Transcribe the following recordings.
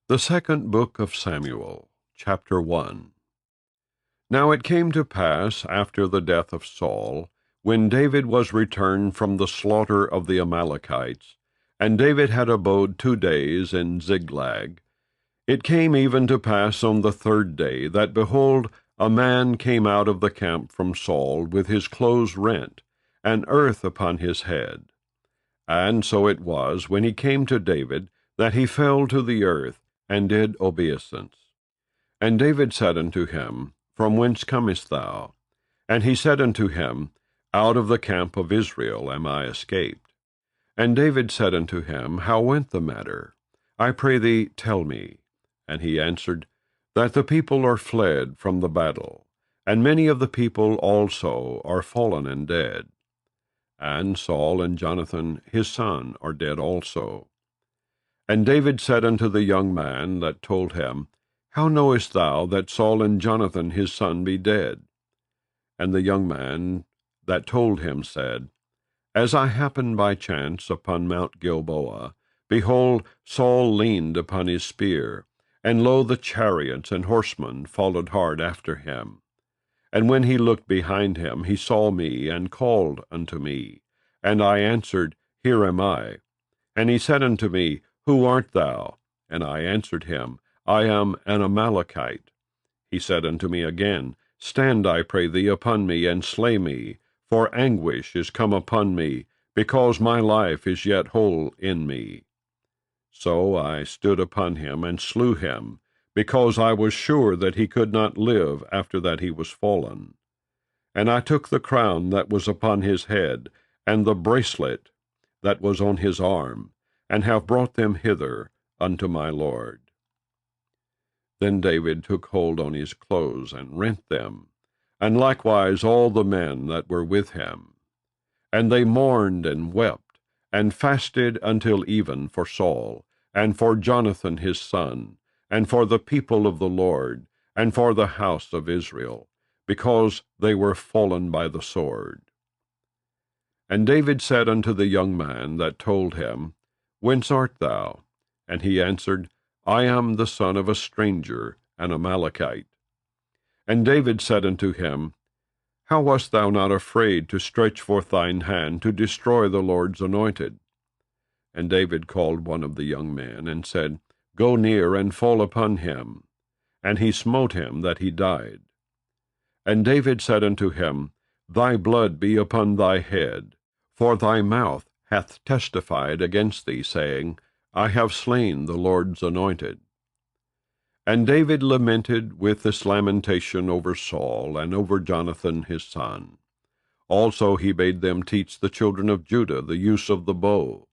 The second book of Samuel, chapter 1. Now it came to pass after the death of Saul, when David was returned from the slaughter of the Amalekites, and David had abode 2 days in Ziklag. It came even to pass on the 3rd day, that, behold, a man came out of the camp from Saul, with his clothes rent, and earth upon his head. And so it was, when he came to David, that he fell to the earth, and did obeisance. And David said unto him, From whence comest thou? And he said unto him, Out of the camp of Israel am I escaped. And David said unto him, How went the matter? I pray thee, tell me. And he answered, That the people are fled from the battle, and many of the people also are fallen and dead. And Saul and Jonathan his son are dead also. And David said unto the young man that told him, How knowest thou that Saul and Jonathan his son be dead? And the young man that told him said, As I happened by chance upon Mount Gilboa, behold, Saul leaned upon his spear, and lo, the chariots and horsemen followed hard after him. And when he looked behind him, he saw me, and called unto me. And I answered, Here am I. And he said unto me, Who art thou? And I answered him, I am an Amalekite. He said unto me again, Stand, I pray thee, upon me, and slay me, for anguish is come upon me, because my life is yet whole in me. So I stood upon him, and slew him, because I was sure that he could not live after that he was fallen. And I took the crown that was upon his head, and the bracelet that was on his arm, and have brought them hither unto my Lord. Then David took hold on his clothes, and rent them, and likewise all the men that were with him. And they mourned and wept, and fasted until even for Saul, and for Jonathan his son, and for the people of the Lord, and for the house of Israel, because they were fallen by the sword. And David said unto the young man that told him, Whence art thou? And he answered, I am the son of a stranger, an Amalekite. And David said unto him, How wast thou not afraid to stretch forth thine hand to destroy the Lord's anointed? And David called one of the young men, and said, Go near, and fall upon him. And he smote him that he died. And David said unto him, Thy blood be upon thy head, for thy mouth hath testified against thee, saying, I have slain the Lord's anointed. And David lamented with this lamentation over Saul, and over Jonathan his son. Also he bade them teach the children of Judah the use of the bow.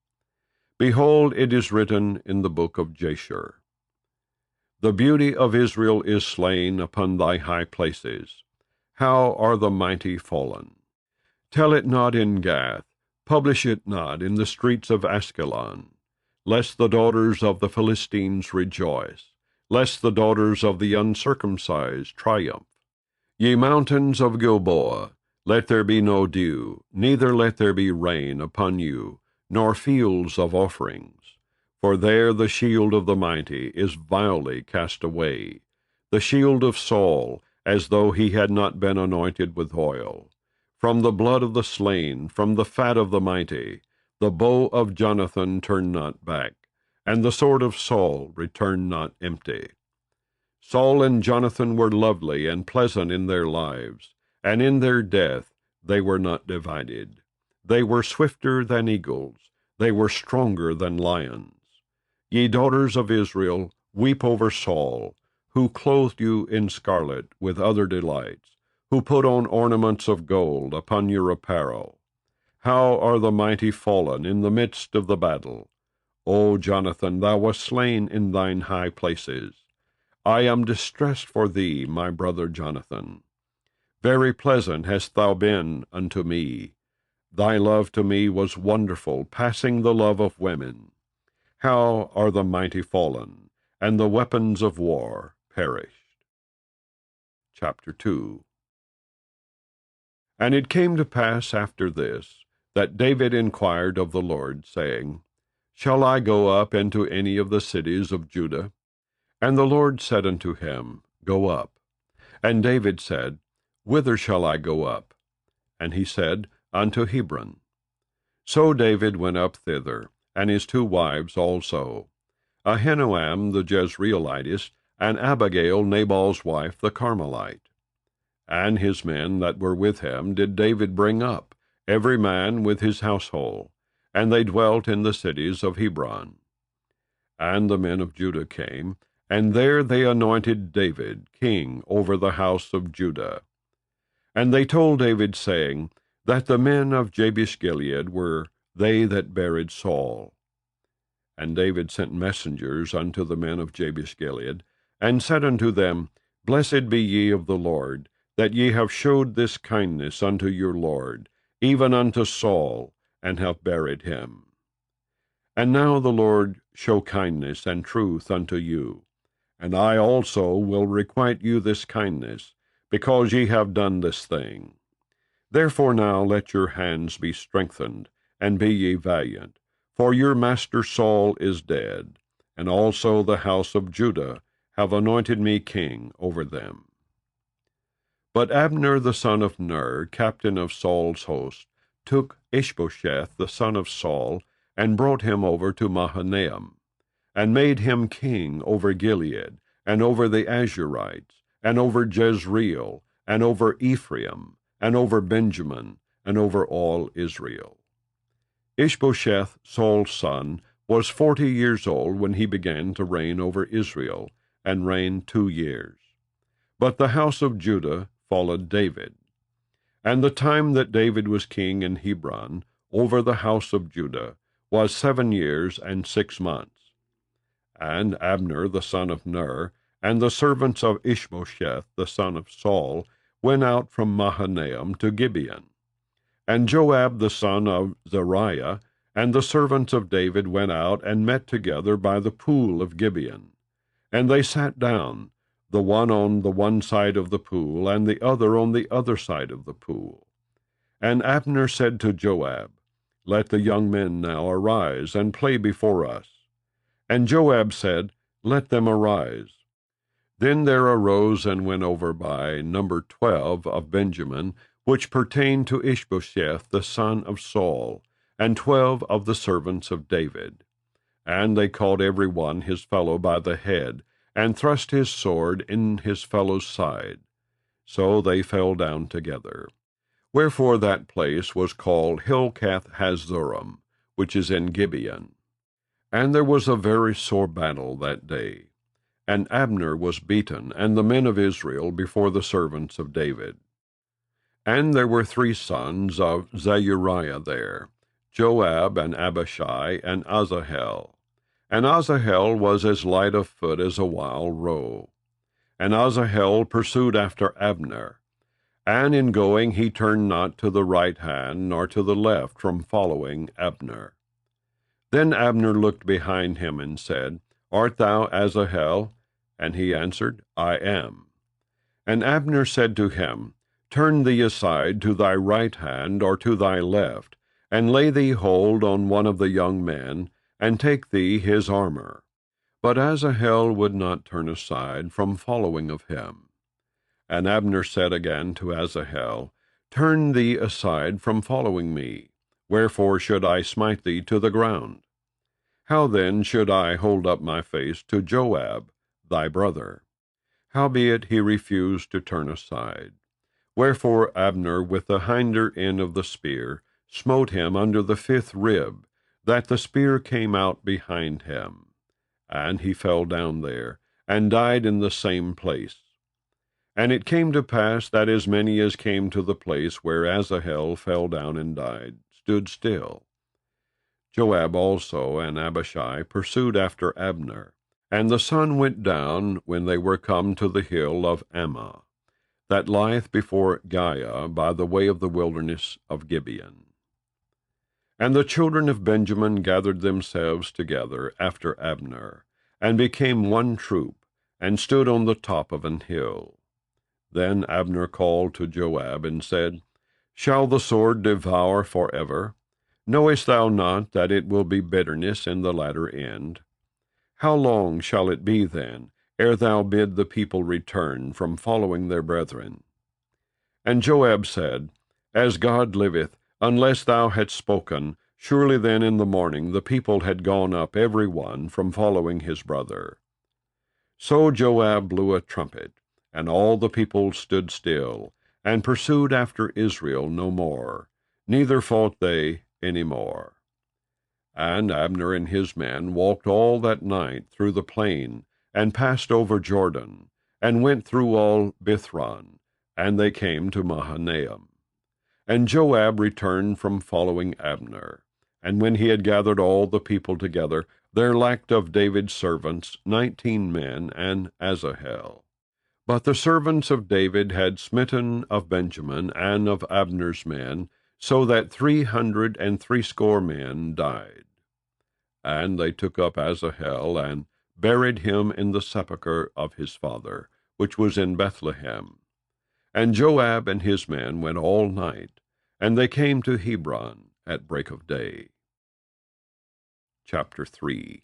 Behold, it is written in the book of Jasher, The beauty of Israel is slain upon thy high places. How are the mighty fallen! Tell it not in Gath, publish it not in the streets of Askelon, lest the daughters of the Philistines rejoice, lest the daughters of the uncircumcised triumph. Ye mountains of Gilboa, let there be no dew, neither let there be rain upon you, nor fields of offerings. For there the shield of the mighty is vilely cast away, the shield of Saul, as though he had not been anointed with oil. From the blood of the slain, from the fat of the mighty, the bow of Jonathan turned not back, and the sword of Saul returned not empty. Saul and Jonathan were lovely and pleasant in their lives, and in their death they were not divided. They were swifter than eagles, they were stronger than lions. Ye daughters of Israel, weep over Saul, who clothed you in scarlet with other delights, who put on ornaments of gold upon your apparel. How are the mighty fallen in the midst of the battle! O Jonathan, thou wast slain in thine high places. I am distressed for thee, my brother Jonathan. Very pleasant hast thou been unto me. Thy love to me was wonderful, passing the love of women. How are the mighty fallen, and the weapons of war perished. Chapter 2. And it came to pass after this, that David inquired of the Lord, saying, Shall I go up into any of the cities of Judah? And the Lord said unto him, Go up. And David said, Whither shall I go up? And he said, Unto Hebron. So David went up thither, and his 2 wives also, Ahinoam the Jezreelitess, and Abigail Nabal's wife the Carmelite. And his men that were with him did David bring up, every man with his household, and they dwelt in the cities of Hebron. And the men of Judah came, and there they anointed David king over the house of Judah. And they told David, saying, that the men of Jabesh-Gilead were they that buried Saul. And David sent messengers unto the men of Jabesh-Gilead, and said unto them, Blessed be ye of the Lord, that ye have showed this kindness unto your Lord, even unto Saul, and have buried him. And now the Lord show kindness and truth unto you, and I also will requite you this kindness, because ye have done this thing. Therefore now let your hands be strengthened, and be ye valiant, for your master Saul is dead, and also the house of Judah have anointed me king over them. But Abner the son of Ner, captain of Saul's host, took Ishbosheth the son of Saul, and brought him over to Mahanaim, and made him king over Gilead, and over the Ashurites, and over Jezreel, and over Ephraim, and over Benjamin, and over all Israel. Ishbosheth, Saul's son, was 40 years old when he began to reign over Israel, and reigned 2 years. But the house of Judah followed David. And the time that David was king in Hebron, over the house of Judah, was 7 years and 6 months. And Abner the son of Ner, and the servants of Ishbosheth the son of Saul, went out from Mahanaim to Gibeon. And Joab the son of Zeruiah, and the servants of David went out and met together by the pool of Gibeon. And they sat down, the one on the one side of the pool, and the other on the other side of the pool. And Abner said to Joab, Let the young men now arise, and play before us. And Joab said, Let them arise. Then there arose and went over by number 12 of Benjamin, which pertained to Ishbosheth the son of Saul, and 12 of the servants of David. And they caught every one his fellow by the head, and thrust his sword in his fellow's side. So they fell down together. Wherefore that place was called Hilcath-Hazurim, which is in Gibeon. And there was a very sore battle that day. And Abner was beaten, and the men of Israel before the servants of David. And there were 3 sons of Zeruiah there, Joab, and Abishai, and Asahel. And Asahel was as light of foot as a wild roe. And Asahel pursued after Abner, and in going he turned not to the right hand nor to the left from following Abner. Then Abner looked behind him and said, Art thou Asahel? And he answered, I am. And Abner said to him, Turn thee aside to thy right hand or to thy left, and lay thee hold on one of the young men, and take thee his armor. But Asahel would not turn aside from following of him. And Abner said again to Asahel, Turn thee aside from following me. Wherefore should I smite thee to the ground? How then should I hold up my face to Joab, thy brother? Howbeit he refused to turn aside. Wherefore Abner with the hinder end of the spear smote him under the 5th rib, that the spear came out behind him. And he fell down there, and died in the same place. And it came to pass that as many as came to the place where Asahel fell down and died stood still. Joab also and Abishai pursued after Abner, and the sun went down when they were come to the hill of Ammah, that lieth before Giah by the way of the wilderness of Gibeon. And the children of Benjamin gathered themselves together after Abner, and became one troop, and stood on the top of an hill. Then Abner called to Joab, and said, Shall the sword devour forever? Knowest thou not that it will be bitterness in the latter end? How long shall it be then, ere thou bid the people return from following their brethren. And Joab said, As God liveth, unless thou hadst spoken, surely then in the morning the people had gone up every one from following his brother. So Joab blew a trumpet, and all the people stood still, and pursued after Israel no more, neither fought they any more. And Abner and his men walked all that night through the plain, and passed over Jordan, and went through all Bithron, and they came to Mahanaim. And Joab returned from following Abner. And when he had gathered all the people together, there lacked of David's servants 19 men and Asahel. But the servants of David had smitten of Benjamin and of Abner's men, so that 360 men died. And they took up Asahel, and buried him in the sepulchre of his father, which was in Bethlehem. And Joab and his men went all night, and they came to Hebron at break of day. Chapter 3.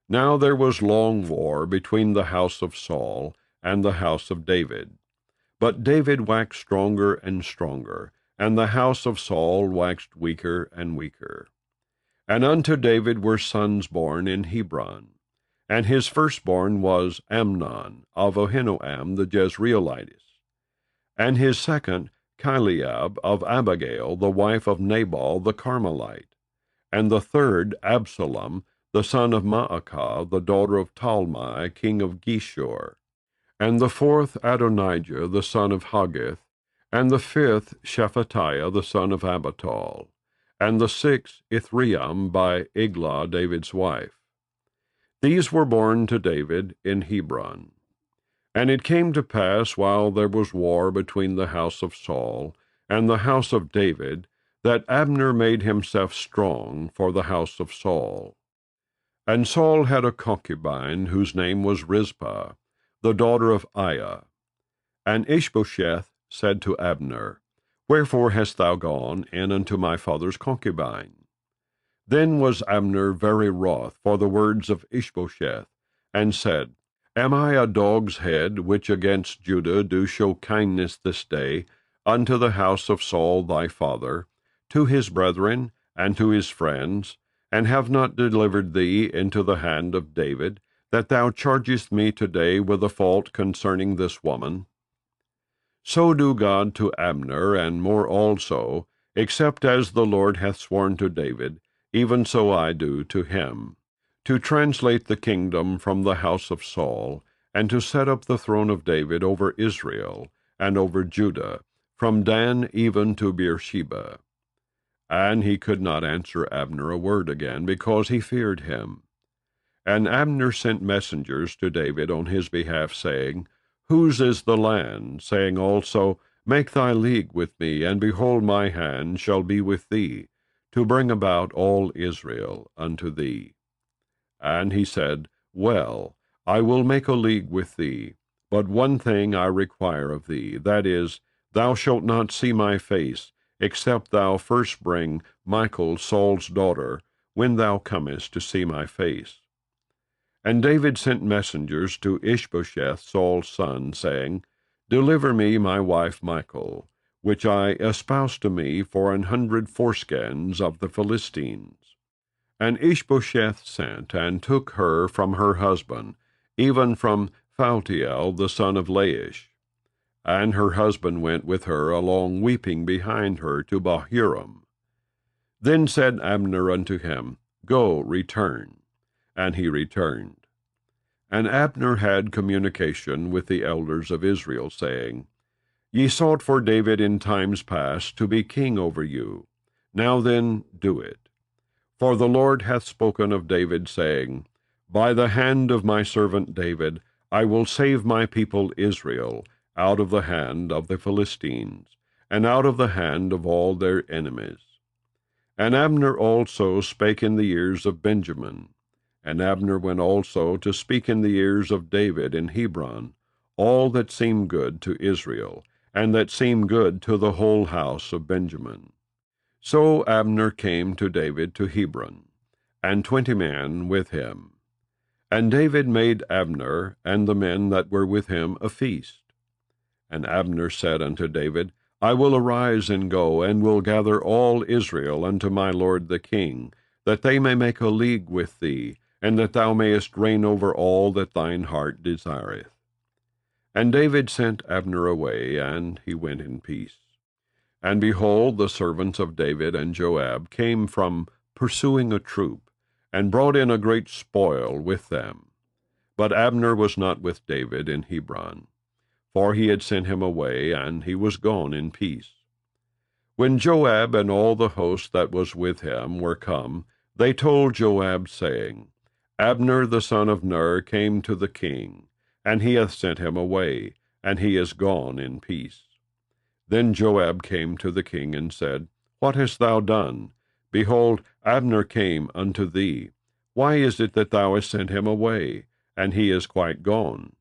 Now there was long war between the house of Saul and the house of David. But David waxed stronger and stronger, and the house of Saul waxed weaker and weaker. And unto David were sons born in Hebron. And his firstborn was Amnon of Ahinoam the Jezreelitess, and his second Chileab of Abigail the wife of Nabal the Carmelite, and the third Absalom the son of Maacah the daughter of Talmai king of Geshur, and the fourth Adonijah the son of Haggith, and the fifth Shephatiah the son of Abital, and the sixth Ithream by Eglah David's wife. These were born to David in Hebron. And it came to pass, while there was war between the house of Saul and the house of David, that Abner made himself strong for the house of Saul. And Saul had a concubine, whose name was Rizpah, the daughter of Aiah. And Ishbosheth said to Abner, Wherefore hast thou gone in unto my father's concubine? Then was Abner very wroth for the words of Ishbosheth, and said, Am I a dog's head, which against Judah do show kindness this day unto the house of Saul thy father, to his brethren, and to his friends, and have not delivered thee into the hand of David, that thou chargest me today with a fault concerning this woman? So do God to Abner, and more also, except as the Lord hath sworn to David, even so I do to him, to translate the kingdom from the house of Saul, and to set up the throne of David over Israel, and over Judah, from Dan even to Beersheba. And he could not answer Abner a word again, because he feared him. And Abner sent messengers to David on his behalf, saying, Whose is the land? Saying also, Make thy league with me, and behold, my hand shall be with thee, to bring about all Israel unto thee. And he said, Well, I will make a league with thee, but one thing I require of thee, that is, thou shalt not see my face, except thou first bring Michal Saul's daughter, when thou comest to see my face. And David sent messengers to Ishbosheth Saul's son, saying, Deliver me my wife Michal, which I espoused to me for 100 foreskins of the Philistines. And Ishbosheth sent, and took her from her husband, even from Phaltiel the son of Laish. And her husband went with her along weeping behind her to Bahurim. Then said Abner unto him, Go, return. And he returned. And Abner had communication with the elders of Israel, saying, Ye sought for David in times past to be king over you. Now then do it. For the Lord hath spoken of David, saying, By the hand of my servant David I will save my people Israel out of the hand of the Philistines, and out of the hand of all their enemies. And Abner also spake in the ears of Benjamin. And Abner went also to speak in the ears of David in Hebron, all that seemed good to Israel, and that seemed good to the whole house of Benjamin. So Abner came to David to Hebron, and 20 men with him. And David made Abner and the men that were with him a feast. And Abner said unto David, I will arise and go, and will gather all Israel unto my lord the king, that they may make a league with thee, and that thou mayest reign over all that thine heart desireth. And David sent Abner away, and he went in peace. And behold, the servants of David and Joab came from pursuing a troop, and brought in a great spoil with them. But Abner was not with David in Hebron, for he had sent him away, and he was gone in peace. When Joab and all the host that was with him were come, they told Joab, saying, Abner the son of Ner came to the king, and he hath sent him away, and he is gone in peace. Then Joab came to the king and said, What hast thou done? Behold, Abner came unto thee. Why is it that thou hast sent him away, and he is quite gone?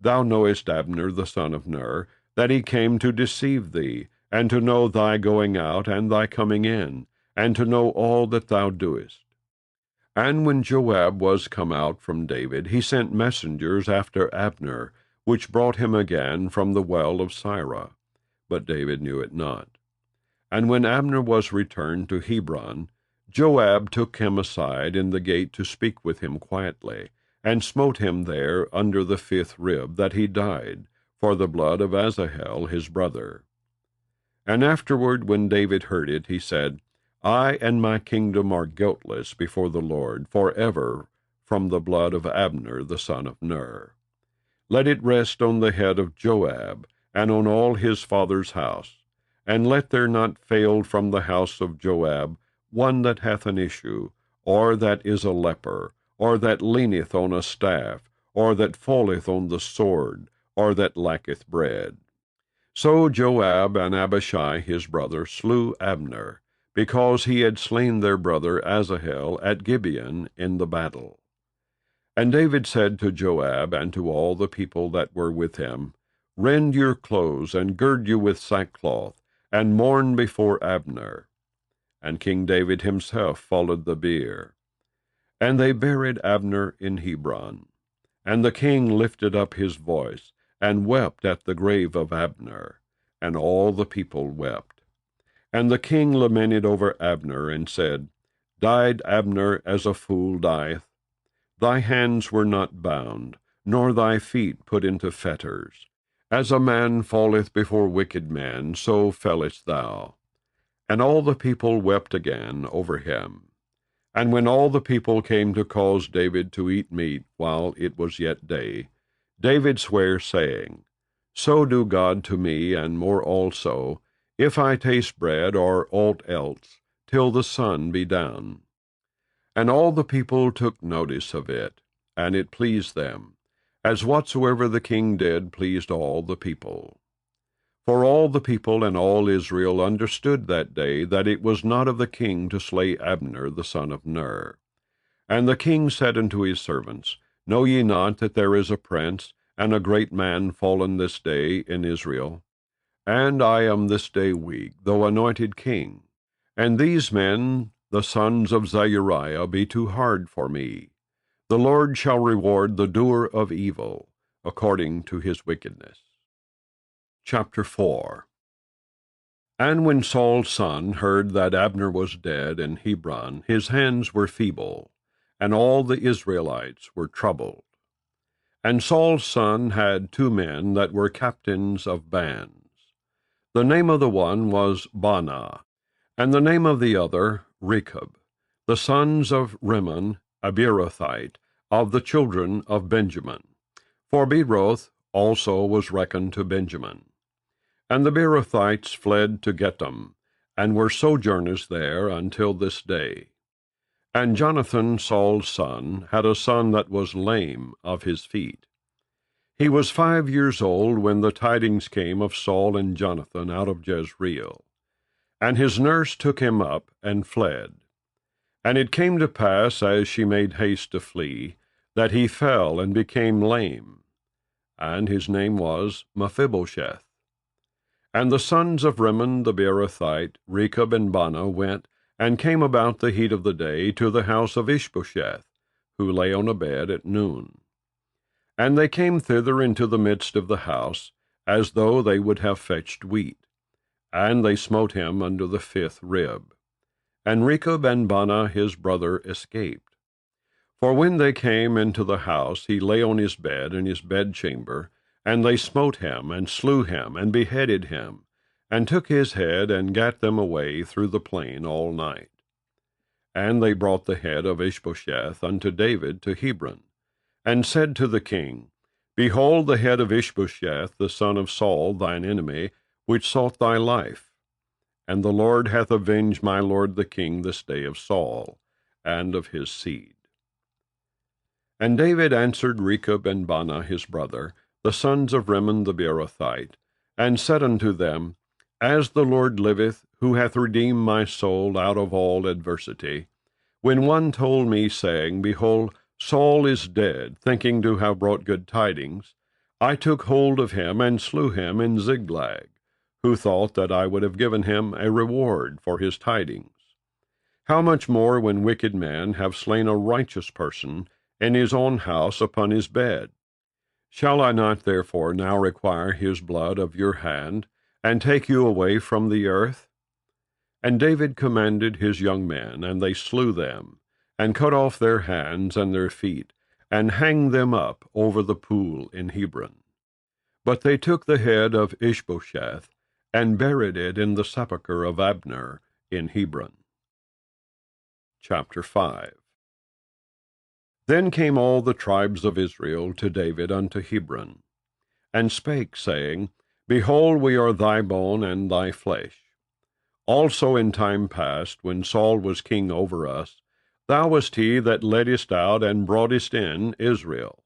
Thou knowest Abner the son of Ner, that he came to deceive thee, and to know thy going out and thy coming in, and to know all that thou doest. And when Joab was come out from David, he sent messengers after Abner, which brought him again from the well of Sirah. But David knew it not. And when Abner was returned to Hebron, Joab took him aside in the gate to speak with him quietly, and smote him there under the 5th rib, that he died, for the blood of Asahel his brother. And afterward, when David heard it, he said, I and my kingdom are guiltless before the Lord forever from the blood of Abner the son of Ner. Let it rest on the head of Joab, and on all his father's house, and let there not fail from the house of Joab one that hath an issue, or that is a leper, or that leaneth on a staff, or that falleth on the sword, or that lacketh bread. So Joab and Abishai his brother slew Abner, because he had slain their brother Asahel at Gibeon in the battle. And David said to Joab and to all the people that were with him, Rend your clothes, and gird you with sackcloth, and mourn before Abner. And King David himself followed the bier. And they buried Abner in Hebron. And the king lifted up his voice, and wept at the grave of Abner, and all the people wept. And the king lamented over Abner, and said, Died Abner as a fool dieth? Thy hands were not bound, nor thy feet put into fetters. As a man falleth before wicked men, so fellest thou. And all the people wept again over him. And when all the people came to cause David to eat meat while it was yet day, David sware, saying, So do God to me, and more also, if I taste bread or aught else, till the sun be down. And all the people took notice of it, and it pleased them, as whatsoever the king did pleased all the people. For all the people and all Israel understood that day that it was not of the king to slay Abner the son of Ner. And the king said unto his servants, Know ye not that there is a prince and a great man fallen this day in Israel? And I am this day weak, though anointed king. And these men, the sons of Zeruiah, be too hard for me. The Lord shall reward the doer of evil, according to his wickedness. Chapter 4. And when Saul's son heard that Abner was dead in Hebron, his hands were feeble, and all the Israelites were troubled. And Saul's son had 2 men that were captains of bands. The name of the one was Baanah, and the name of the other Rechab, the sons of Rimmon, a Beerothite, of the children of Benjamin. For Beeroth also was reckoned to Benjamin. And the Beerothites fled to Gettam, and were sojourners there until this day. And Jonathan, Saul's son, had a son that was lame of his feet. He was 5 years old when the tidings came of Saul and Jonathan out of Jezreel. And his nurse took him up and fled. And it came to pass, as she made haste to flee, that he fell and became lame. And his name was Mephibosheth. And the sons of Rimmon the Beerothite, Rechab and Baanah, went, and came about the heat of the day to the house of Ishbosheth, who lay on a bed at noon. And they came thither into the midst of the house, as though they would have fetched wheat. And they smote him under the 5th rib. And Rechab and Baanah his brother escaped. For when they came into the house, he lay on his bed in his bedchamber, and they smote him, and slew him, and beheaded him, and took his head, and gat them away through the plain all night. And they brought the head of Ishbosheth unto David to Hebron, and said to the king, Behold the head of Ishbosheth, the son of Saul, thine enemy, which sought thy life. And the Lord hath avenged my lord the king this day of Saul, and of his seed. And David answered Rechab and Baanah his brother, the sons of Rimmon the Beerothite, and said unto them, As the Lord liveth, who hath redeemed my soul out of all adversity, when one told me, saying, Behold, Saul is dead, thinking to have brought good tidings, I took hold of him and slew him in Ziklag, who thought that I would have given him a reward for his tidings. How much more when wicked men have slain a righteous person in his own house upon his bed? Shall I not therefore now require his blood of your hand, and take you away from the earth? And David commanded his young men, and they slew them, and cut off their hands and their feet, and hanged them up over the pool in Hebron. But they took the head of Ishbosheth, and buried it in the sepulchre of Abner in Hebron. Chapter 5. Then came all the tribes of Israel to David unto Hebron, and spake, saying, Behold, we are thy bone and thy flesh. Also in time past, when Saul was king over us, thou wast he that leddest out and broughtest in Israel.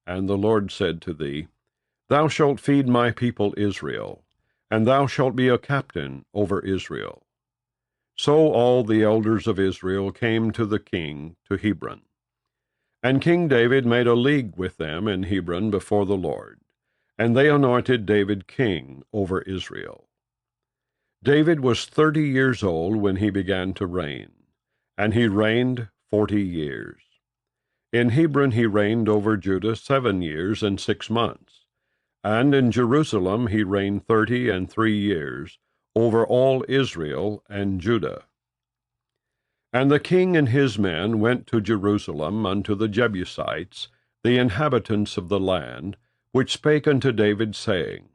And the Lord said to thee, Thou shalt feed my people Israel, and thou shalt be a captain over Israel. So all the elders of Israel came to the king to Hebron. And King David made a league with them in Hebron before the Lord, and they anointed David king over Israel. David was 30 years old when he began to reign, and he reigned 40 years. In Hebron he reigned over Judah 7 years and 6 months, and in Jerusalem he reigned 33 years over all Israel and Judah. And the king and his men went to Jerusalem unto the Jebusites, the inhabitants of the land, which spake unto David, saying,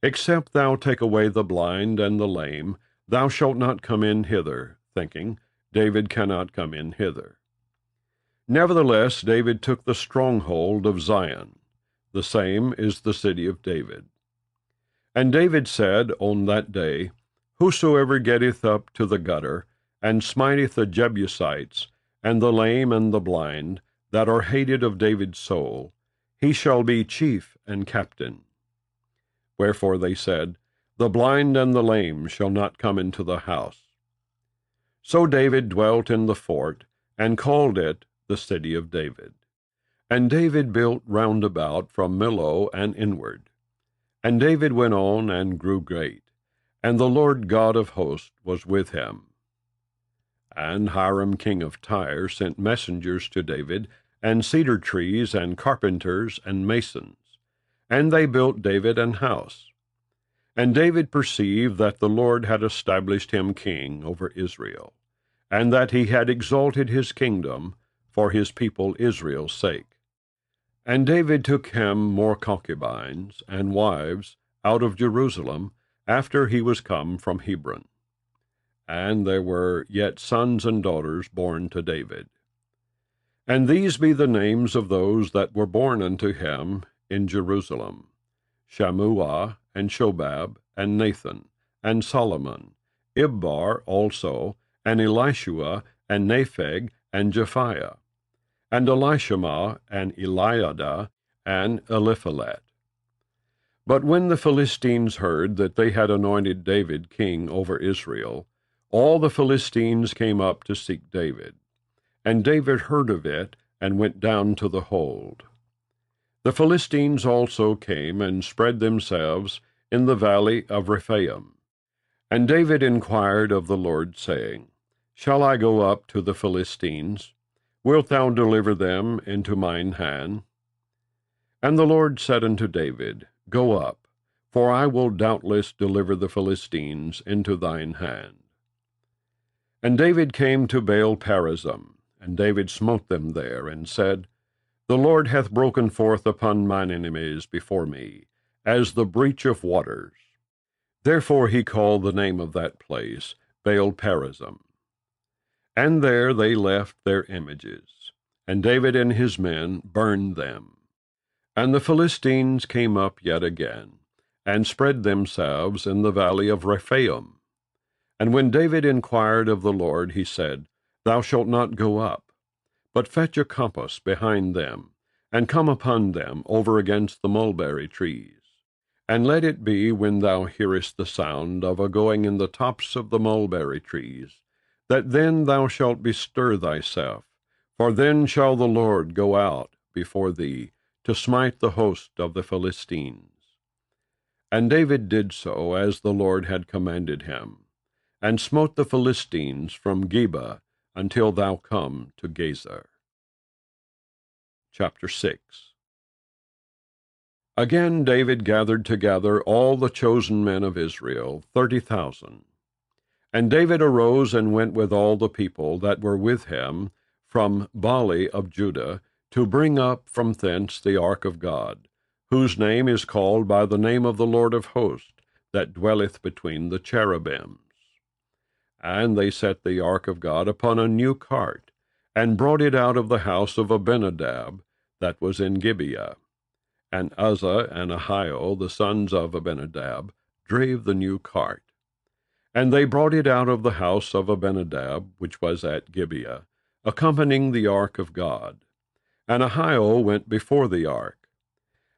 Except thou take away the blind and the lame, thou shalt not come in hither, thinking, David cannot come in hither. Nevertheless David took the stronghold of Zion. The same is the city of David. And David said on that day, Whosoever getteth up to the gutter, and smiteth the Jebusites, and the lame and the blind, that are hated of David's soul, he shall be chief and captain. Wherefore they said, The blind and the lame shall not come into the house. So David dwelt in the fort, and called it the city of David. And David built round about from Millo and inward. And David went on and grew great, and the Lord God of hosts was with him. And Hiram king of Tyre sent messengers to David, and cedar trees, and carpenters, and masons. And they built David an house. And David perceived that the Lord had established him king over Israel, and that he had exalted his kingdom for his people Israel's sake. And David took him more concubines and wives out of Jerusalem after he was come from Hebron. And there were yet sons and daughters born to David. And these be the names of those that were born unto him in Jerusalem: Shammua, and Shobab, and Nathan, and Solomon, Ibbar also, and Elishua, and Nepheg, and Japhiah, and Elishama, and Eliada, and Eliphalet. But when the Philistines heard that they had anointed David king over Israel, all the Philistines came up to seek David. And David heard of it, and went down to the hold. The Philistines also came and spread themselves in the valley of Rephaim. And David inquired of the Lord, saying, Shall I go up to the Philistines? Wilt thou deliver them into mine hand? And the Lord said unto David, Go up, for I will doubtless deliver the Philistines into thine hand. And David came to Baal-perazim, and David smote them there, and said, The Lord hath broken forth upon mine enemies before me, as the breach of waters. Therefore he called the name of that place Baal-perazim. And there they left their images, and David and his men burned them. And the Philistines came up yet again, and spread themselves in the valley of Rephaim. And when David inquired of the Lord, he said, Thou shalt not go up, but fetch a compass behind them, and come upon them over against the mulberry trees. And let it be, when thou hearest the sound of a going in the tops of the mulberry trees, that then thou shalt bestir thyself, for then shall the Lord go out before thee, to smite the host of the Philistines. And David did so as the Lord had commanded him, and smote the Philistines from Geba until thou come to Gezer. Chapter 6. Again David gathered together all the chosen men of Israel, 30,000. And David arose and went with all the people that were with him from Bali of Judah, to bring up from thence the ark of God, whose name is called by the name of the Lord of hosts, that dwelleth between the cherubims. And they set the ark of God upon a new cart, and brought it out of the house of Abinadab, that was in Gibeah. And Uzzah and Ahio, the sons of Abinadab, drave the new cart. And they brought it out of the house of Abinadab, which was at Gibeah, accompanying the ark of God. And Ahio went before the ark.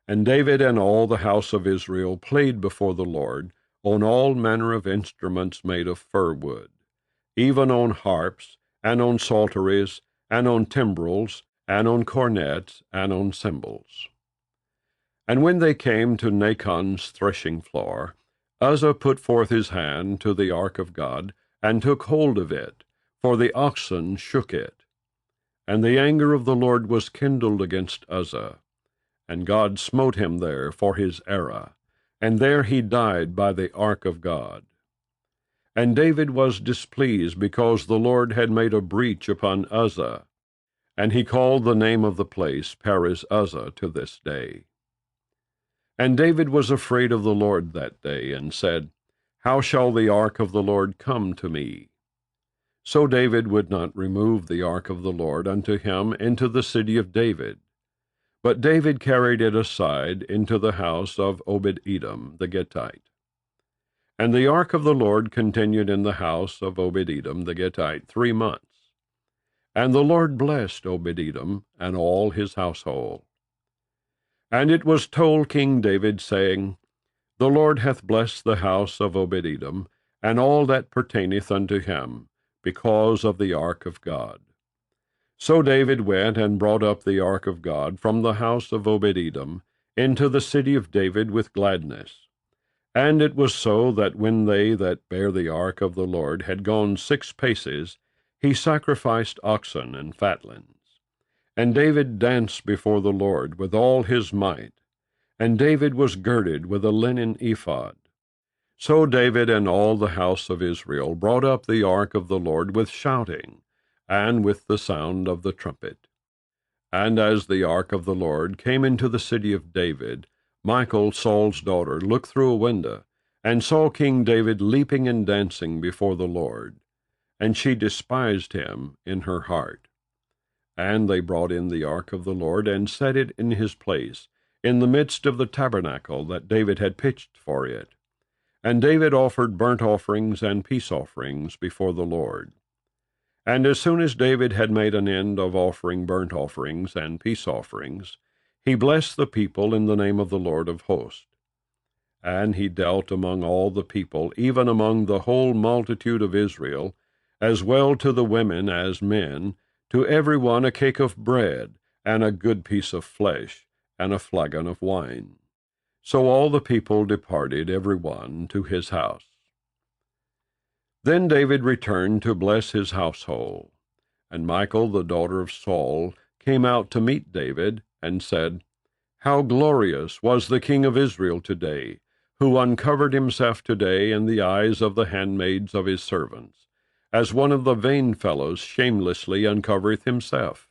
And David and all the house of Israel played before the Lord on all manner of instruments made of fir wood, even on harps, and on psalteries, and on timbrels, and on cornets, and on cymbals. And when they came to Nachon's threshing floor, Uzzah put forth his hand to the ark of God, and took hold of it, for the oxen shook it. And the anger of the Lord was kindled against Uzzah, and God smote him there for his error, and there he died by the ark of God. And David was displeased, because the Lord had made a breach upon Uzzah, and he called the name of the place Perez Uzzah to this day. And David was afraid of the Lord that day, and said, How shall the ark of the Lord come to me? So David would not remove the ark of the Lord unto him into the city of David. But David carried it aside into the house of Obed-Edom the Gittite. And the ark of the Lord continued in the house of Obed-Edom the Gittite 3 months. And the Lord blessed Obed-Edom and all his household. And it was told King David, saying, The Lord hath blessed the house of Obed-Edom, and all that pertaineth unto him, because of the ark of God. So David went and brought up the ark of God from the house of Obed-Edom into the city of David with gladness. And it was so that when they that bare the ark of the Lord had gone 6 paces, he sacrificed oxen and fatlings. And David danced before the Lord with all his might, and David was girded with a linen ephod. So David and all the house of Israel brought up the ark of the Lord with shouting, and with the sound of the trumpet. And as the ark of the Lord came into the city of David, Michal, Saul's daughter, looked through a window, and saw King David leaping and dancing before the Lord. And she despised him in her heart. And they brought in the ark of the Lord, and set it in his place, in the midst of the tabernacle that David had pitched for it. And David offered burnt offerings and peace offerings before the Lord. And as soon as David had made an end of offering burnt offerings and peace offerings, he blessed the people in the name of the Lord of hosts. And he dealt among all the people, even among the whole multitude of Israel, as well to the women as men, to every one a cake of bread, and a good piece of flesh, and a flagon of wine. So all the people departed, every one to his house. Then David returned to bless his household. And Michal, the daughter of Saul, came out to meet David, and said, How glorious was the king of Israel today, who uncovered himself today in the eyes of the handmaids of his servants, as one of the vain fellows shamelessly uncovereth himself.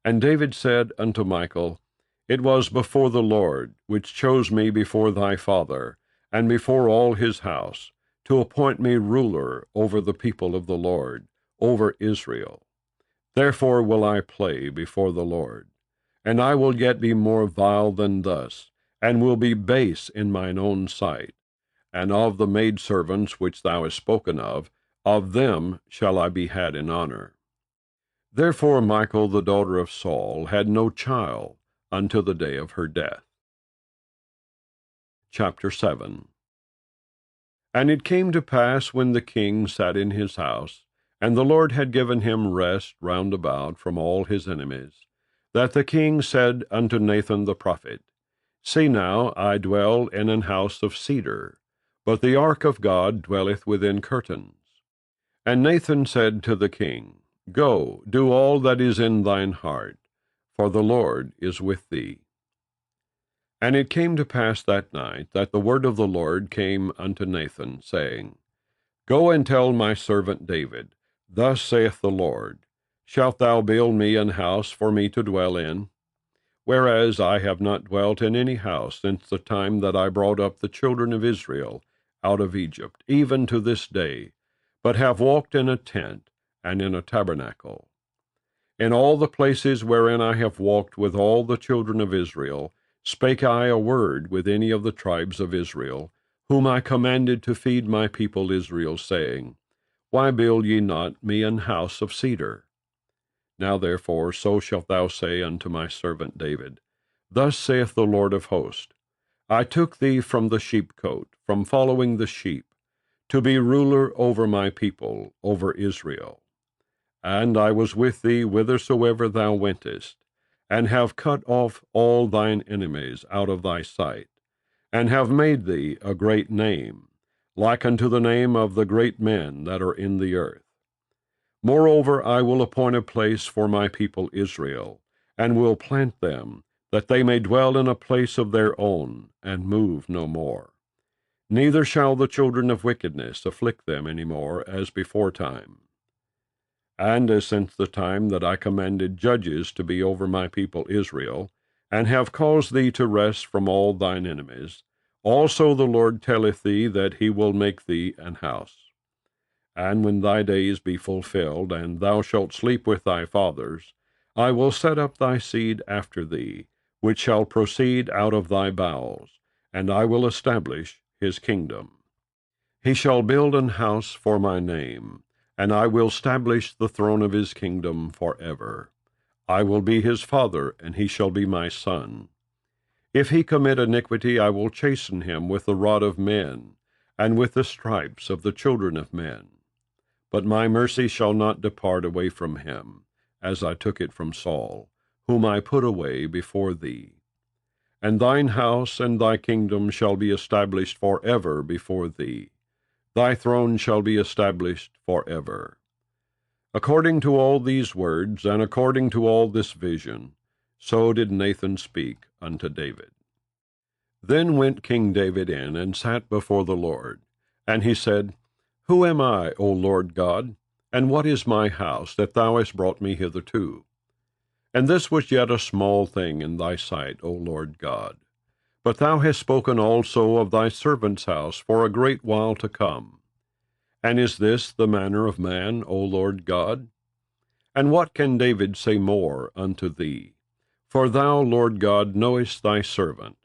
And David said unto Michal, It was before the Lord, which chose me before thy father, and before all his house, to appoint me ruler over the people of the Lord, over Israel. Therefore will I play before the Lord. And I will yet be more vile than thus, and will be base in mine own sight. And of the maidservants which thou hast spoken of them shall I be had in honor. Therefore Michal the daughter of Saul had no child until the day of her death. Chapter 7. And it came to pass, when the king sat in his house, and the Lord had given him rest round about from all his enemies, that the king said unto Nathan the prophet, See now, I dwell in an house of cedar, but the ark of God dwelleth within curtains. And Nathan said to the king, Go, do all that is in thine heart, for the Lord is with thee. And it came to pass that night that the word of the Lord came unto Nathan, saying, Go and tell my servant David, Thus saith the Lord, Shalt thou build me an house for me to dwell in? Whereas I have not dwelt in any house since the time that I brought up the children of Israel out of Egypt, even to this day, but have walked in a tent and in a tabernacle. In all the places wherein I have walked with all the children of Israel, spake I a word with any of the tribes of Israel, whom I commanded to feed my people Israel, saying, Why build ye not me an house of cedar? Now therefore so shalt thou say unto my servant David, Thus saith the Lord of hosts, I took thee from the sheepcote, from following the sheep, to be ruler over my people, over Israel. And I was with thee whithersoever thou wentest, and have cut off all thine enemies out of thy sight, and have made thee a great name, like unto the name of the great men that are in the earth. Moreover, I will appoint a place for my people Israel, and will plant them, that they may dwell in a place of their own, and move no more. Neither shall the children of wickedness afflict them any more, as beforetime. And as since the time that I commanded judges to be over my people Israel, and have caused thee to rest from all thine enemies, also the Lord telleth thee that he will make thee an house. And when thy days be fulfilled, and thou shalt sleep with thy fathers, I will set up thy seed after thee, which shall proceed out of thy bowels, and I will establish his kingdom. He shall build an house for my name, and I will establish the throne of his kingdom forever. I will be his father, and he shall be my son. If he commit iniquity, I will chasten him with the rod of men, and with the stripes of the children of men. But my mercy shall not depart away from him, as I took it from Saul, whom I put away before thee. And thine house and thy kingdom shall be established forever before thee. Thy throne shall be established forever. According to all these words, and according to all this vision, so did Nathan speak unto David. Then went King David in, and sat before the Lord. And he said, Who am I, O Lord God? And what is my house, that thou hast brought me hitherto? And this was yet a small thing in thy sight, O Lord God. But thou hast spoken also of thy servant's house for a great while to come. And is this the manner of man, O Lord God? And what can David say more unto thee? For thou, Lord God, knowest thy servant.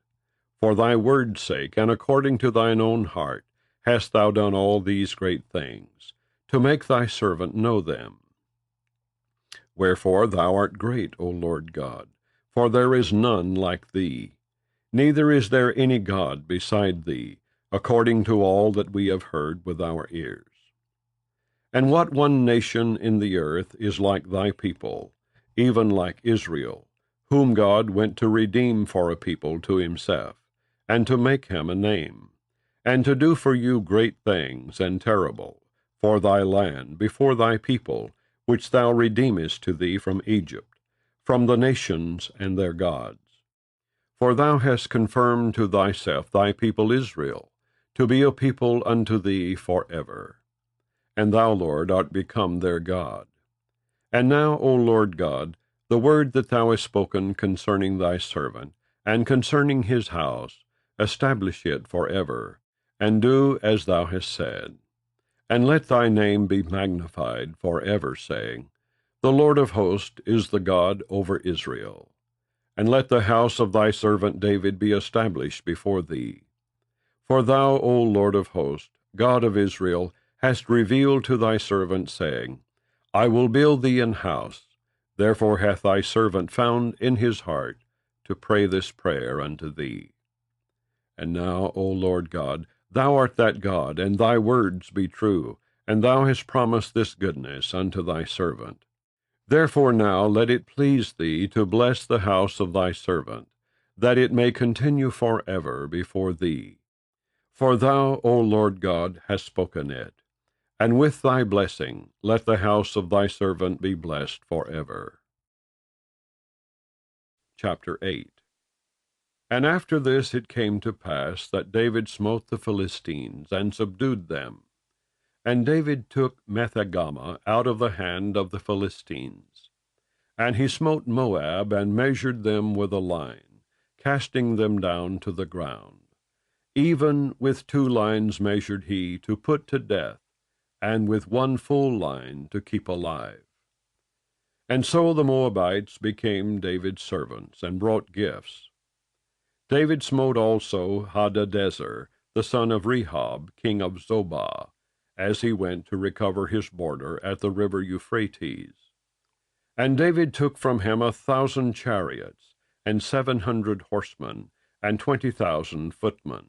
For thy word's sake, and according to thine own heart, hast thou done all these great things, to make thy servant know them. Wherefore thou art great, O Lord God, for there is none like thee. Neither is there any God beside thee, according to all that we have heard with our ears. And what one nation in the earth is like thy people, even like Israel, whom God went to redeem for a people to himself, and to make him a name, and to do for you great things and terrible, for thy land, before thy people, which thou redeemest to thee from Egypt, from the nations and their gods. For thou hast confirmed to thyself thy people Israel, to be a people unto thee forever. And thou, Lord, art become their God. And now, O Lord God, the word that thou hast spoken concerning thy servant, and concerning his house, establish it forever, and do as thou hast said. And let thy name be magnified forever, saying, The Lord of hosts is the God over Israel. And let the house of thy servant David be established before thee. For thou, O Lord of hosts, God of Israel, hast revealed to thy servant, saying, I will build thee an house. Therefore hath thy servant found in his heart to pray this prayer unto thee. And now, O Lord God, thou art that God, and thy words be true, and thou hast promised this goodness unto thy servant. Therefore now let it please thee to bless the house of thy servant, that it may continue forever before thee. For thou, O Lord God, hast spoken it, and with thy blessing let the house of thy servant be blessed forever. Chapter 8. And after this it came to pass that David smote the Philistines, and subdued them. And David took Methegama out of the hand of the Philistines. And he smote Moab, and measured them with a line, casting them down to the ground. Even with 2 lines measured he to put to death, and with 1 full line to keep alive. And so the Moabites became David's servants, and brought gifts. David smote also Hadadezer, the son of Rehob, king of Zobah, as he went to recover his border at the river Euphrates. And David took from him 1,000 chariots, and 700 horsemen, and 20,000 footmen.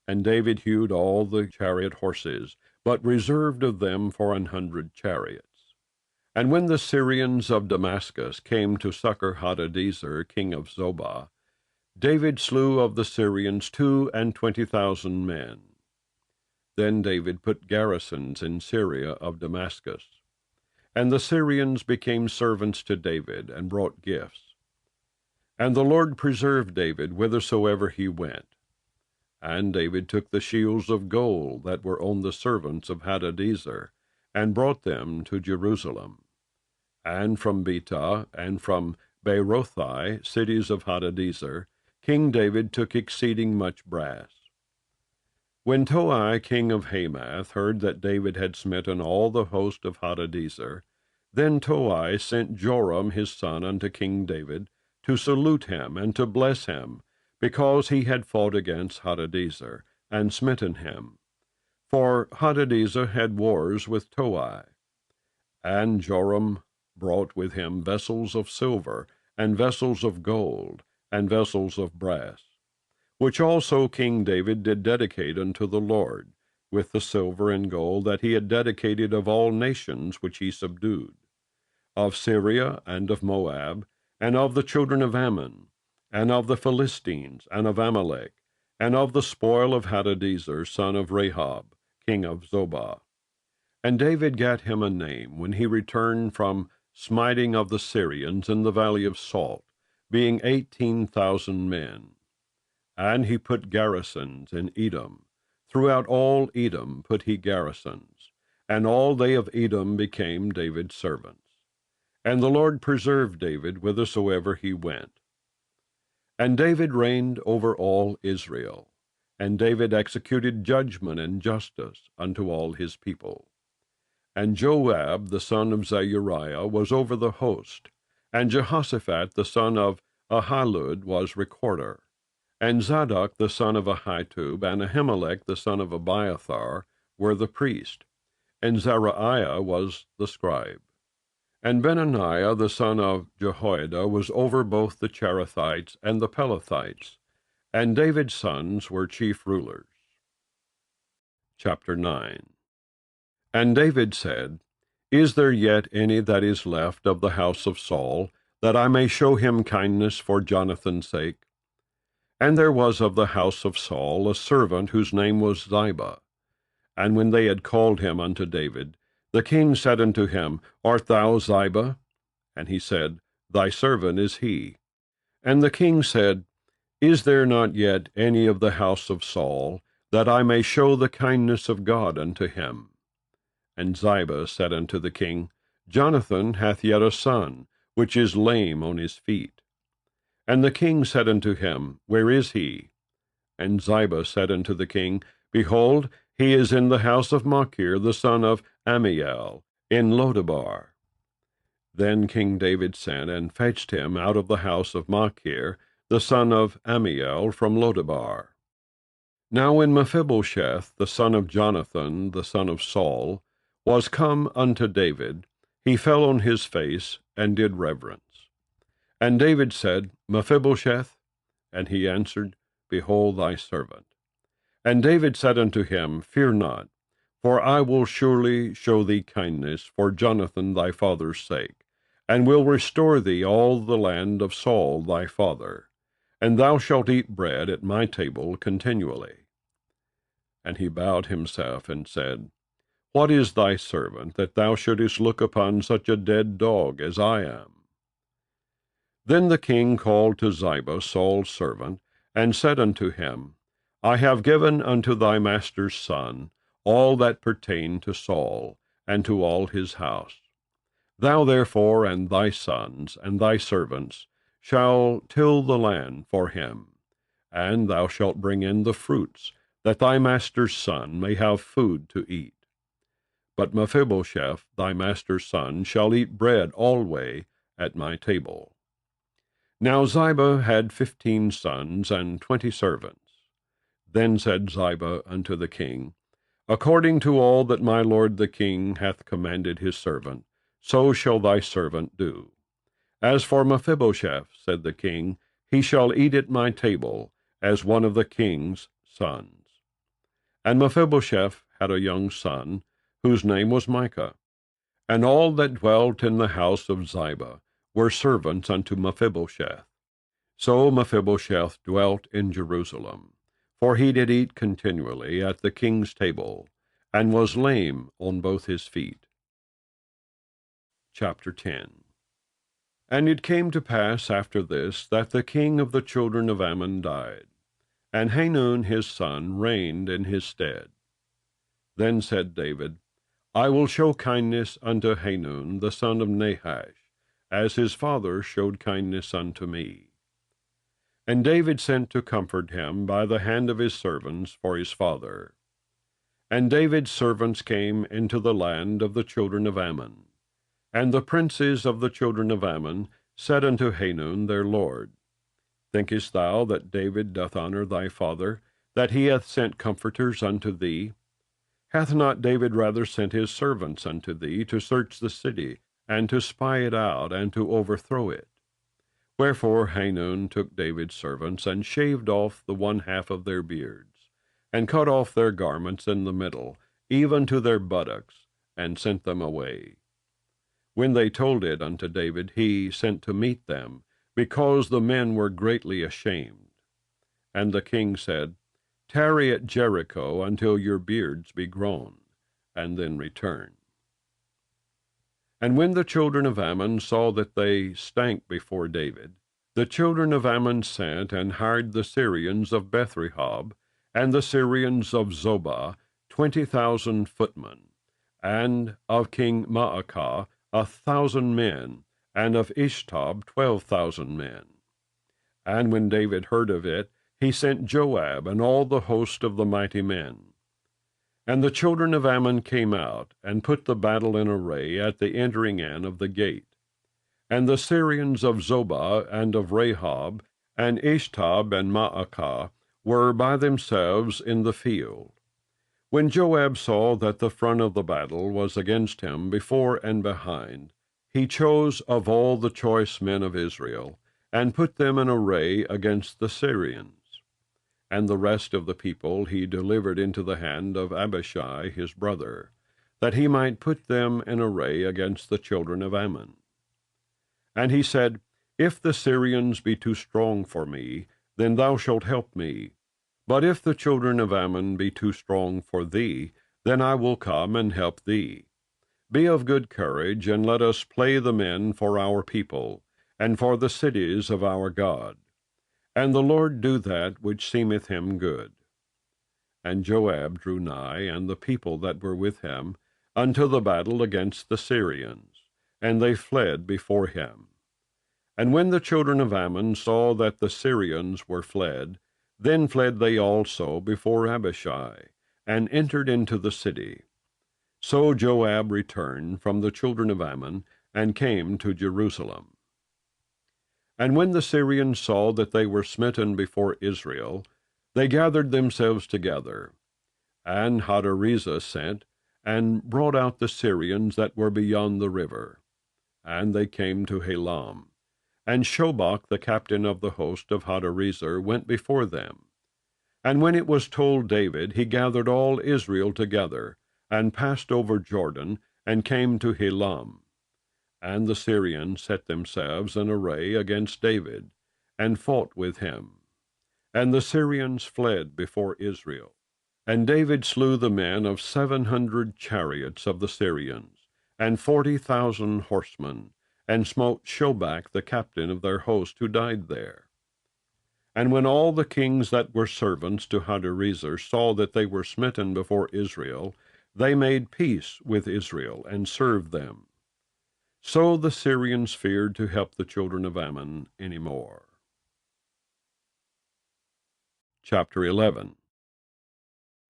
And David hewed all the chariot horses, but reserved of them for 100 chariots. And when the Syrians of Damascus came to succor Hadadezer, king of Zobah, David slew of the Syrians 22,000 men. Then David put garrisons in Syria of Damascus. And the Syrians became servants to David, and brought gifts. And the Lord preserved David whithersoever he went. And David took the shields of gold that were on the servants of Hadadezer, and brought them to Jerusalem. And from Betah, and from Berothai, cities of Hadadezer, King David took exceeding much brass. When Toi, king of Hamath, heard that David had smitten all the host of Hadadezer, then Toi sent Joram his son unto King David, to salute him, and to bless him, because he had fought against Hadadezer, and smitten him. For Hadadezer had wars with Toi. And Joram brought with him vessels of silver, and vessels of gold, and vessels of brass, which also King David did dedicate unto the Lord, with the silver and gold that he had dedicated of all nations which he subdued, of Syria, and of Moab, and of the children of Ammon, and of the Philistines, and of Amalek, and of the spoil of Hadadezer, son of Rehob, king of Zobah. And David gat him a name when he returned from smiting of the Syrians in the valley of Salt, being 18,000 men. And he put garrisons in Edom. Throughout all Edom put he garrisons, and all they of Edom became David's servants. And the Lord preserved David whithersoever he went. And David reigned over all Israel, and David executed judgment and justice unto all his people. And Joab the son of Zeruiah was over the host, and Jehoshaphat the son of Ahilud was recorder. And Zadok the son of Ahitub, and Ahimelech the son of Abiathar, were the priest, and Zeruiah was the scribe. And Benaniah the son of Jehoiada was over both the Cherethites and the Pelethites, and David's sons were chief rulers. Chapter 9. And David said, Is there yet any that is left of the house of Saul, that I may show him kindness for Jonathan's sake? And there was of the house of Saul a servant whose name was Ziba. And when they had called him unto David, The king said unto him, Art thou Ziba? And he said, Thy servant is he. And the king said, Is there not yet any of the house of Saul, that I may show the kindness of God unto him? And Ziba said unto the king, Jonathan hath yet a son, which is lame on his feet. And the king said unto him, Where is he? And Ziba said unto the king, Behold, he is in the house of Machir the son of Ammiel, in Lodebar. Then King David sent and fetched him out of the house of Machir the son of Ammiel from Lodebar. Now when Mephibosheth the son of Jonathan the son of Saul was come unto David, he fell on his face, and did reverence. And David said, Mephibosheth? And he answered, Behold thy servant. And David said unto him, Fear not, for I will surely show thee kindness for Jonathan thy father's sake, and will restore thee all the land of Saul thy father, and thou shalt eat bread at my table continually. And he bowed himself and said, What is thy servant, that thou shouldest look upon such a dead dog as I am? Then the king called to Ziba, Saul's servant, and said unto him, I have given unto thy master's son all that pertained to Saul, and to all his house. Thou therefore and thy sons and thy servants shall till the land for him, and thou shalt bring in the fruits, that thy master's son may have food to eat. But Mephibosheth thy master's son shall eat bread alway at my table. Now Ziba had 15 sons and 20 servants. Then said Ziba unto the king, According to all that my lord the king hath commanded his servant, so shall thy servant do. As for Mephibosheth, said the king, he shall eat at my table, as one of the king's sons. And Mephibosheth had a young son, whose name was Micah. And all that dwelt in the house of Ziba were servants unto Mephibosheth. So Mephibosheth dwelt in Jerusalem, for he did eat continually at the king's table, and was lame on both his feet. Chapter 10. And it came to pass after this, that the king of the children of Ammon died, and Hanun his son reigned in his stead. Then said David, I will show kindness unto Hanun the son of Nahash, as his father showed kindness unto me. And David sent to comfort him by the hand of his servants for his father. And David's servants came into the land of the children of Ammon. And the princes of the children of Ammon said unto Hanun their lord, Thinkest thou that David doth honor thy father, that he hath sent comforters unto thee? Hath not David rather sent his servants unto thee to search the city, and to spy it out, and to overthrow it? Wherefore Hanun took David's servants, and shaved off the one half of their beards, and cut off their garments in the middle, even to their buttocks, and sent them away. When they told it unto David, he sent to meet them, because the men were greatly ashamed. And the king said, Tarry at Jericho until your beards be grown, and then return. And when the children of Ammon saw that they stank before David, the children of Ammon sent and hired the Syrians of Bethrehob, and the Syrians of Zobah, 20,000 footmen, and of King Maacah 1,000 men, and of Ishtob 12,000 men. And when David heard of it, he sent Joab and all the host of the mighty men. And the children of Ammon came out, and put the battle in array at the entering in of the gate. And the Syrians of Zobah and of Rehob, and Ishtob and Maacah, were by themselves in the field. When Joab saw that the front of the battle was against him before and behind, he chose of all the choice men of Israel, and put them in array against the Syrians. And the rest of the people he delivered into the hand of Abishai his brother, that he might put them in array against the children of Ammon. And he said, If the Syrians be too strong for me, then thou shalt help me. But if the children of Ammon be too strong for thee, then I will come and help thee. Be of good courage, and let us play the men for our people, and for the cities of our God. And the Lord do that which seemeth him good. And Joab drew nigh, and the people that were with him, unto the battle against the Syrians, and they fled before him. And when the children of Ammon saw that the Syrians were fled, then fled they also before Abishai, and entered into the city. So Joab returned from the children of Ammon, and came to Jerusalem. And when the Syrians saw that they were smitten before Israel, they gathered themselves together. And Hadarezer sent, and brought out the Syrians that were beyond the river. And they came to Helam. And Shobach, the captain of the host of Hadarezer, went before them. And when it was told David, he gathered all Israel together, and passed over Jordan, and came to Helam. And the Syrians set themselves in array against David, and fought with him. And the Syrians fled before Israel. And David slew the men of 700 chariots of the Syrians, and 40,000 horsemen, and smote Shobach the captain of their host, who died there. And when all the kings that were servants to Hadarezer saw that they were smitten before Israel, they made peace with Israel, and served them. So the Syrians feared to help the children of Ammon any more. Chapter 11.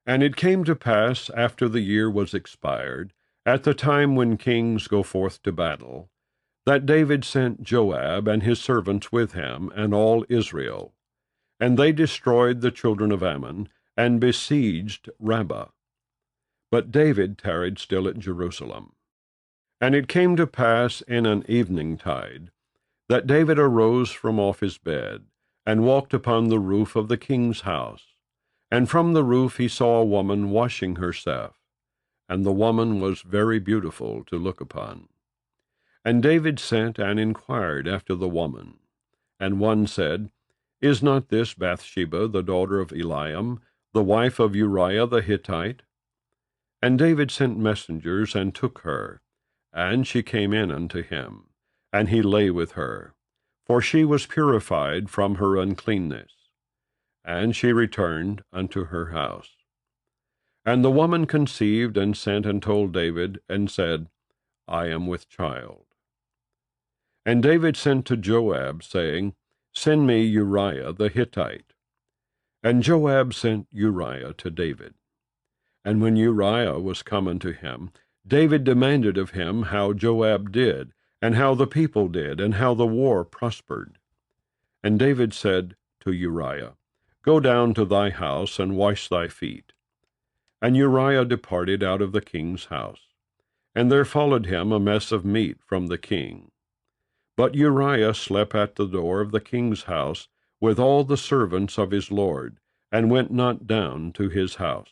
And it came to pass, after the year was expired, at the time when kings go forth to battle, that David sent Joab and his servants with him, and all Israel. And they destroyed the children of Ammon, and besieged Rabbah. But David tarried still at Jerusalem. And it came to pass in an evening-tide, that David arose from off his bed, and walked upon the roof of the king's house. And from the roof he saw a woman washing herself, and the woman was very beautiful to look upon. And David sent and inquired after the woman. And one said, Is not this Bathsheba, the daughter of Eliam, the wife of Uriah the Hittite? And David sent messengers, and took her. And she came in unto him, and he lay with her, for she was purified from her uncleanness. And she returned unto her house. And the woman conceived, and sent and told David, and said, I am with child. And David sent to Joab, saying, Send me Uriah the Hittite. And Joab sent Uriah to David. And when Uriah was come unto him, David demanded of him how Joab did, and how the people did, and how the war prospered. And David said to Uriah, Go down to thy house, and wash thy feet. And Uriah departed out of the king's house. And there followed him a mess of meat from the king. But Uriah slept at the door of the king's house with all the servants of his lord, and went not down to his house.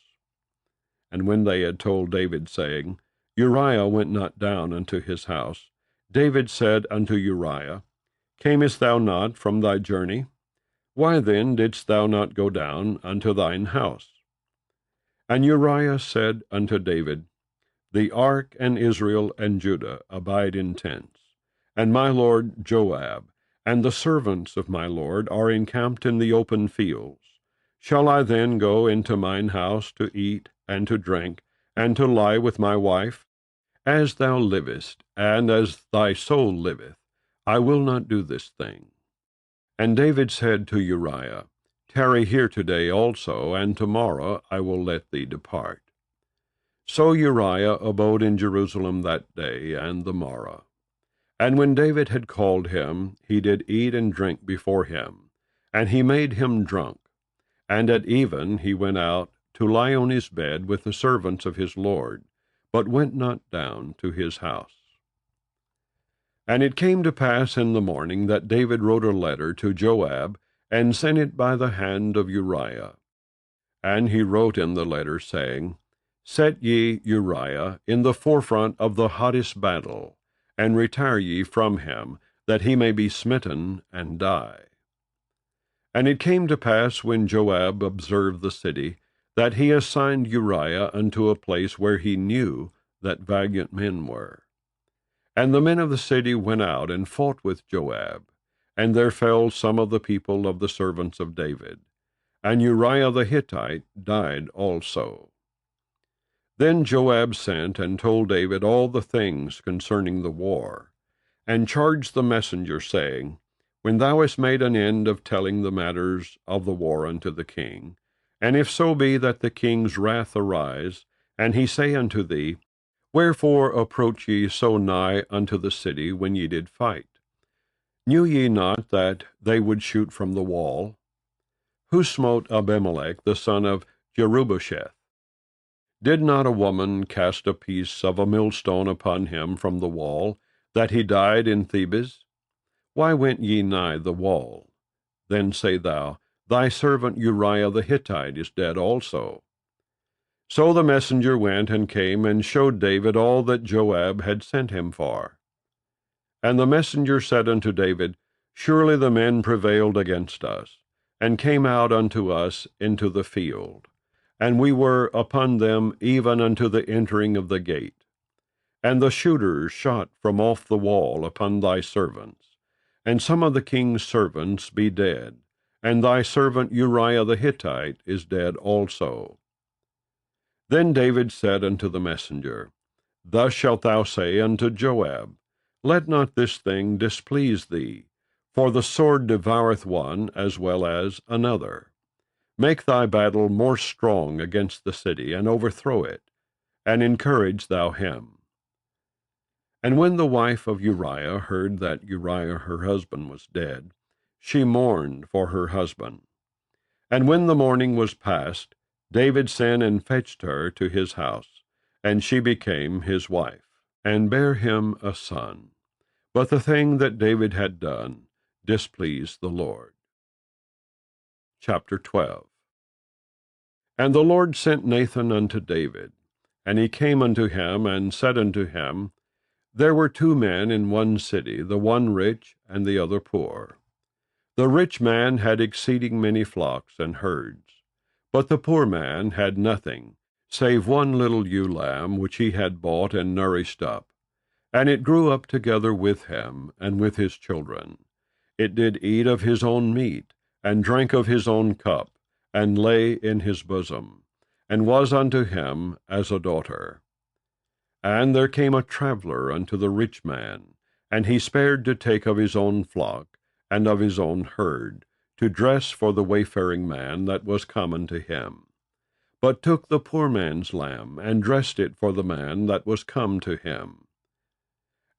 And when they had told David, saying, Uriah went not down unto his house, David said unto Uriah, Camest thou not from thy journey? Why then didst thou not go down unto thine house? And Uriah said unto David, The ark and Israel and Judah abide in tents, and my lord Joab and the servants of my lord are encamped in the open fields. Shall I then go into mine house to eat and to drink, and to lie with my wife? As thou livest, and as thy soul liveth, I will not do this thing. And David said to Uriah, Tarry here today also, and tomorrow I will let thee depart. So Uriah abode in Jerusalem that day and the morrow. And when David had called him, he did eat and drink before him, and he made him drunk. And at even he went out to lie on his bed with the servants of his lord, but went not down to his house. And it came to pass in the morning that David wrote a letter to Joab, and sent it by the hand of Uriah. And he wrote in the letter, saying, Set ye Uriah in the forefront of the hottest battle, and retire ye from him, that he may be smitten and die. And it came to pass, when Joab observed the city, that he assigned Uriah unto a place where he knew that valiant men were. And the men of the city went out and fought with Joab, and there fell some of the people of the servants of David, and Uriah the Hittite died also. Then Joab sent and told David all the things concerning the war, and charged the messenger, saying, When thou hast made an end of telling the matters of the war unto the king, and if so be that the king's wrath arise, and he say unto thee, Wherefore approach ye so nigh unto the city when ye did fight? Knew ye not that they would shoot from the wall? Who smote Abimelech the son of Jerubbesheth? Did not a woman cast a piece of a millstone upon him from the wall, that he died in Thebes? Why went ye nigh the wall? Then say thou, Thy servant Uriah the Hittite is dead also. So the messenger went and came and showed David all that Joab had sent him for. And the messenger said unto David, Surely the men prevailed against us, and came out unto us into the field, and we were upon them even unto the entering of the gate. And the shooters shot from off the wall upon thy servants, and some of the king's servants be dead, and thy servant Uriah the Hittite is dead also. Then David said unto the messenger, Thus shalt thou say unto Joab, Let not this thing displease thee, for the sword devoureth one as well as another. Make thy battle more strong against the city, and overthrow it, and encourage thou him. And when the wife of Uriah heard that Uriah her husband was dead, she mourned for her husband. And when the mourning was past, David sent and fetched her to his house, and she became his wife, and bare him a son. But the thing that David had done displeased the Lord. Chapter 12. And the Lord sent Nathan unto David, and he came unto him, and said unto him, There were two men in one city, the one rich, and the other poor. The rich man had exceeding many flocks and herds, but the poor man had nothing, save one little ewe lamb, which he had bought and nourished up. And it grew up together with him, and with his children. It did eat of his own meat, and drank of his own cup, and lay in his bosom, and was unto him as a daughter. And there came a traveller unto the rich man, and he spared to take of his own flock, and of his own herd, to dress for the wayfaring man that was common to him, but took the poor man's lamb, and dressed it for the man that was come to him.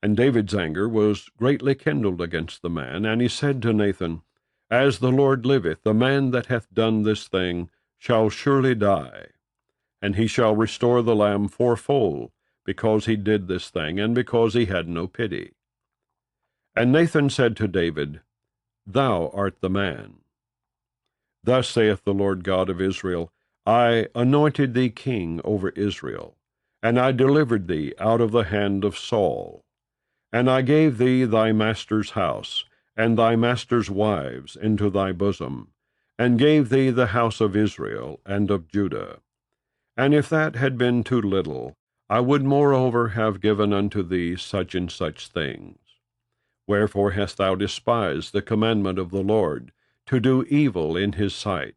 And David's anger was greatly kindled against the man, and he said to Nathan, As the Lord liveth, the man that hath done this thing shall surely die, and he shall restore the lamb fourfold, because he did this thing, and because he had no pity. And Nathan said to David, Thou art the man. Thus saith the Lord God of Israel, I anointed thee king over Israel, and I delivered thee out of the hand of Saul. And I gave thee thy master's house, and thy master's wives into thy bosom, and gave thee the house of Israel and of Judah. And if that had been too little, I would moreover have given unto thee such and such things. Wherefore hast thou despised the commandment of the Lord, to do evil in his sight?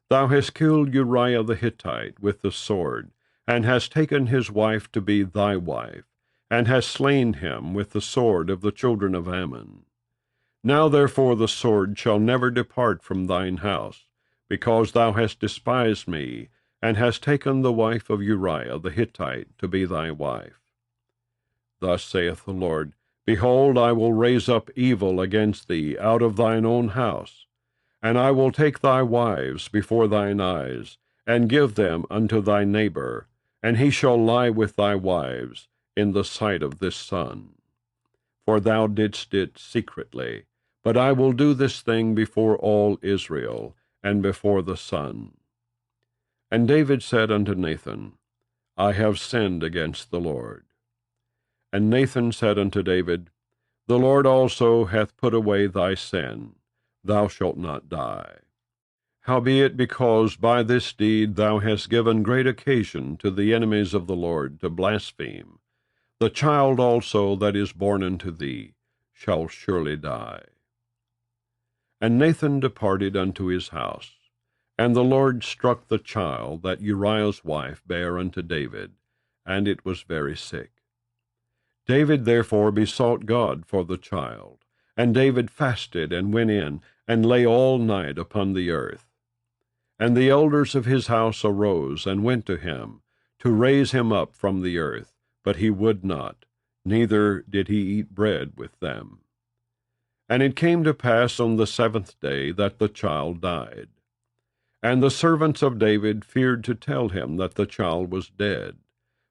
Thou hast killed Uriah the Hittite with the sword, and hast taken his wife to be thy wife, and hast slain him with the sword of the children of Ammon. Now therefore the sword shall never depart from thine house, because thou hast despised me, and hast taken the wife of Uriah the Hittite to be thy wife. Thus saith the Lord, Behold, I will raise up evil against thee out of thine own house, and I will take thy wives before thine eyes, and give them unto thy neighbor, and he shall lie with thy wives in the sight of this sun. For thou didst it secretly, but I will do this thing before all Israel, and before the sun. And David said unto Nathan, I have sinned against the Lord. And Nathan said unto David, The Lord also hath put away thy sin, thou shalt not die. Howbeit, because by this deed thou hast given great occasion to the enemies of the Lord to blaspheme, the child also that is born unto thee shall surely die. And Nathan departed unto his house. And the Lord struck the child that Uriah's wife bare unto David, and it was very sick. David therefore besought God for the child, and David fasted and went in, and lay all night upon the earth. And the elders of his house arose, and went to him, to raise him up from the earth, but he would not, neither did he eat bread with them. And it came to pass on the 7th day that the child died. And the servants of David feared to tell him that the child was dead.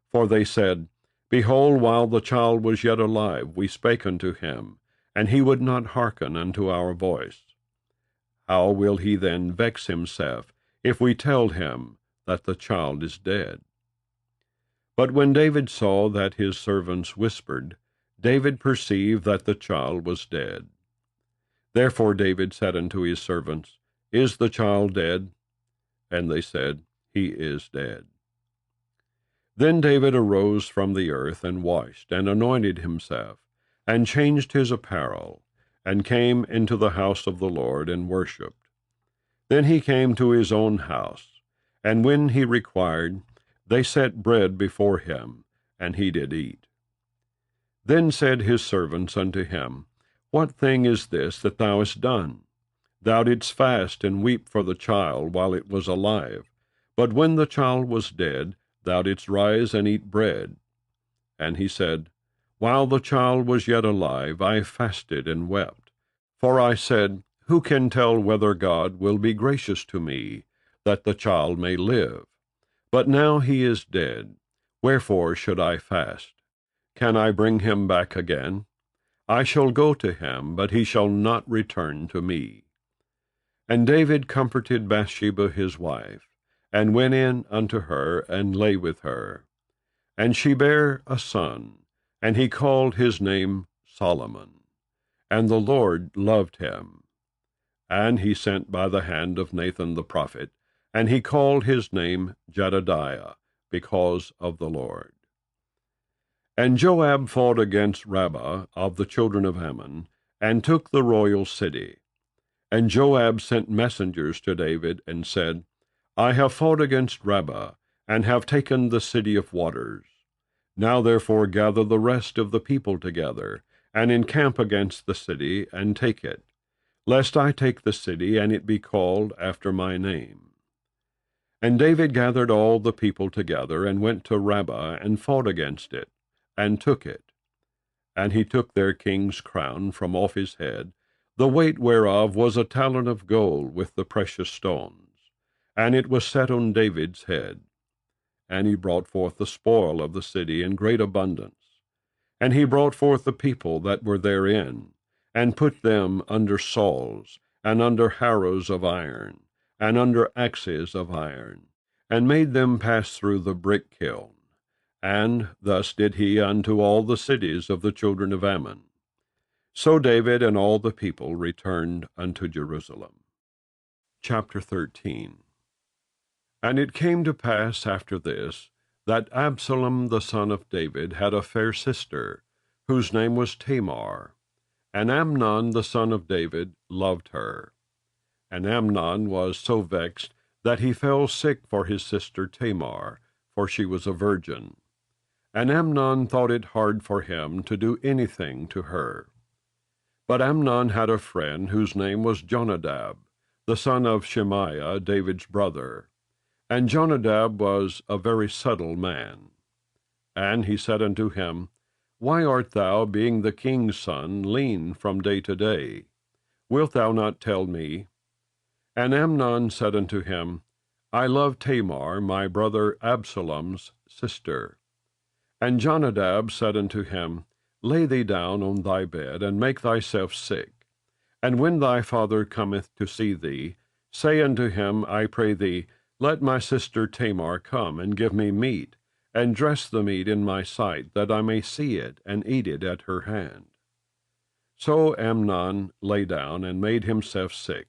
For they said, Behold, while the child was yet alive, we spake unto him, and he would not hearken unto our voice. How will he then vex himself, if we tell him that the child is dead? But when David saw that his servants whispered, David perceived that the child was dead. Therefore David said unto his servants, Is the child dead? And they said, He is dead. Then David arose from the earth, and washed, and anointed himself, and changed his apparel, and came into the house of the Lord, and worshipped. Then he came to his own house, and when he required, they set bread before him, and he did eat. Then said his servants unto him, What thing is this that thou hast done? Thou didst fast and weep for the child while it was alive, but when the child was dead, thou didst rise and eat bread. And he said, While the child was yet alive, I fasted and wept. For I said, Who can tell whether God will be gracious to me, that the child may live? But now he is dead. Wherefore should I fast? Can I bring him back again? I shall go to him, but he shall not return to me. And David comforted Bathsheba his wife, and went in unto her, and lay with her. And she bare a son, and he called his name Solomon. And the Lord loved him. And he sent by the hand of Nathan the prophet, and he called his name Jedediah, because of the Lord. And Joab fought against Rabbah of the children of Ammon, and took the royal city. And Joab sent messengers to David, and said, I have fought against Rabbah, and have taken the city of waters. Now therefore gather the rest of the people together, and encamp against the city, and take it, lest I take the city, and it be called after my name. And David gathered all the people together, and went to Rabbah, and fought against it, and took it. And he took their king's crown from off his head, the weight whereof was a talent of gold with the precious stones, and it was set on David's head. And he brought forth the spoil of the city in great abundance. And he brought forth the people that were therein, and put them under saws, and under harrows of iron, and under axes of iron, and made them pass through the brick kiln. And thus did he unto all the cities of the children of Ammon. So David and all the people returned unto Jerusalem. Chapter 13. And it came to pass after this, that Absalom the son of David had a fair sister, whose name was Tamar. And Amnon the son of David loved her. And Amnon was so vexed that he fell sick for his sister Tamar, for she was a virgin. And Amnon thought it hard for him to do anything to her. But Amnon had a friend whose name was Jonadab, the son of Shemaiah, David's brother. And Jonadab was a very subtle man. And he said unto him, Why art thou, being the king's son, lean from day to day? Wilt thou not tell me? And Amnon said unto him, I love Tamar, my brother Absalom's sister. And Jonadab said unto him, Lay thee down on thy bed, and make thyself sick. And when thy father cometh to see thee, say unto him, I pray thee, Let my sister Tamar come, and give me meat, and dress the meat in my sight, that I may see it, and eat it at her hand. So Amnon lay down, and made himself sick.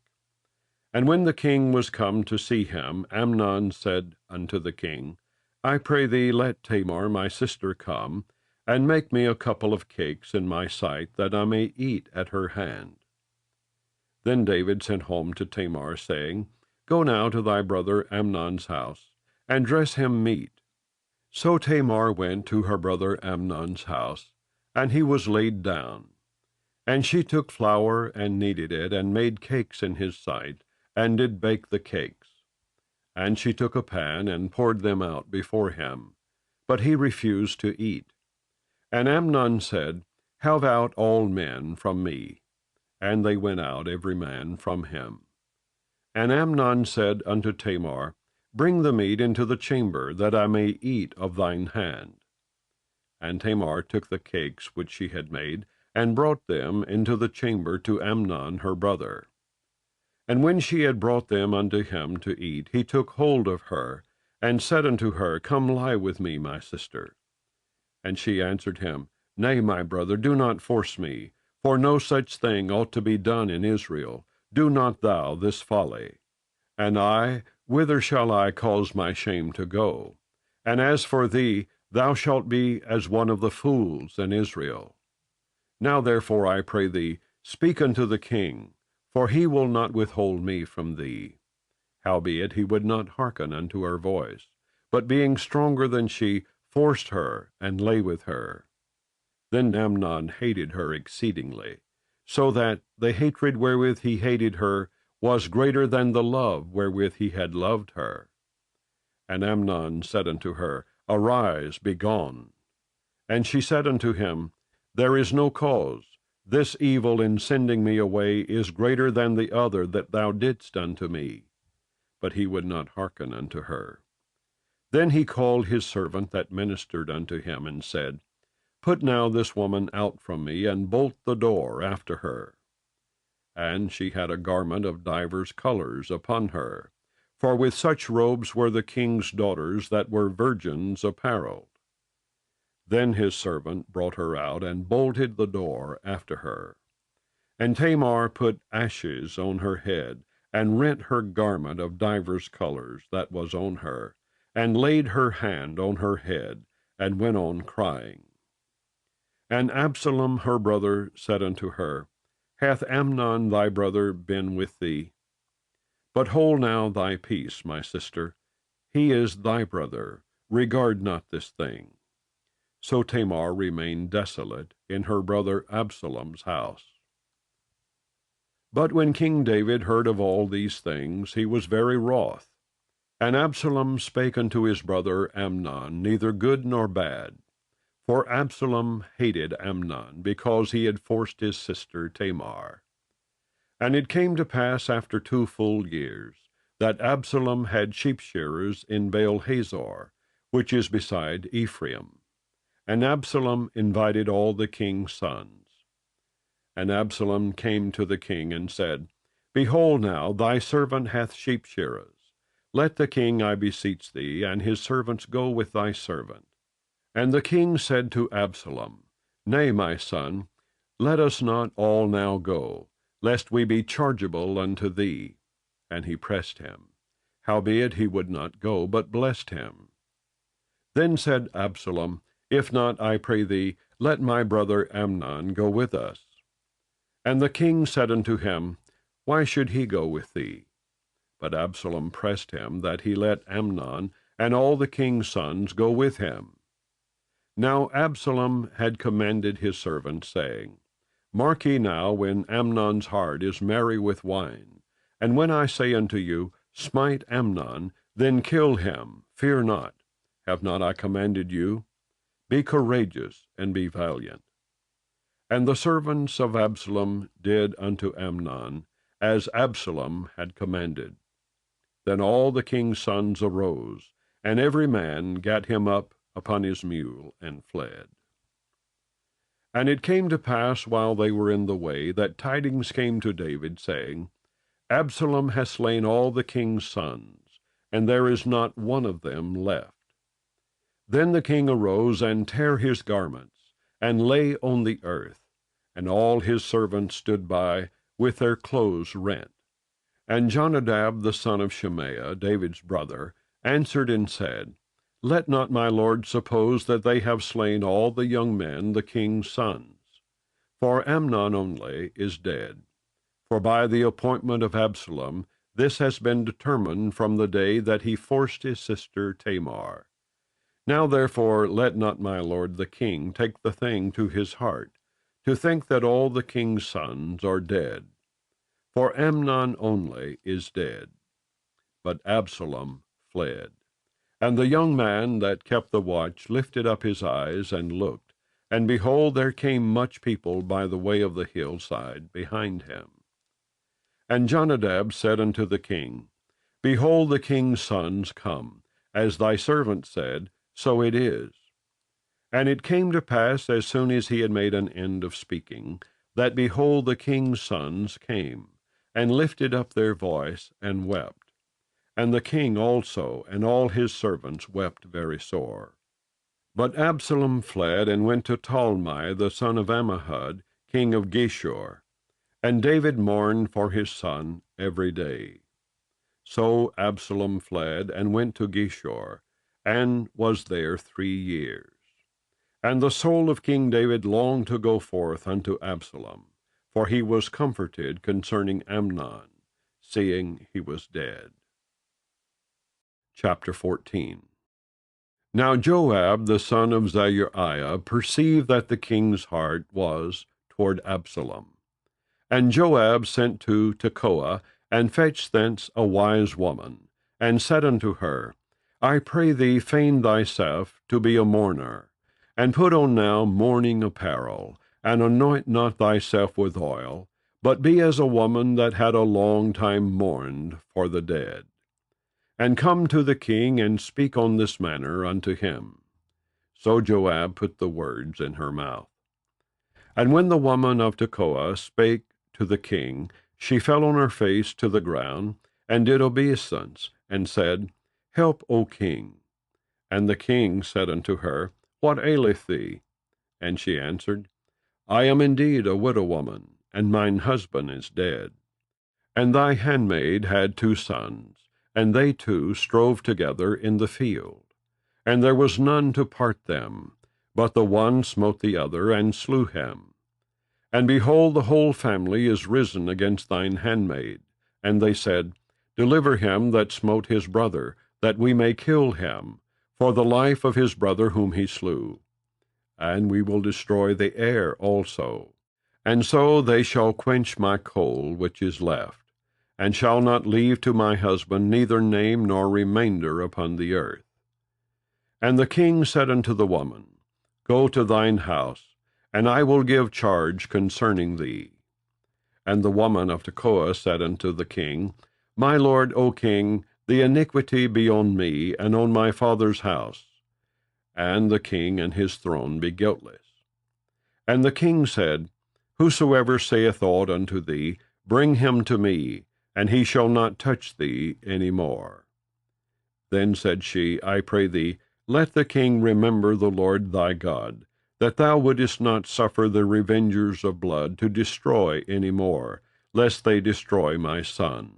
And when the king was come to see him, Amnon said unto the king, I pray thee, let Tamar my sister come, and make me a couple of cakes in my sight, that I may eat at her hand. Then David sent home to Tamar, saying, Go now to thy brother Amnon's house, and dress him meat. So Tamar went to her brother Amnon's house, and he was laid down. And she took flour, and kneaded it, and made cakes in his sight, and did bake the cakes. And she took a pan, and poured them out before him. But he refused to eat. And Amnon said, Have out all men from me. And they went out every man from him. And Amnon said unto Tamar, Bring the meat into the chamber, that I may eat of thine hand. And Tamar took the cakes which she had made, and brought them into the chamber to Amnon her brother. And when she had brought them unto him to eat, he took hold of her, and said unto her, Come lie with me, my sister. And she answered him, Nay, my brother, do not force me, for no such thing ought to be done in Israel. Do not thou this folly. And I, whither shall I cause my shame to go? And as for thee, thou shalt be as one of the fools in Israel. Now therefore, I pray thee, speak unto the king, for he will not withhold me from thee. Howbeit he would not hearken unto her voice, but being stronger than she, forced her, and lay with her. Then Amnon hated her exceedingly, so that the hatred wherewith he hated her was greater than the love wherewith he had loved her. And Amnon said unto her, Arise, be gone. And she said unto him, There is no cause. This evil in sending me away is greater than the other that thou didst unto me. But he would not hearken unto her. Then he called his servant that ministered unto him, and said, Put now this woman out from me, and bolt the door after her. And she had a garment of divers colors upon her, for with such robes were the king's daughters that were virgins apparelled. Then his servant brought her out, and bolted the door after her. And Tamar put ashes on her head, and rent her garment of divers colors that was on her, and laid her hand on her head, and went on crying. And Absalom her brother said unto her, Hath Amnon thy brother been with thee? But hold now thy peace, my sister. He is thy brother. Regard not this thing. So Tamar remained desolate in her brother Absalom's house. But when King David heard of all these things, he was very wroth. And Absalom spake unto his brother Amnon neither good nor bad. For Absalom hated Amnon, because he had forced his sister Tamar. And it came to pass after 2 full years, that Absalom had sheepshearers in Baal-hazor, which is beside Ephraim. And Absalom invited all the king's sons. And Absalom came to the king, and said, Behold now, thy servant hath sheepshearers. Let the king, I beseech thee, and his servants go with thy servant. And the king said to Absalom, Nay, my son, let us not all now go, lest we be chargeable unto thee. And he pressed him. Howbeit he would not go, but blessed him. Then said Absalom, If not, I pray thee, let my brother Amnon go with us. And the king said unto him, Why should he go with thee? But Absalom pressed him that he let Amnon and all the king's sons go with him. Now Absalom had commanded his servants, saying, Mark ye now when Amnon's heart is merry with wine, and when I say unto you, Smite Amnon, then kill him, fear not. Have not I commanded you? Be courageous, and be valiant. And the servants of Absalom did unto Amnon, as Absalom had commanded. Then all the king's sons arose, and every man gat him up upon his mule, and fled. And it came to pass, while they were in the way, that tidings came to David, saying, Absalom hath slain all the king's sons, and there is not one of them left. Then the king arose, and tare his garments, and lay on the earth, and all his servants stood by, with their clothes rent. And Jonadab the son of Shimea, David's brother, answered and said, Let not my lord suppose that they have slain all the young men, the king's sons. For Amnon only is dead. For by the appointment of Absalom this has been determined from the day that he forced his sister Tamar. Now therefore let not my lord the king take the thing to his heart, to think that all the king's sons are dead. For Amnon only is dead. But Absalom fled. And the young man that kept the watch lifted up his eyes and looked, and behold, there came much people by the way of the hillside behind him. And Jonadab said unto the king, Behold, the king's sons come, as thy servant said, so it is. And it came to pass, as soon as he had made an end of speaking, that, behold, the king's sons came, and lifted up their voice, and wept. And the king also, and all his servants, wept very sore. But Absalom fled, and went to Talmai the son of Ammihud, king of Geshur. And David mourned for his son every day. So Absalom fled, and went to Geshur, and was there 3 years. And the soul of King David longed to go forth unto Absalom, for he was comforted concerning Amnon, seeing he was dead. Chapter 14. Now Joab the son of Zeruiah perceived that the king's heart was toward Absalom. And Joab sent to Tekoa, and fetched thence a wise woman, and said unto her, I pray thee feign thyself to be a mourner, and put on now mourning apparel, and anoint not thyself with oil, but be as a woman that had a long time mourned for the dead. And come to the king, and speak on this manner unto him. So Joab put the words in her mouth. And when the woman of Tekoa spake to the king, she fell on her face to the ground, and did obeisance, and said, Help, O king. And the king said unto her, What aileth thee? And she answered, I am indeed a widow woman, and mine husband is dead. And thy handmaid had 2 sons, and they 2 strove together in the field. And there was none to part them, but the one smote the other, and slew him. And behold, the whole family is risen against thine handmaid. And they said, Deliver him that smote his brother, that we may kill him, for the life of his brother whom he slew. And we will destroy the heir also. And so they shall quench my coal which is left, and shall not leave to my husband neither name nor remainder upon the earth. And the king said unto the woman, Go to thine house, and I will give charge concerning thee. And the woman of Tekoa said unto the king, My lord, O king, the iniquity be on me, and on my father's house, and the king and his throne be guiltless. And the king said, Whosoever saith aught unto thee, bring him to me, and he shall not touch thee any more. Then said she, I pray thee, let the king remember the Lord thy God, that thou wouldest not suffer the revengers of blood to destroy any more, lest they destroy my son.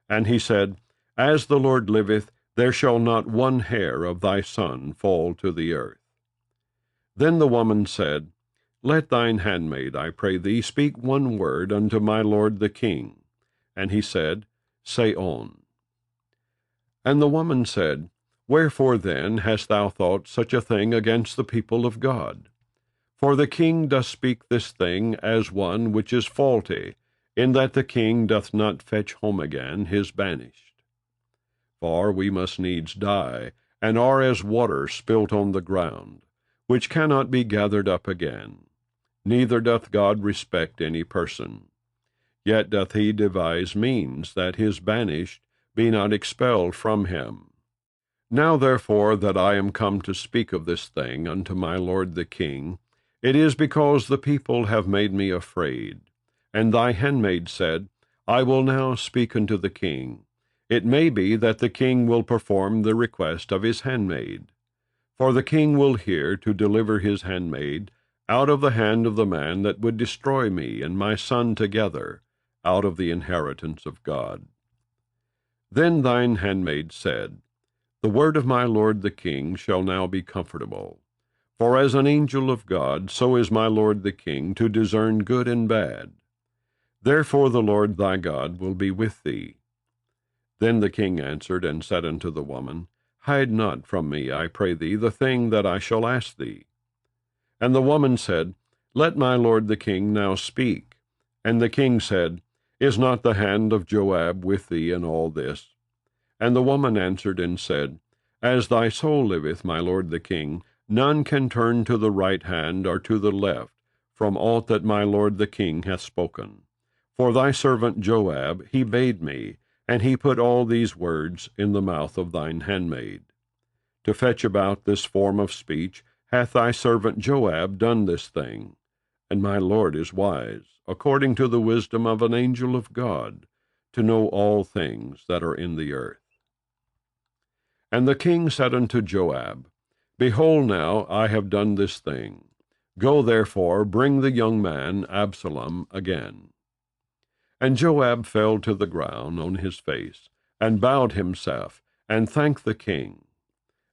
And he said, As the Lord liveth, there shall not one hair of thy son fall to the earth. Then the woman said, Let thine handmaid, I pray thee, speak one word unto my lord the king. And he said, Say on. And the woman said, Wherefore then hast thou thought such a thing against the people of God? For the king doth speak this thing as one which is faulty, in that the king doth not fetch home again his banished. For we must needs die, and are as water spilt on the ground, which cannot be gathered up again. Neither doth God respect any person. Yet doth he devise means that his banished be not expelled from him. Now therefore that I am come to speak of this thing unto my lord the king, it is because the people have made me afraid. And thy handmaid said, I will now speak unto the king. It may be that the king will perform the request of his handmaid. For the king will hear to deliver his handmaid out of the hand of the man that would destroy me and my son together, out of the inheritance of God. Then thine handmaid said, The word of my lord the king shall now be comfortable. For as an angel of God, so is my lord the king to discern good and bad. Therefore the Lord thy God will be with thee. Then the king answered and said unto the woman, Hide not from me, I pray thee, the thing that I shall ask thee. And the woman said, Let my lord the king now speak. And the king said, Is not the hand of Joab with thee in all this? And the woman answered and said, As thy soul liveth, my lord the king, none can turn to the right hand or to the left from aught that my lord the king hath spoken. For thy servant Joab, he bade me, and he put all these words in the mouth of thine handmaid. To fetch about this form of speech hath thy servant Joab done this thing. And my lord is wise, according to the wisdom of an angel of God, to know all things that are in the earth. And the king said unto Joab, Behold now, I have done this thing. Go therefore, bring the young man Absalom again. And Joab fell to the ground on his face, and bowed himself, and thanked the king.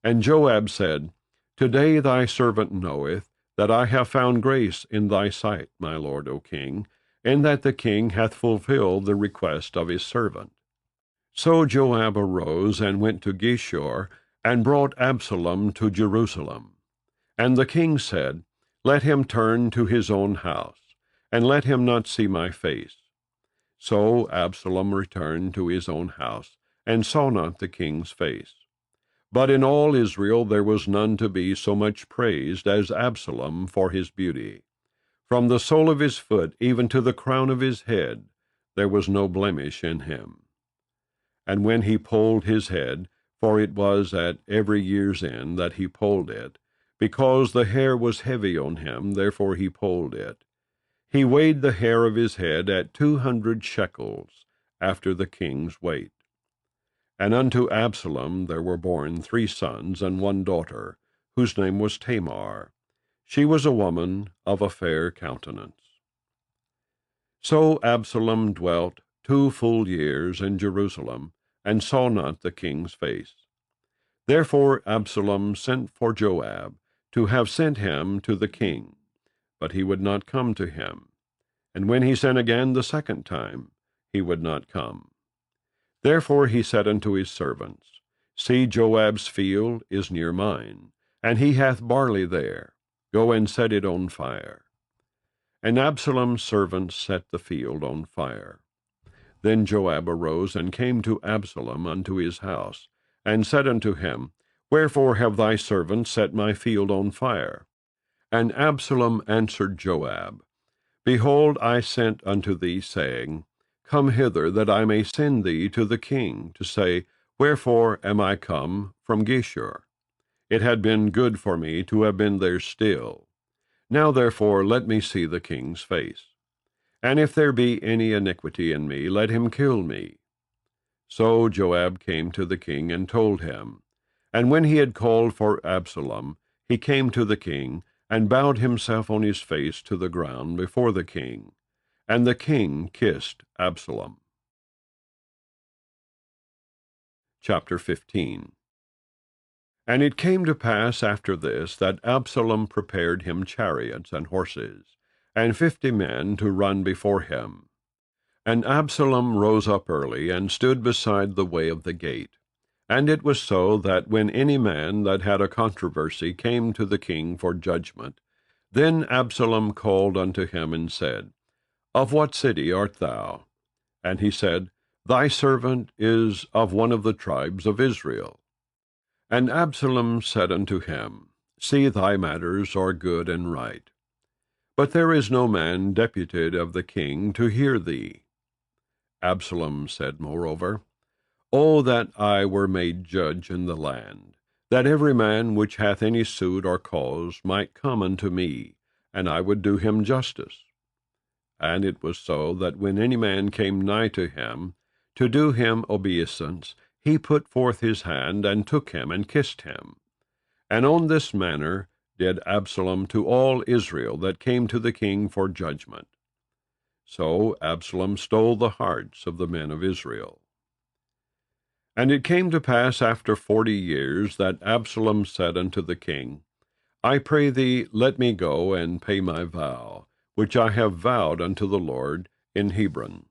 And Joab said, Today thy servant knoweth that I have found grace in thy sight, my lord, O king, in that the king hath fulfilled the request of his servant. So Joab arose and went to Geshur, and brought Absalom to Jerusalem. And the king said, Let him turn to his own house, and let him not see my face. So Absalom returned to his own house, and saw not the king's face. But in all Israel there was none to be so much praised as Absalom for his beauty. From the sole of his foot even to the crown of his head there was no blemish in him. And when he polled his head, for it was at every year's end that he polled it, because the hair was heavy on him, therefore he polled it, he weighed the hair of his head at 200 shekels, after the king's weight. And unto Absalom there were born 3 sons and 1 daughter, whose name was Tamar. She was a woman of a fair countenance. So Absalom dwelt 2 full years in Jerusalem, and saw not the king's face. Therefore Absalom sent for Joab, to have sent him to the king, but he would not come to him. And when he sent again the second time, he would not come. Therefore he said unto his servants, See, Joab's field is near mine, and he hath barley there. Go and set it on fire. And Absalom's servants set the field on fire. Then Joab arose and came to Absalom unto his house, and said unto him, Wherefore have thy servants set my field on fire? And Absalom answered Joab, Behold, I sent unto thee, saying, Come hither, that I may send thee to the king, to say, Wherefore am I come from Geshur? It had been good for me to have been there still. Now therefore let me see the king's face. And if there be any iniquity in me, let him kill me. So Joab came to the king and told him. And when he had called for Absalom, he came to the king, and bowed himself on his face to the ground before the king. And the king kissed Absalom. Chapter 15. And it came to pass after this, that Absalom prepared him chariots and horses, and 50 men to run before him. And Absalom rose up early, and stood beside the way of the gate. And it was so, that when any man that had a controversy came to the king for judgment, then Absalom called unto him, and said, Of what city art thou? And he said, Thy servant is of one of the tribes of Israel. And Absalom said unto him, See, thy matters are good and right. But there is no man deputed of the king to hear thee. Absalom said moreover, O that I were made judge in the land, that every man which hath any suit or cause might come unto me, and I would do him justice. And it was so, that when any man came nigh to him, to do him obeisance, he put forth his hand, and took him, and kissed him. And on this manner did Absalom to all Israel that came to the king for judgment. So Absalom stole the hearts of the men of Israel. And it came to pass after 40 years that Absalom said unto the king, I pray thee, let me go and pay my vow, which I have vowed unto the Lord in Hebron.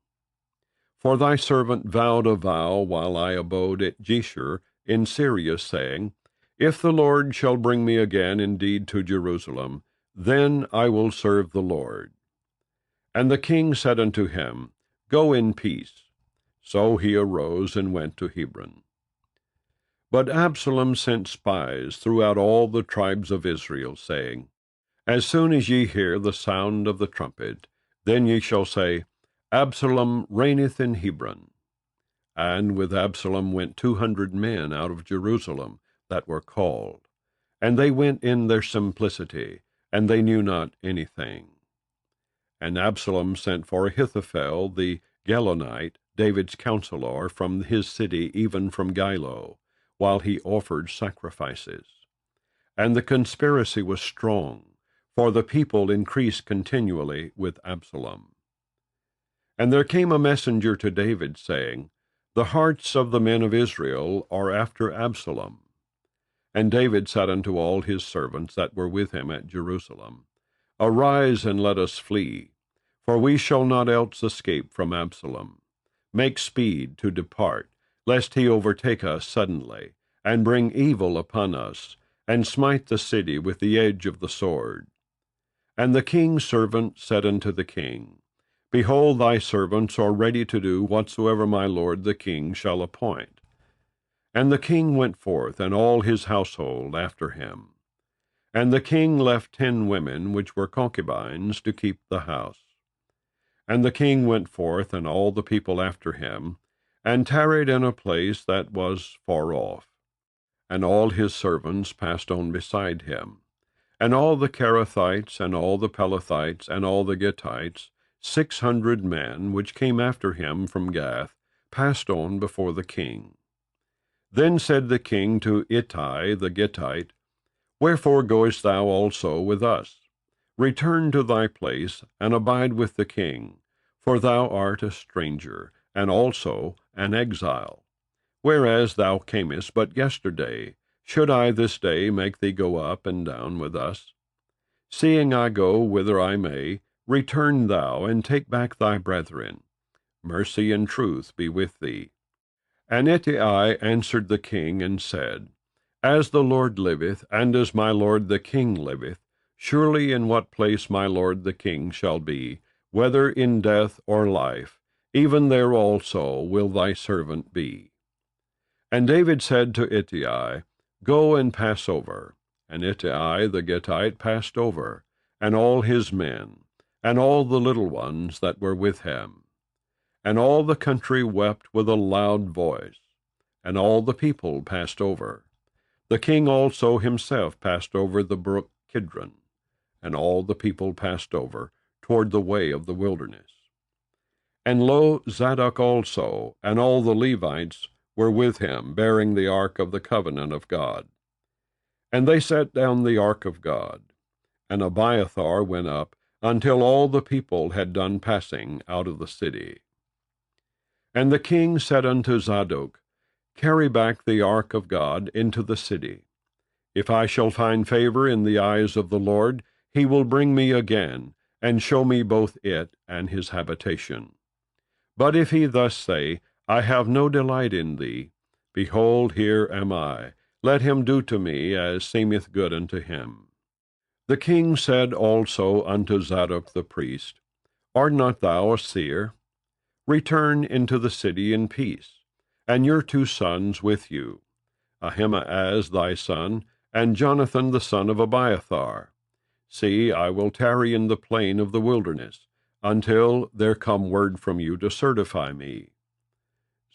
For thy servant vowed a vow while I abode at Geshur in Syria, saying, If the Lord shall bring me again indeed to Jerusalem, then I will serve the Lord. And the king said unto him, Go in peace. So he arose and went to Hebron. But Absalom sent spies throughout all the tribes of Israel, saying, As soon as ye hear the sound of the trumpet, then ye shall say, Absalom reigneth in Hebron. And with Absalom went 200 men out of Jerusalem that were called. And they went in their simplicity, and they knew not anything. And Absalom sent for Ahithophel the Gilonite, David's counselor, from his city, even from Gilo, while he offered sacrifices. And the conspiracy was strong, for the people increased continually with Absalom. And there came a messenger to David, saying, The hearts of the men of Israel are after Absalom. And David said unto all his servants that were with him at Jerusalem, Arise and let us flee, for we shall not else escape from Absalom. Make speed to depart, lest he overtake us suddenly, and bring evil upon us, and smite the city with the edge of the sword. And the king's servant said unto the king, Behold, thy servants are ready to do whatsoever my lord the king shall appoint. And the king went forth, and all his household after him. And the king left 10 women which were concubines to keep the house. And the king went forth, and all the people after him, and tarried in a place that was far off. And all his servants passed on beside him. And all the Cherethites, and all the Pelethites, and all the Gittites, 600 men, which came after him from Gath, passed on before the king. Then said the king to Ittai the Gittite, Wherefore goest thou also with us? Return to thy place, and abide with the king, for thou art a stranger, and also an exile. Whereas thou camest but yesterday, should I this day make thee go up and down with us? Seeing I go whither I may, return thou, and take back thy brethren. Mercy and truth be with thee. And Ittai answered the king, and said, As the Lord liveth, and as my lord the king liveth, surely in what place my lord the king shall be, whether in death or life, even there also will thy servant be. And David said to Ittai, Go and pass over. And Ittai the Gittite passed over, and all his men, and all the little ones that were with him. And all the country wept with a loud voice, and all the people passed over. The king also himself passed over the brook Kidron, and all the people passed over toward the way of the wilderness. And lo, Zadok also, and all the Levites, were with him, bearing the ark of the covenant of God. And they set down the ark of God, and Abiathar went up, until all the people had done passing out of the city. And the king said unto Zadok, Carry back the ark of God into the city. If I shall find favor in the eyes of the Lord, he will bring me again, and show me both it and his habitation. But if he thus say, I have no delight in thee, behold, here am I. Let him do to me as seemeth good unto him. The king said also unto Zadok the priest, Art not thou a seer? Return into the city in peace, and your 2 sons with you, Ahimaaz thy son, and Jonathan the son of Abiathar. See, I will tarry in the plain of the wilderness, until there come word from you to certify me.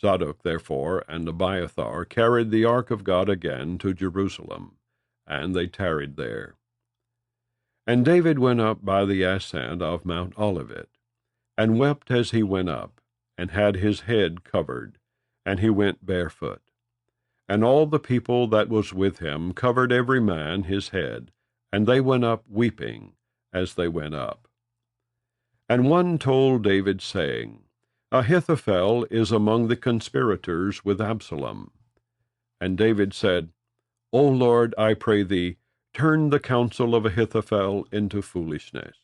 Zadok therefore and Abiathar carried the ark of God again to Jerusalem, and they tarried there. And David went up by the ascent of Mount Olivet, and wept as he went up, and had his head covered, and he went barefoot. And all the people that was with him covered every man his head, and they went up weeping as they went up. And one told David, saying, Ahithophel is among the conspirators with Absalom. And David said, O Lord, I pray thee, turn the counsel of Ahithophel into foolishness.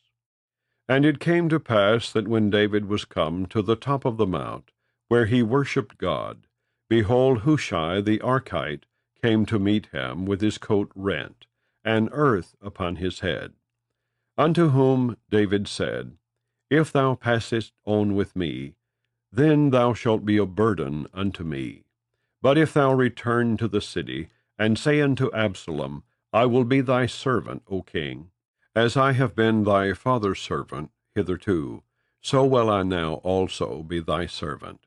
And it came to pass that when David was come to the top of the mount, where he worshipped God, behold, Hushai the Archite came to meet him with his coat rent, and earth upon his head. Unto whom David said, If thou passest on with me, then thou shalt be a burden unto me. But if thou return to the city, and say unto Absalom, I will be thy servant, O king, as I have been thy father's servant hitherto, so will I now also be thy servant.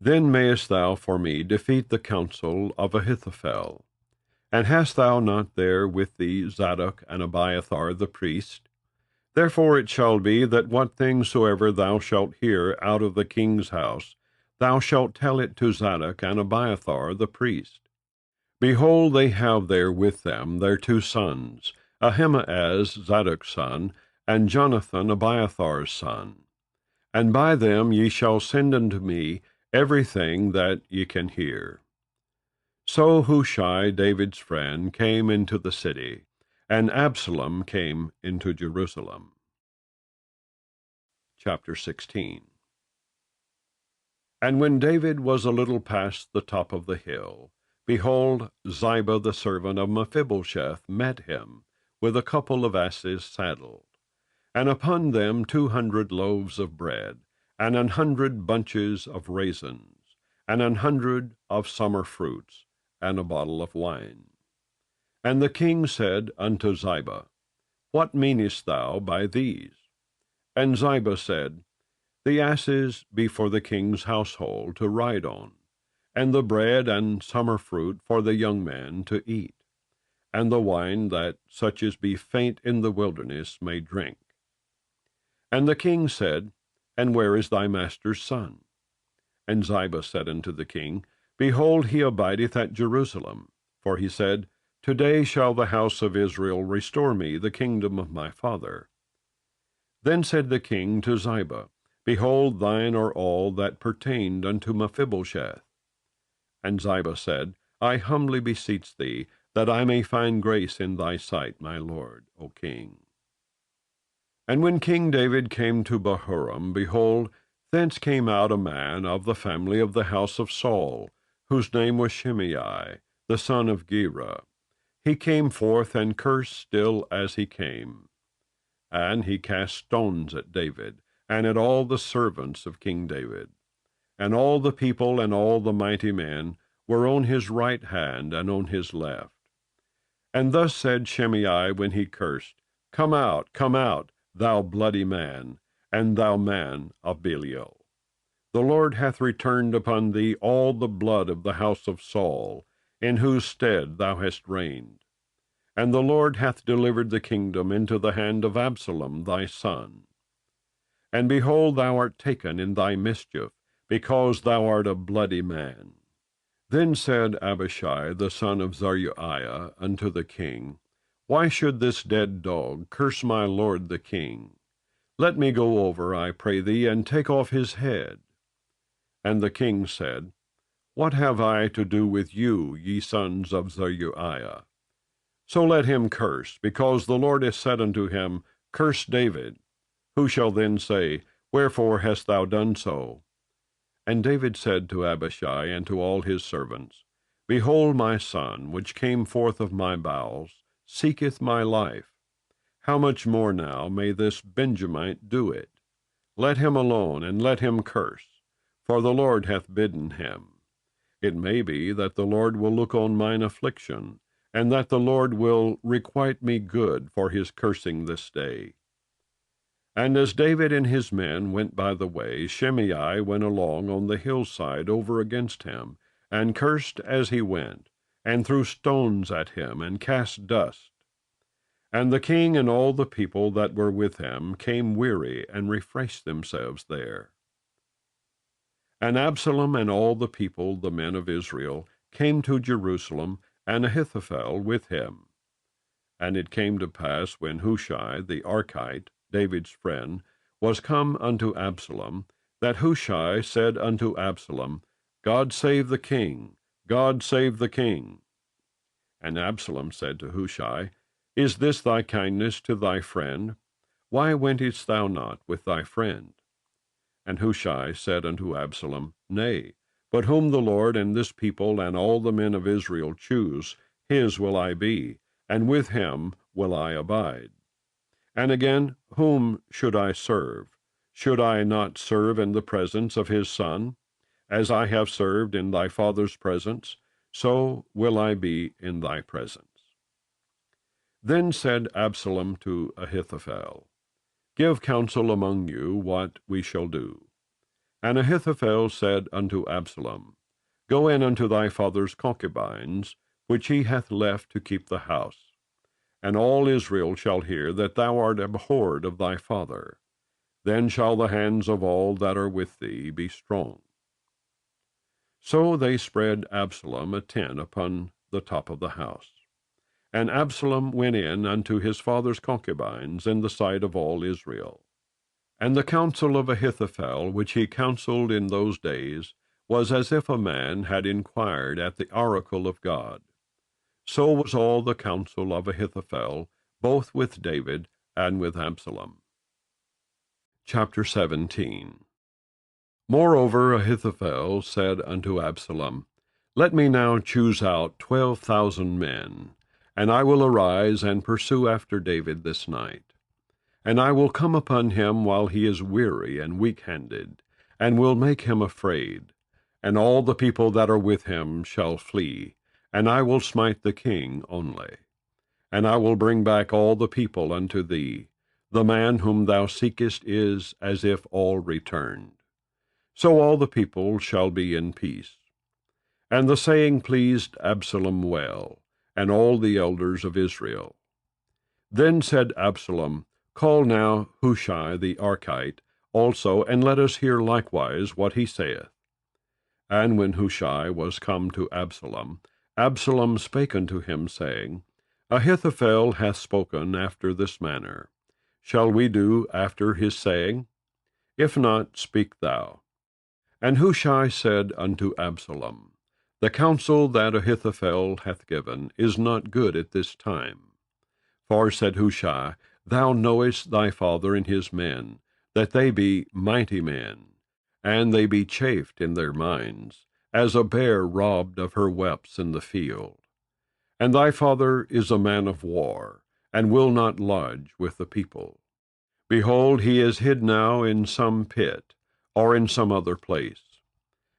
Then mayest thou for me defeat the counsel of Ahithophel. And hast thou not there with thee Zadok and Abiathar the priest? Therefore it shall be that what things soever thou shalt hear out of the king's house, thou shalt tell it to Zadok and Abiathar the priest. Behold, they have there with them their two sons, Ahimaaz Zadok's son, and Jonathan Abiathar's son. And by them ye shall send unto me everything that ye can hear. So Hushai, David's friend, came into the city, and Absalom came into Jerusalem. Chapter 16. And when David was a little past the top of the hill, behold, Ziba the servant of Mephibosheth met him, with a couple of asses saddled, and upon them 200 loaves of bread, and 100 bunches of raisins, and 100 of summer fruits, and a bottle of wine. And the king said unto Ziba, What meanest thou by these? And Ziba said, The asses be for the king's household to ride on, and the bread and summer fruit for the young men to eat, and the wine that such as be faint in the wilderness may drink. And the king said, And where is thy master's son? And Ziba said unto the king, Behold, he abideth at Jerusalem. For he said, Today shall the house of Israel restore me the kingdom of my father. Then said the king to Ziba, Behold, thine are all that pertained unto Mephibosheth. And Ziba said, I humbly beseech thee, that I may find grace in thy sight, my lord, O king. And when King David came to Bahurim, behold, thence came out a man of the family of the house of Saul, whose name was Shimei, the son of Gera. He came forth and cursed still as he came. And he cast stones at David, and at all the servants of King David. And all the people and all the mighty men were on his right hand and on his left. And thus said Shimei when he cursed, come out, thou bloody man, and thou man of Belial. The Lord hath returned upon thee all the blood of the house of Saul, in whose stead thou hast reigned. And the Lord hath delivered the kingdom into the hand of Absalom thy son. And behold, thou art taken in thy mischief, because thou art a bloody man. Then said Abishai the son of Zeruiah unto the king, Why should this dead dog curse my lord the king? Let me go over, I pray thee, and take off his head. And the king said, What have I to do with you, ye sons of Zeruiah? So let him curse, because the Lord has said unto him, Curse David. Who shall then say, Wherefore hast thou done so? And David said to Abishai and to all his servants, Behold, my son, which came forth of my bowels, seeketh my life. How much more now may this Benjamite do it? Let him alone, and let him curse, for the Lord hath bidden him. It may be that the Lord will look on mine affliction, and that the Lord will requite me good for his cursing this day. And as David and his men went by the way, Shimei went along on the hillside over against him, and cursed as he went, and threw stones at him, and cast dust. And the king and all the people that were with him came weary, and refreshed themselves there. And Absalom and all the people, the men of Israel, came to Jerusalem, and Ahithophel with him. And it came to pass, when Hushai the Archite, David's friend, was come unto Absalom, that Hushai said unto Absalom, God save the king, God save the king. And Absalom said to Hushai, Is this thy kindness to thy friend? Why wentest thou not with thy friend? And Hushai said unto Absalom, Nay, but whom the Lord and this people and all the men of Israel choose, his will I be, and with him will I abide. And again, whom should I serve? Should I not serve in the presence of his son? As I have served in thy father's presence, so will I be in thy presence. Then said Absalom to Ahithophel, Give counsel among you what we shall do. And Ahithophel said unto Absalom, Go in unto thy father's concubines, which he hath left to keep the house. And all Israel shall hear that thou art abhorred of thy father. Then shall the hands of all that are with thee be strong. So they spread Absalom a tent upon the top of the house. And Absalom went in unto his father's concubines in the sight of all Israel. And the counsel of Ahithophel, which he counselled in those days, was as if a man had inquired at the oracle of God. So was all the counsel of Ahithophel, both with David and with Absalom. Chapter 17. Moreover Ahithophel said unto Absalom, Let me now choose out 12,000 men, and I will arise and pursue after David this night. And I will come upon him while he is weary and weak-handed, and will make him afraid. And all the people that are with him shall flee, and I will smite the king only. And I will bring back all the people unto thee. The man whom thou seekest is as if all returned. So all the people shall be in peace. And the saying pleased Absalom well, and all the elders of Israel. Then said Absalom, Call now Hushai the Archite also, and let us hear likewise what he saith. And when Hushai was come to Absalom, Absalom spake unto him, saying, Ahithophel hath spoken after this manner. Shall we do after his saying? If not, speak thou. And Hushai said unto Absalom, The counsel that Ahithophel hath given is not good at this time. For, said Hushai, Thou knowest thy father and his men, that they be mighty men, and they be chafed in their minds, as a bear robbed of her whelps in the field. And thy father is a man of war, and will not lodge with the people. Behold, he is hid now in some pit, or in some other place.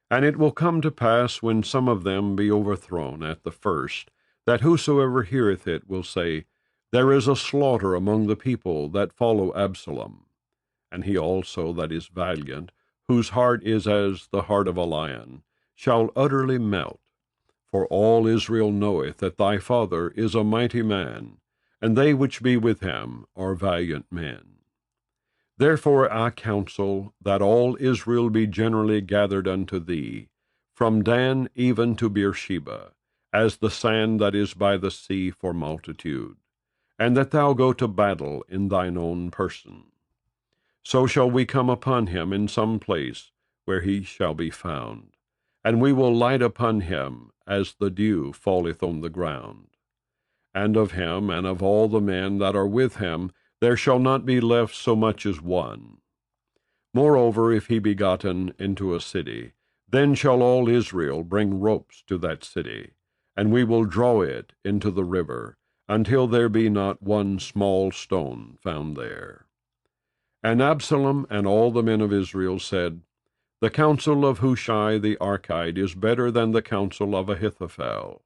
And it will come to pass, when some of them be overthrown at the first, that whosoever heareth it will say, There is a slaughter among the people that follow Absalom. And he also that is valiant, whose heart is as the heart of a lion, shall utterly melt. For all Israel knoweth that thy father is a mighty man, and they which be with him are valiant men. Therefore I counsel that all Israel be generally gathered unto thee, from Dan even to Beersheba, as the sand that is by the sea for multitude, and that thou go to battle in thine own person. So shall we come upon him in some place where he shall be found, and we will light upon him as the dew falleth on the ground. And of him and of all the men that are with him there shall not be left so much as one. Moreover, if he be gotten into a city, then shall all Israel bring ropes to that city, and we will draw it into the river, until there be not one small stone found there. And Absalom and all the men of Israel said, The counsel of Hushai the Archite is better than the counsel of Ahithophel.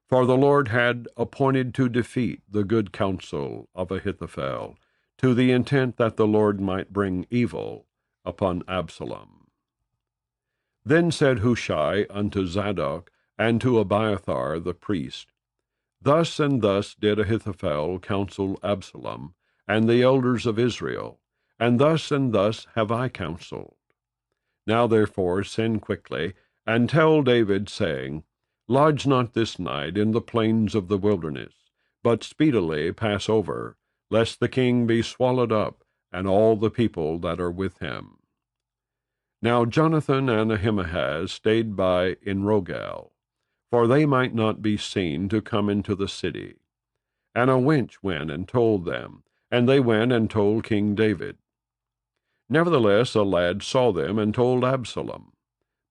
For the Lord had appointed to defeat the good counsel of Ahithophel, to the intent that the Lord might bring evil upon Absalom. Then said Hushai unto Zadok and to Abiathar the priest, Thus and thus did Ahithophel counsel Absalom, and the elders of Israel, and thus have I counseled. Now therefore send quickly, and tell David, saying, Lodge not this night in the plains of the wilderness, but speedily pass over, lest the king be swallowed up, and all the people that are with him. Now Jonathan and Ahimaaz stayed by in Rogal, for they might not be seen to come into the city. And a wench went and told them, and they went and told King David. Nevertheless a lad saw them and told Absalom.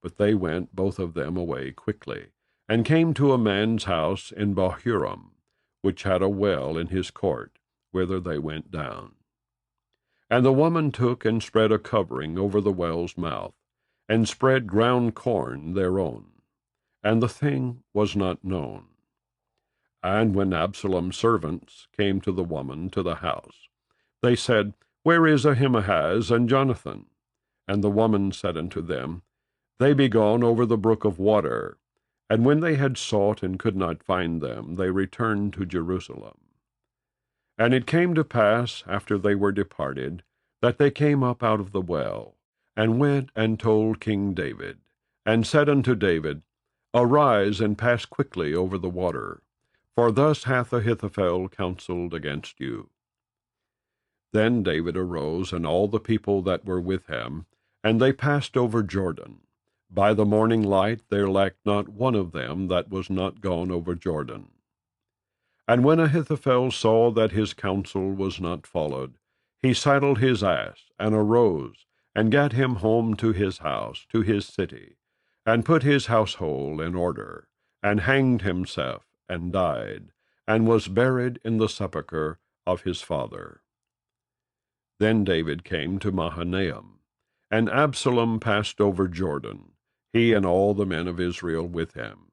But they went both of them away quickly, and came to a man's house in Bahurim, which had a well in his court, whither they went down. And the woman took and spread a covering over the well's mouth, and spread ground corn thereon, and the thing was not known. And when Absalom's servants came to the woman to the house, they said, Where is Ahimaaz and Jonathan? And the woman said unto them, They be gone over the brook of water. And when they had sought and could not find them, they returned to Jerusalem. And it came to pass, after they were departed, that they came up out of the well, and went and told King David, and said unto David, Arise and pass quickly over the water, for thus hath Ahithophel counseled against you. Then David arose, and all the people that were with him, and they passed over Jordan. By the morning light there lacked not one of them that was not gone over Jordan. And when Ahithophel saw that his counsel was not followed, he saddled his ass, and arose, and gat him home to his house, to his city, and put his household in order, and hanged himself, and died, and was buried in the sepulchre of his father. Then David came to Mahanaim, and Absalom passed over Jordan, he and all the men of Israel with him.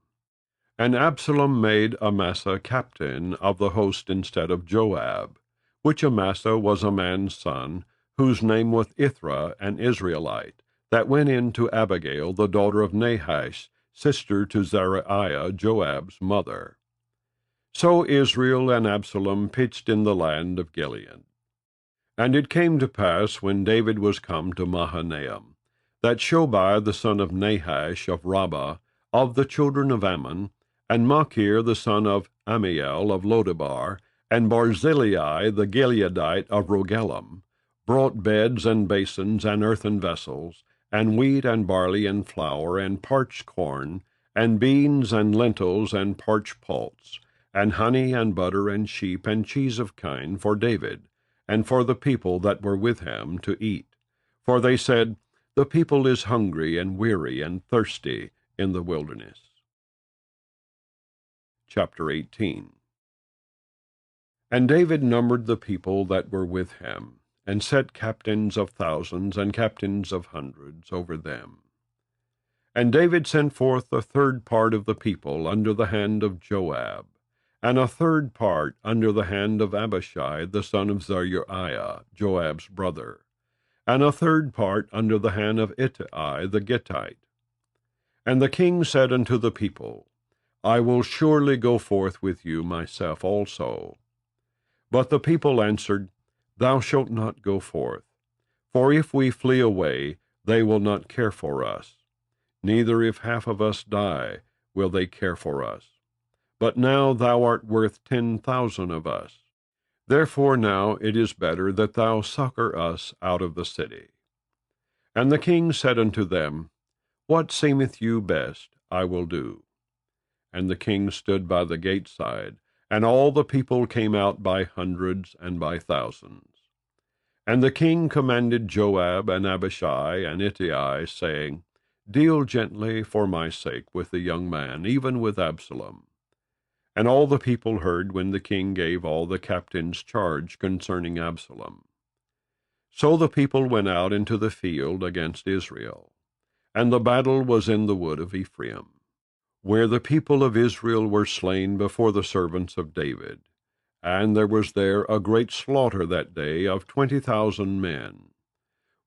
And Absalom made Amasa captain of the host instead of Joab, which Amasa was a man's son, whose name was Ithra, an Israelite, that went in to Abigail, the daughter of Nahash, sister to Zeruiah, Joab's mother. So Israel and Absalom pitched in the land of Gilead. And it came to pass, when David was come to Mahanaim, that Shobai the son of Nahash of Rabbah, of the children of Ammon, and Machir the son of Ammiel of Lodebar, and Barzillai the Gileadite of Rogelim, brought beds and basins and earthen vessels, and wheat and barley and flour, and parched corn, and beans and lentils and parched pulse, and honey and butter and sheep and cheese of kine for David, and for the people that were with him to eat. For they said, The people is hungry and weary and thirsty in the wilderness. Chapter 18. And David numbered the people that were with him, and set captains of thousands and captains of hundreds over them. And David sent forth a third part of the people under the hand of Joab, and a third part under the hand of Abishai the son of Zeruiah, Joab's brother, and a third part under the hand of Ittai the Gittite. And the king said unto the people, I will surely go forth with you myself also. But the people answered, Thou shalt not go forth, for if we flee away, they will not care for us, neither if half of us die will they care for us. But now thou art worth 10,000 of us. Therefore now it is better that thou succor us out of the city. And the king said unto them, What seemeth you best, I will do. And the king stood by the gate side, and all the people came out by hundreds and by thousands. And the king commanded Joab and Abishai and Ittai, saying, Deal gently for my sake with the young man, even with Absalom. And all the people heard when the king gave all the captains charge concerning Absalom. So the people went out into the field against Israel, and the battle was in the wood of Ephraim, where the people of Israel were slain before the servants of David. And there was there a great slaughter that day of 20,000 men.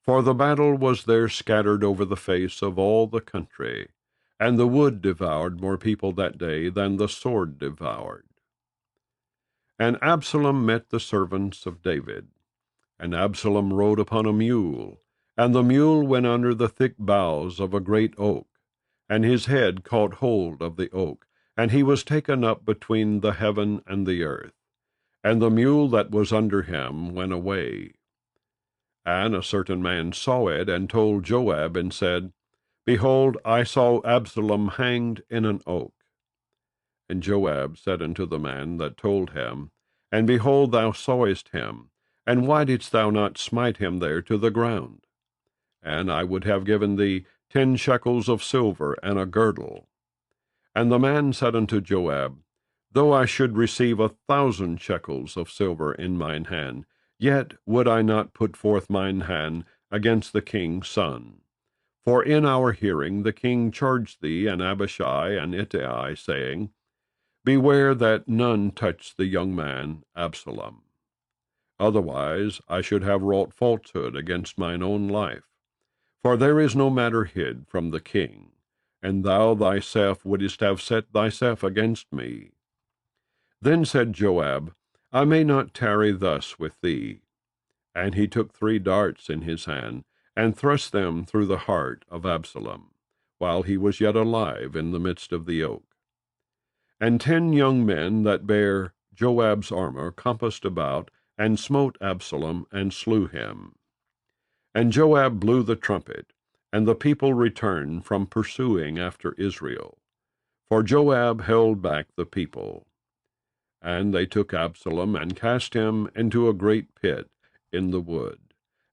For the battle was there scattered over the face of all the country, and the wood devoured more people that day than the sword devoured. And Absalom met the servants of David. And Absalom rode upon a mule, and the mule went under the thick boughs of a great oak, and his head caught hold of the oak, and he was taken up between the heaven and the earth. And the mule that was under him went away. And a certain man saw it, and told Joab, and said, Behold, I saw Absalom hanged in an oak. And Joab said unto the man that told him, And behold, thou sawest him, and why didst thou not smite him there to the ground? And I would have given thee 10 shekels of silver and a girdle. And the man said unto Joab, Though I should receive 1,000 shekels of silver in mine hand, yet would I not put forth mine hand against the king's son. For in our hearing the king charged thee and Abishai and Ittai, saying, Beware that none touch the young man Absalom. Otherwise I should have wrought falsehood against mine own life. For there is no matter hid from the king, and thou thyself wouldest have set thyself against me. Then said Joab, I may not tarry thus with thee. And he took 3 darts in his hand, and thrust them through the heart of Absalom, while he was yet alive in the midst of the oak. And 10 young men that bare Joab's armor compassed about, and smote Absalom, and slew him. And Joab blew the trumpet, and the people returned from pursuing after Israel. For Joab held back the people. And they took Absalom, and cast him into a great pit in the wood,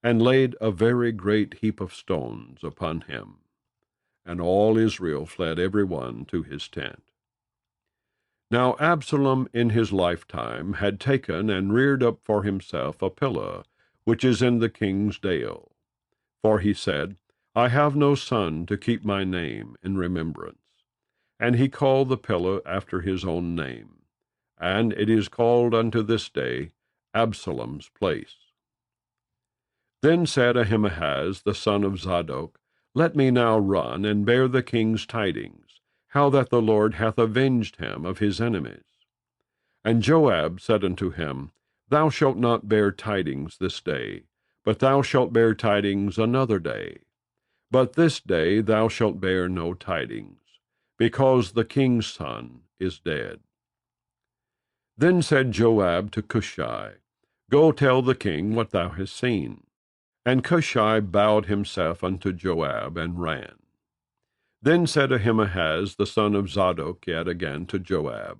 and laid a very great heap of stones upon him. And all Israel fled every one to his tent. Now Absalom in his lifetime had taken and reared up for himself a pillar, which is in the king's dale. For he said, I have no son to keep my name in remembrance. And he called the pillar after his own name, and it is called unto this day Absalom's place. Then said Ahimaaz the son of Zadok, Let me now run and bear the king's tidings, how that the Lord hath avenged him of his enemies. And Joab said unto him, Thou shalt not bear tidings this day, but thou shalt bear tidings another day. But this day thou shalt bear no tidings, because the king's son is dead. Then said Joab to Cushai, Go tell the king what thou hast seen. And Cushai bowed himself unto Joab, and ran. Then said Ahimaaz the son of Zadok yet again to Joab,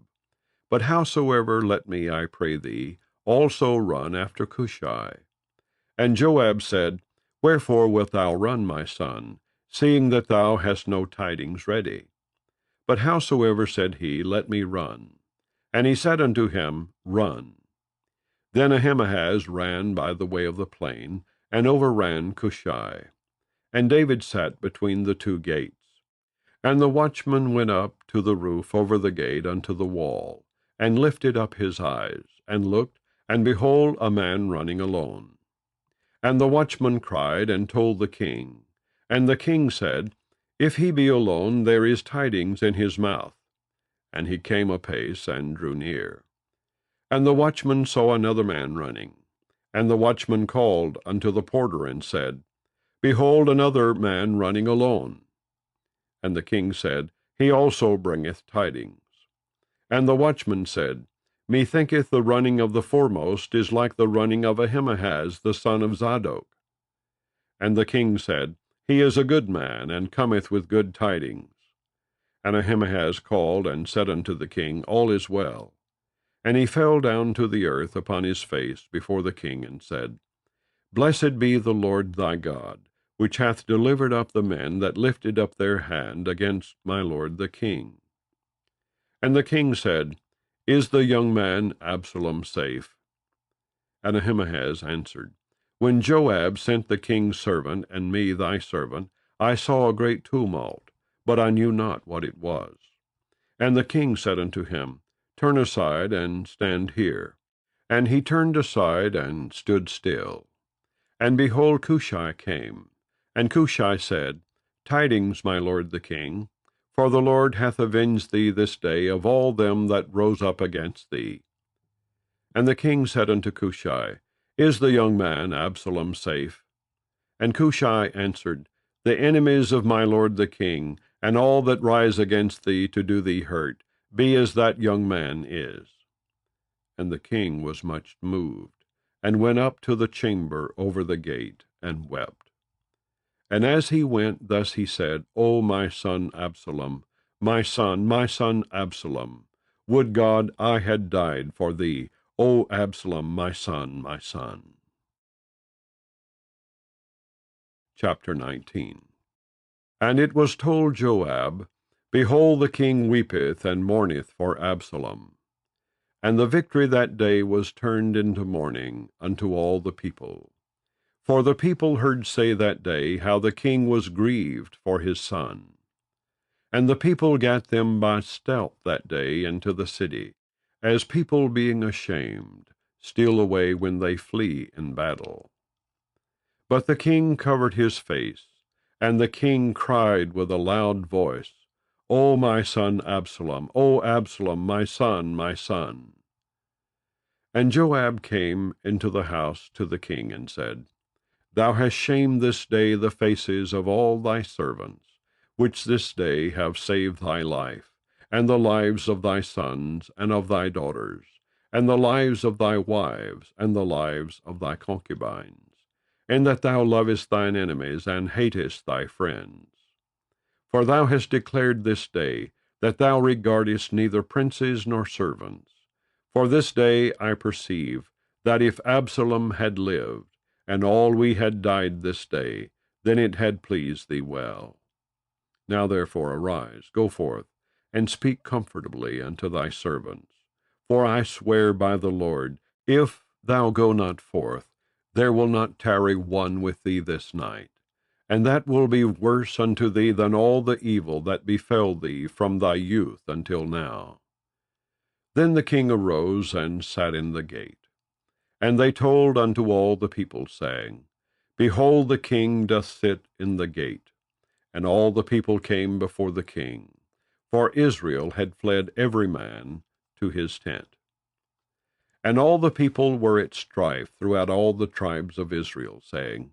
But howsoever let me, I pray thee, also run after Cushai. And Joab said, Wherefore wilt thou run, my son, seeing that thou hast no tidings ready? But howsoever, said he, let me run. And he said unto him, Run. Then Ahimaaz ran by the way of the plain, and overran Cushai. And David sat between the 2 gates. And the watchman went up to the roof over the gate unto the wall, and lifted up his eyes, and looked, and behold, a man running alone. And the watchman cried, and told the king. And the king said, If he be alone, there is tidings in his mouth. And he came apace, and drew near. And the watchman saw another man running. And the watchman called unto the porter, and said, Behold, another man running alone. And the king said, He also bringeth tidings. And the watchman said, Methinketh the running of the foremost is like the running of Ahimaaz the son of Zadok. And the king said, He is a good man, and cometh with good tidings. And Ahimaaz called, and said unto the king, All is well. And he fell down to the earth upon his face before the king, and said, Blessed be the Lord thy God, which hath delivered up the men that lifted up their hand against my lord the king. And the king said, Is the young man Absalom safe? And Ahimaaz answered, When Joab sent the king's servant, and me thy servant, I saw a great tumult, but I knew not what it was. And the king said unto him, Turn aside, and stand here. And he turned aside, and stood still. And behold, Cushai came. And Cushai said, Tidings, my lord the king, for the Lord hath avenged thee this day of all them that rose up against thee. And the king said unto Cushai, Is the young man Absalom safe? And Cushai answered, The enemies of my lord the king, and all that rise against thee to do thee hurt, be as that young man is. And the king was much moved, and went up to the chamber over the gate, and wept. And as he went, thus he said, O my son Absalom, my son Absalom, would God I had died for thee, O Absalom, my son, my son. Chapter 19. And it was told Joab, Behold, the king weepeth and mourneth for Absalom. And the victory that day was turned into mourning unto all the people. For the people heard say that day how the king was grieved for his son. And the people gat them by stealth that day into the city, as people being ashamed, steal away when they flee in battle. But the king covered his face, and the king cried with a loud voice, O my son Absalom, O Absalom, my son, my son. And Joab came into the house to the king, and said, Thou hast shamed this day the faces of all thy servants, which this day have saved thy life, and the lives of thy sons and of thy daughters, and the lives of thy wives, and the lives of thy concubines, and that thou lovest thine enemies, and hatest thy friends. For thou hast declared this day that thou regardest neither princes nor servants. For this day I perceive that if Absalom had lived, and all we had died this day, then it had pleased thee well. Now therefore arise, go forth, and speak comfortably unto thy servants. For I swear by the Lord, if thou go not forth, there will not tarry one with thee this night. And that will be worse unto thee than all the evil that befell thee from thy youth until now. Then the king arose and sat in the gate. And they told unto all the people, saying, Behold, the king doth sit in the gate. And all the people came before the king, for Israel had fled every man to his tent. And all the people were at strife throughout all the tribes of Israel, saying,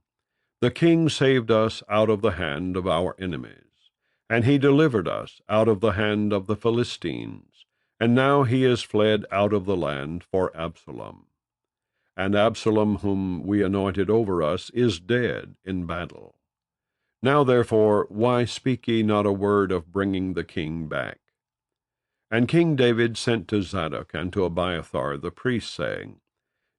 The king saved us out of the hand of our enemies, and he delivered us out of the hand of the Philistines, and now he is fled out of the land for Absalom. And Absalom, whom we anointed over us, is dead in battle. Now therefore, why speak ye not a word of bringing the king back? And King David sent to Zadok and to Abiathar the priests, saying,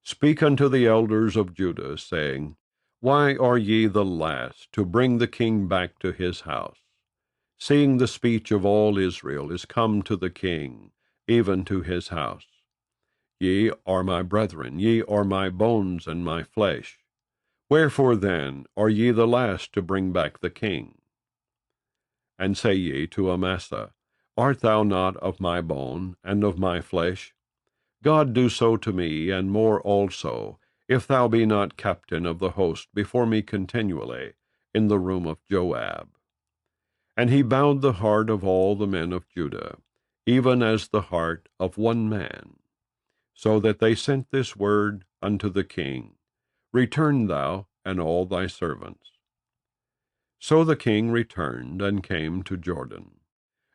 Speak unto the elders of Judah, saying, Why are ye the last to bring the king back to his house, seeing the speech of all Israel is come to the king, even to his house? Ye are my brethren, ye are my bones and my flesh. Wherefore then are ye the last to bring back the king? And say ye to Amasa, Art thou not of my bone and of my flesh? God do so to me, and more also, if thou be not captain of the host before me continually in the room of Joab. And he bowed the heart of all the men of Judah, even as the heart of one man, so that they sent this word unto the king, Return thou and all thy servants. So the king returned and came to Jordan.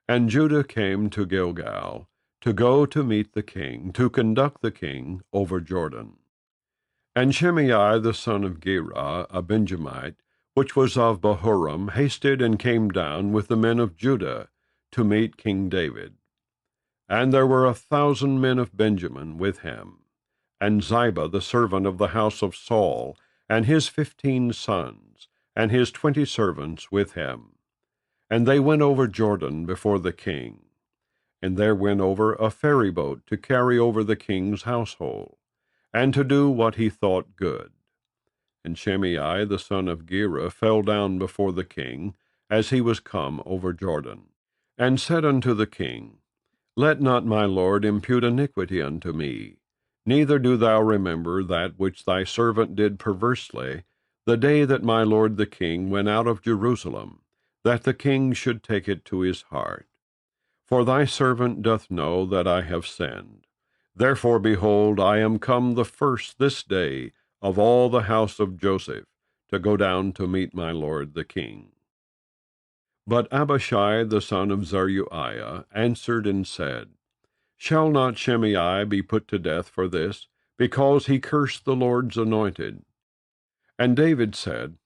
And Judah came to Gilgal, to go to meet the king, to conduct the king over Jordan. And Shimei the son of Gera, a Benjamite, which was of Bahurim, hasted and came down with the men of Judah to meet King David. And there were 1,000 men of Benjamin with him, and Ziba the servant of the house of Saul, and his 15 sons, and his 20 servants with him. And they went over Jordan before the king. And there went over a ferry boat to carry over the king's household, and to do what he thought good. And Shimei the son of Gera fell down before the king, as he was come over Jordan, and said unto the king, Let not my lord impute iniquity unto me, neither do thou remember that which thy servant did perversely, the day that my lord the king went out of Jerusalem, that the king should take it to his heart. For thy servant doth know that I have sinned. Therefore, behold, I am come the first this day of all the house of Joseph, to go down to meet my lord the king. But Abishai the son of Zeruiah answered and said, Shall not Shimei be put to death for this, because he cursed the Lord's anointed. And David said,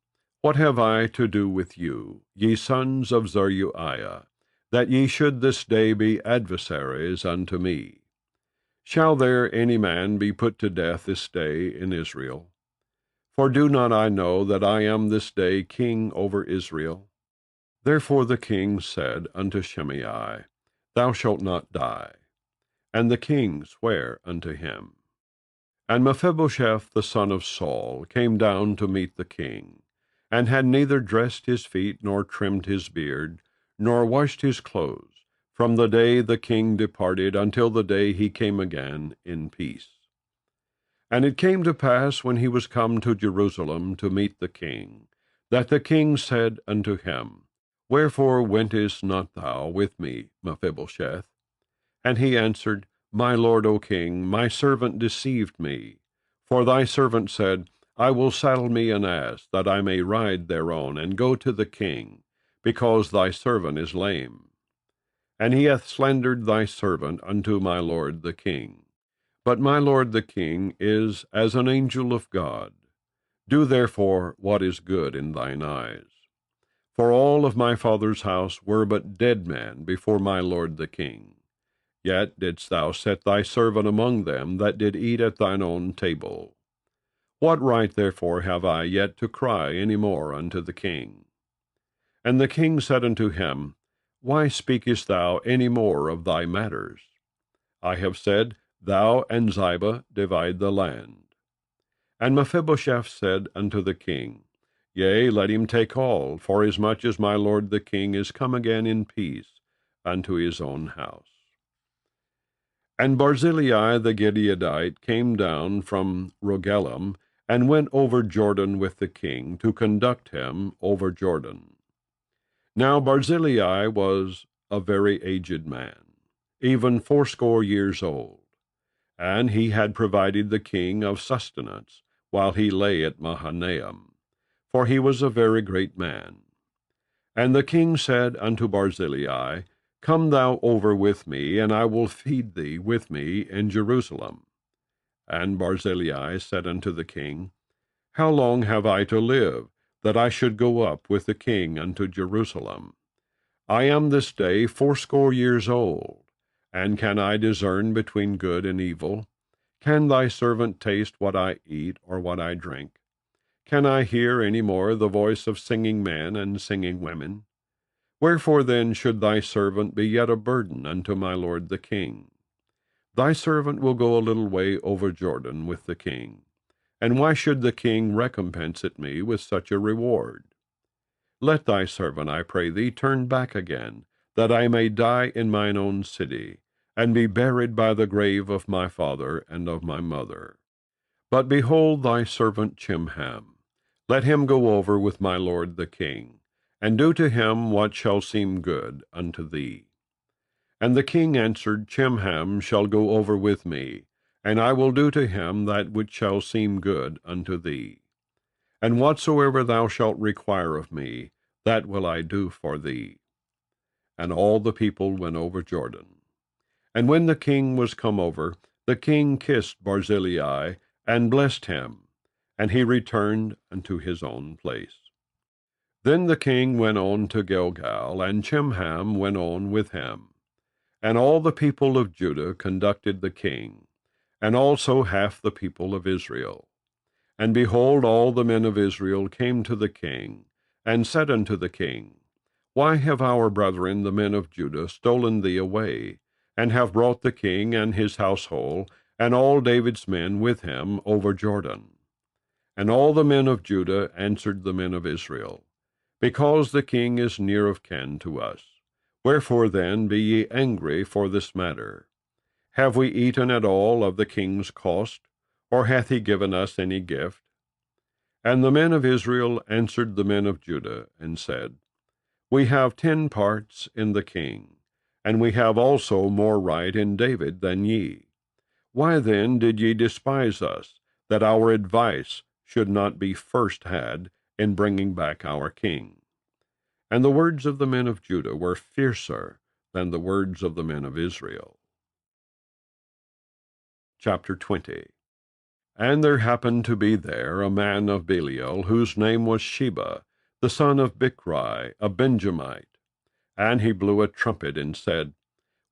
What have I to do with you, ye sons of Zeruiah, that ye should this day be adversaries unto me? Shall there any man be put to death this day in Israel? For do not I know that I am this day king over Israel? Therefore the king said unto Shimei, Thou shalt not die. And the king sware unto him. And Mephibosheth the son of Saul came down to meet the king, and had neither dressed his feet, nor trimmed his beard, nor washed his clothes, from the day the king departed until the day he came again in peace. And it came to pass, when he was come to Jerusalem to meet the king, that the king said unto him, Wherefore wentest not thou with me, Mephibosheth? And he answered, My lord, O king, my servant deceived me. For thy servant said, I will saddle me an ass, that I may ride thereon, and go to the king, because thy servant is lame. And he hath slandered thy servant unto my lord the king. But my lord the king is as an angel of God. Do therefore what is good in thine eyes. For all of my father's house were but dead men before my lord the king. Yet didst thou set thy servant among them that did eat at thine own table. What right therefore have I yet to cry any more unto the king? And the king said unto him, Why speakest thou any more of thy matters? I have said, Thou and Ziba divide the land. And Mephibosheth said unto the king, Yea, let him take all, forasmuch as my lord the king is come again in peace unto his own house. And Barzillai the Gileadite came down from Rogelim, and went over Jordan with the king, to conduct him over Jordan. Now Barzillai was a very aged man, even 80 years old, and he had provided the king of sustenance, while he lay at Mahanaim, for he was a very great man. And the king said unto Barzillai, Come thou over with me, and I will feed thee with me in Jerusalem. And Barzillai said unto the king, How long have I to live, that I should go up with the king unto Jerusalem? I am this day 80 years old, and can I discern between good and evil? Can thy servant taste what I eat, or what I drink? Can I hear any more the voice of singing men and singing women? Wherefore then should thy servant be yet a burden unto my lord the king? Thy servant will go a little way over Jordan with the king. And why should the king recompense it me with such a reward? Let thy servant, I pray thee, turn back again, that I may die in mine own city, and be buried by the grave of my father and of my mother. But behold thy servant Chimham. Let him go over with my lord the king, and do to him what shall seem good unto thee. And the king answered, Chimham shall go over with me, and I will do to him that which shall seem good unto thee. And whatsoever thou shalt require of me, that will I do for thee. And all the people went over Jordan. And when the king was come over, the king kissed Barzillai, and blessed him, and he returned unto his own place. Then the king went on to Gilgal, and Chimham went on with him. And all the people of Judah conducted the king, and also half the people of Israel. And behold, all the men of Israel came to the king, and said unto the king, Why have our brethren the men of Judah stolen thee away, and have brought the king and his household, and all David's men with him, over Jordan? And all the men of Judah answered the men of Israel, Because the king is near of kin to us. Wherefore then be ye angry for this matter? Have we eaten at all of the king's cost, or hath he given us any gift? And the men of Israel answered the men of Judah, and said, We have 10 parts in the king, and we have also more right in David than ye. Why then did ye despise us, that our advice should not be first had in bringing back our king? And the words of the men of Judah were fiercer than the words of the men of Israel. Chapter 20. And there happened to be there a man of Belial, whose name was Sheba, the son of Bichri, a Benjamite. And he blew a trumpet and said,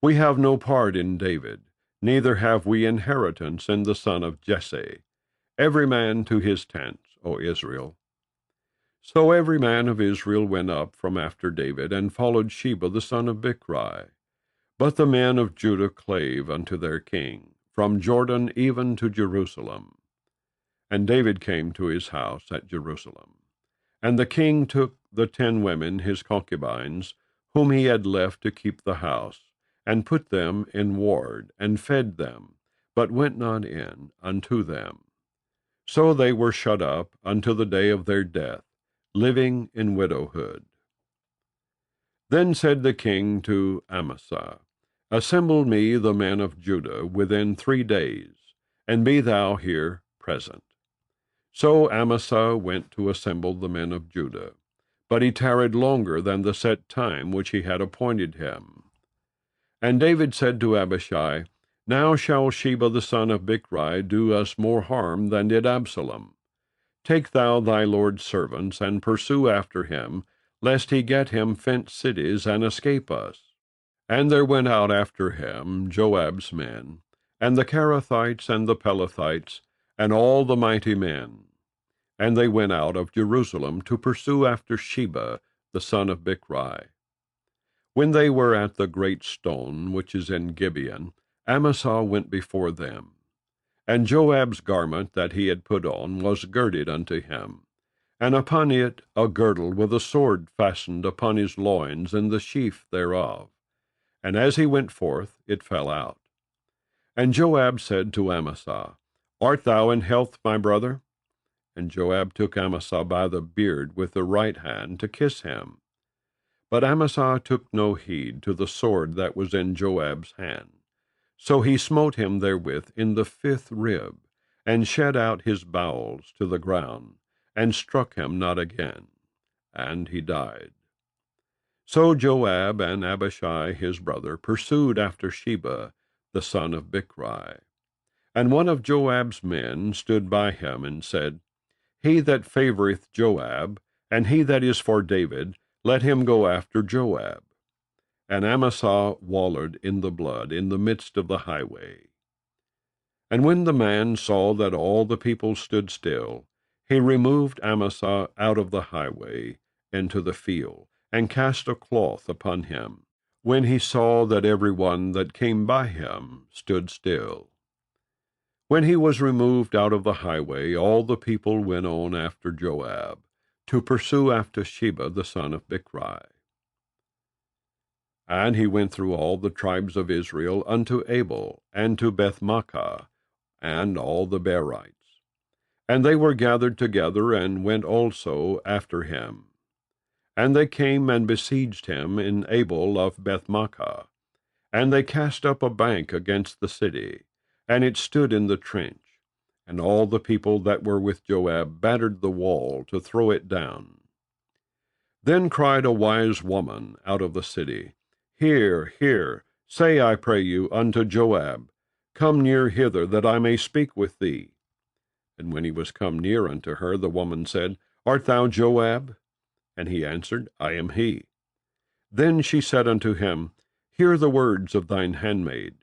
We have no part in David, neither have we inheritance in the son of Jesse. Every man to his tents, O Israel. So every man of Israel went up from after David, and followed Sheba the son of Bichri. But the men of Judah clave unto their king, from Jordan even to Jerusalem. And David came to his house at Jerusalem. And the king took the 10 women his concubines, whom he had left to keep the house, and put them in ward, and fed them, but went not in unto them. So they were shut up unto the day of their death, living in widowhood. Then said the king to Amasa, Assemble me the men of Judah within 3 days, and be thou here present. So Amasa went to assemble the men of Judah, but he tarried longer than the set time which he had appointed him. And David said to Abishai, Now shall Sheba the son of Bichri do us more harm than did Absalom. Take thou thy lord's servants, and pursue after him, lest he get him fenced cities, and escape us. And there went out after him Joab's men, and the Cherethites and the Pelethites, and all the mighty men. And they went out of Jerusalem to pursue after Sheba the son of Bichri. When they were at the great stone which is in Gibeon, Amasa went before them. And Joab's garment that he had put on was girded unto him, and upon it a girdle with a sword fastened upon his loins in the sheath thereof. And as he went forth, it fell out. And Joab said to Amasa, Art thou in health, my brother? And Joab took Amasa by the beard with the right hand to kiss him. But Amasa took no heed to the sword that was in Joab's hand. So he smote him therewith in the 5th rib, and shed out his bowels to the ground, and struck him not again, and he died. So Joab and Abishai his brother pursued after Sheba the son of Bichri. And one of Joab's men stood by him, and said, He that favoureth Joab, and he that is for David, let him go after Joab. And Amasa wallowed in the blood in the midst of the highway. And when the man saw that all the people stood still, he removed Amasa out of the highway into the field, and cast a cloth upon him, when he saw that every one that came by him stood still. When he was removed out of the highway, all the people went on after Joab, to pursue after Sheba the son of Bichri. And he went through all the tribes of Israel unto Abel, and to Bethmaachah, and all the Berites. And they were gathered together, and went also after him. And they came and besieged him in Abel of Bethmaachah. And they cast up a bank against the city, and it stood in the trench. And all the people that were with Joab battered the wall to throw it down. Then cried a wise woman out of the city, Hear, hear, say, I pray you, unto Joab, Come near hither, that I may speak with thee. And when he was come near unto her, the woman said, Art thou Joab? And he answered, I am he. Then she said unto him, Hear the words of thine handmaid.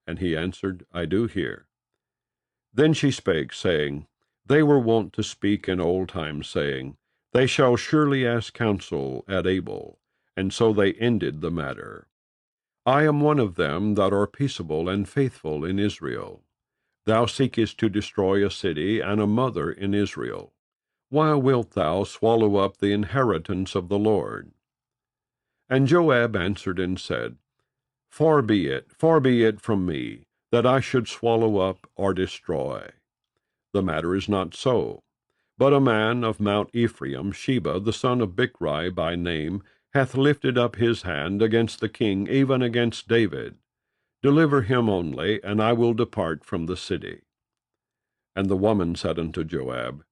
And he answered, I do hear. Then she spake, saying, They were wont to speak in old times, saying, They shall surely ask counsel at Abel. And so they ended the matter. I am one of them that are peaceable and faithful in Israel. Thou seekest to destroy a city and a mother in Israel. Why wilt thou swallow up the inheritance of the Lord? And Joab answered and said, far be it from me, that I should swallow up or destroy. The matter is not so. But a man of Mount Ephraim, Sheba, the son of Bichri by name, hath lifted up his hand against the king, even against David. Deliver him only, and I will depart from the city. And the woman said unto Joab,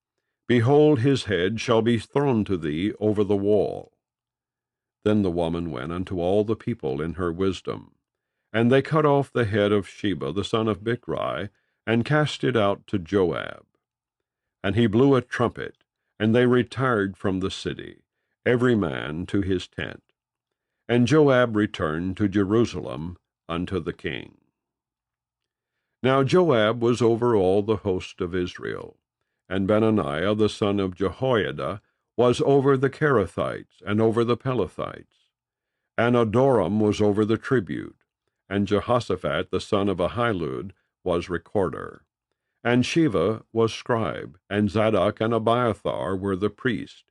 Behold, his head shall be thrown to thee over the wall. Then the woman went unto all the people in her wisdom. And they cut off the head of Sheba the son of Bichri, and cast it out to Joab. And he blew a trumpet, and they retired from the city, every man to his tent. And Joab returned to Jerusalem unto the king. Now Joab was over all the host of Israel, and Benaniah the son of Jehoiada was over the Kerethites and over the Pelethites. And Adoram was over the tribute, and Jehoshaphat the son of Ahilud was recorder. And Sheva was scribe, and Zadok and Abiathar were the priest,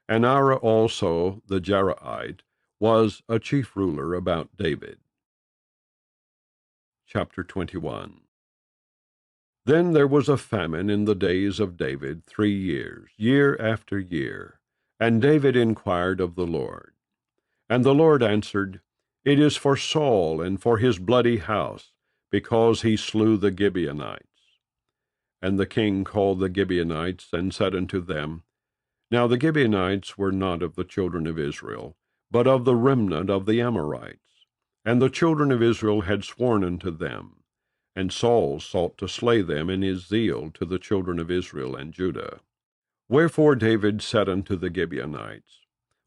and Ara also the Jeraite was a chief ruler about David. Chapter 21. Then there was a famine in the days of David 3 years, year after year. And David inquired of the Lord. And the Lord answered, It is for Saul and for his bloody house, because he slew the Gibeonites. And the king called the Gibeonites, and said unto them, Now the Gibeonites were not of the children of Israel, but of the remnant of the Amorites. And the children of Israel had sworn unto them. And Saul sought to slay them in his zeal to the children of Israel and Judah. Wherefore David said unto the Gibeonites,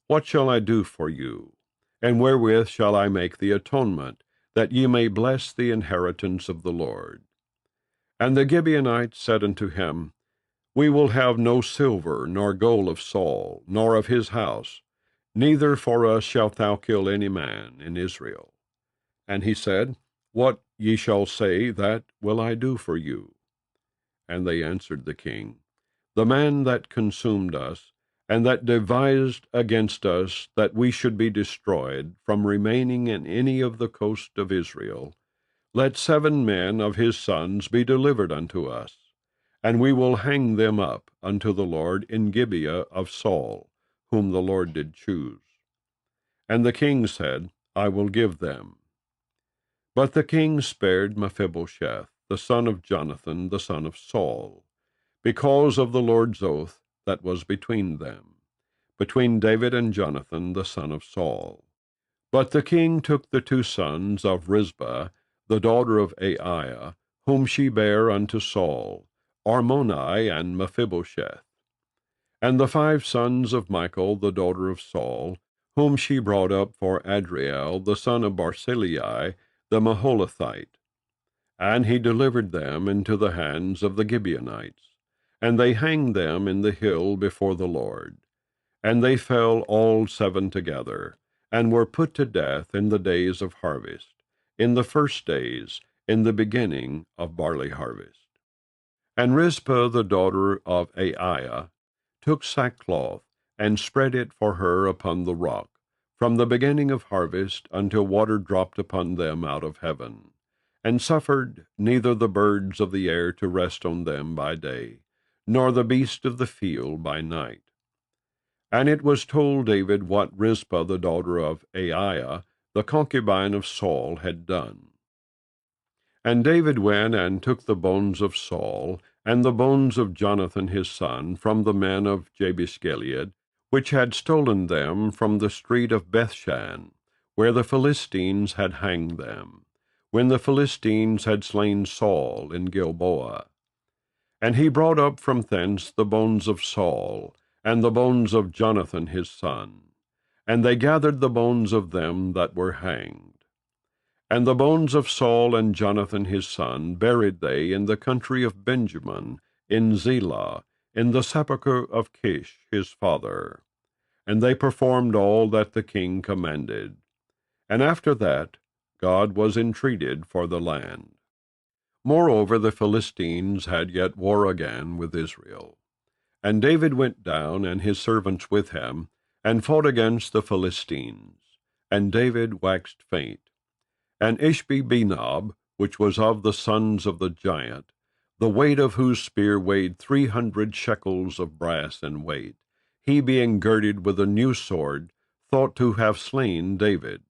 What shall I do for you? And wherewith shall I make the atonement, that ye may bless the inheritance of the Lord? And the Gibeonites said unto him, We will have no silver nor gold of Saul, nor of his house, neither for us shalt thou kill any man in Israel. And he said, What ye shall say, that will I do for you. And they answered the king, The man that consumed us, and that devised against us that we should be destroyed from remaining in any of the coast of Israel, let 7 men of his sons be delivered unto us, and we will hang them up unto the Lord in Gibeah of Saul, whom the Lord did choose. And the king said, I will give them. But the king spared Mephibosheth, the son of Jonathan, the son of Saul, because of the Lord's oath that was between them, between David and Jonathan, the son of Saul. But the king took the 2 sons of Rizpah, the daughter of Aiah, whom she bare unto Saul, Armoni and Mephibosheth, and the 5 sons of Michal, the daughter of Saul, whom she brought up for Adriel, the son of Barzillai, the Maholathite. And he delivered them into the hands of the Gibeonites, and they hanged them in the hill before the Lord. And they fell all 7 together, and were put to death in the days of harvest, in the first days, in the beginning of barley harvest. And Rizpah the daughter of Aiah took sackcloth, and spread it for her upon the rock, from the beginning of harvest until water dropped upon them out of heaven, and suffered neither the birds of the air to rest on them by day, nor the beast of the field by night. And it was told David what Rizpah the daughter of Aiah, the concubine of Saul, had done. And David went and took the bones of Saul, and the bones of Jonathan his son, from the men of Jabesh-Gilead, which had stolen them from the street of Bethshan, where the Philistines had hanged them, when the Philistines had slain Saul in Gilboa. And he brought up from thence the bones of Saul, and the bones of Jonathan his son, and they gathered the bones of them that were hanged. And the bones of Saul and Jonathan his son buried they in the country of Benjamin, in Zelah, in the sepulchre of Kish his father. And they performed all that the king commanded. And after that God was entreated for the land. Moreover, the Philistines had yet war again with Israel. And David went down, and his servants with him, and fought against the Philistines. And David waxed faint. And Ishbi-Benob, which was of the sons of the giant, the weight of whose spear weighed 300 shekels of brass in weight, he being girded with a new sword, thought to have slain David.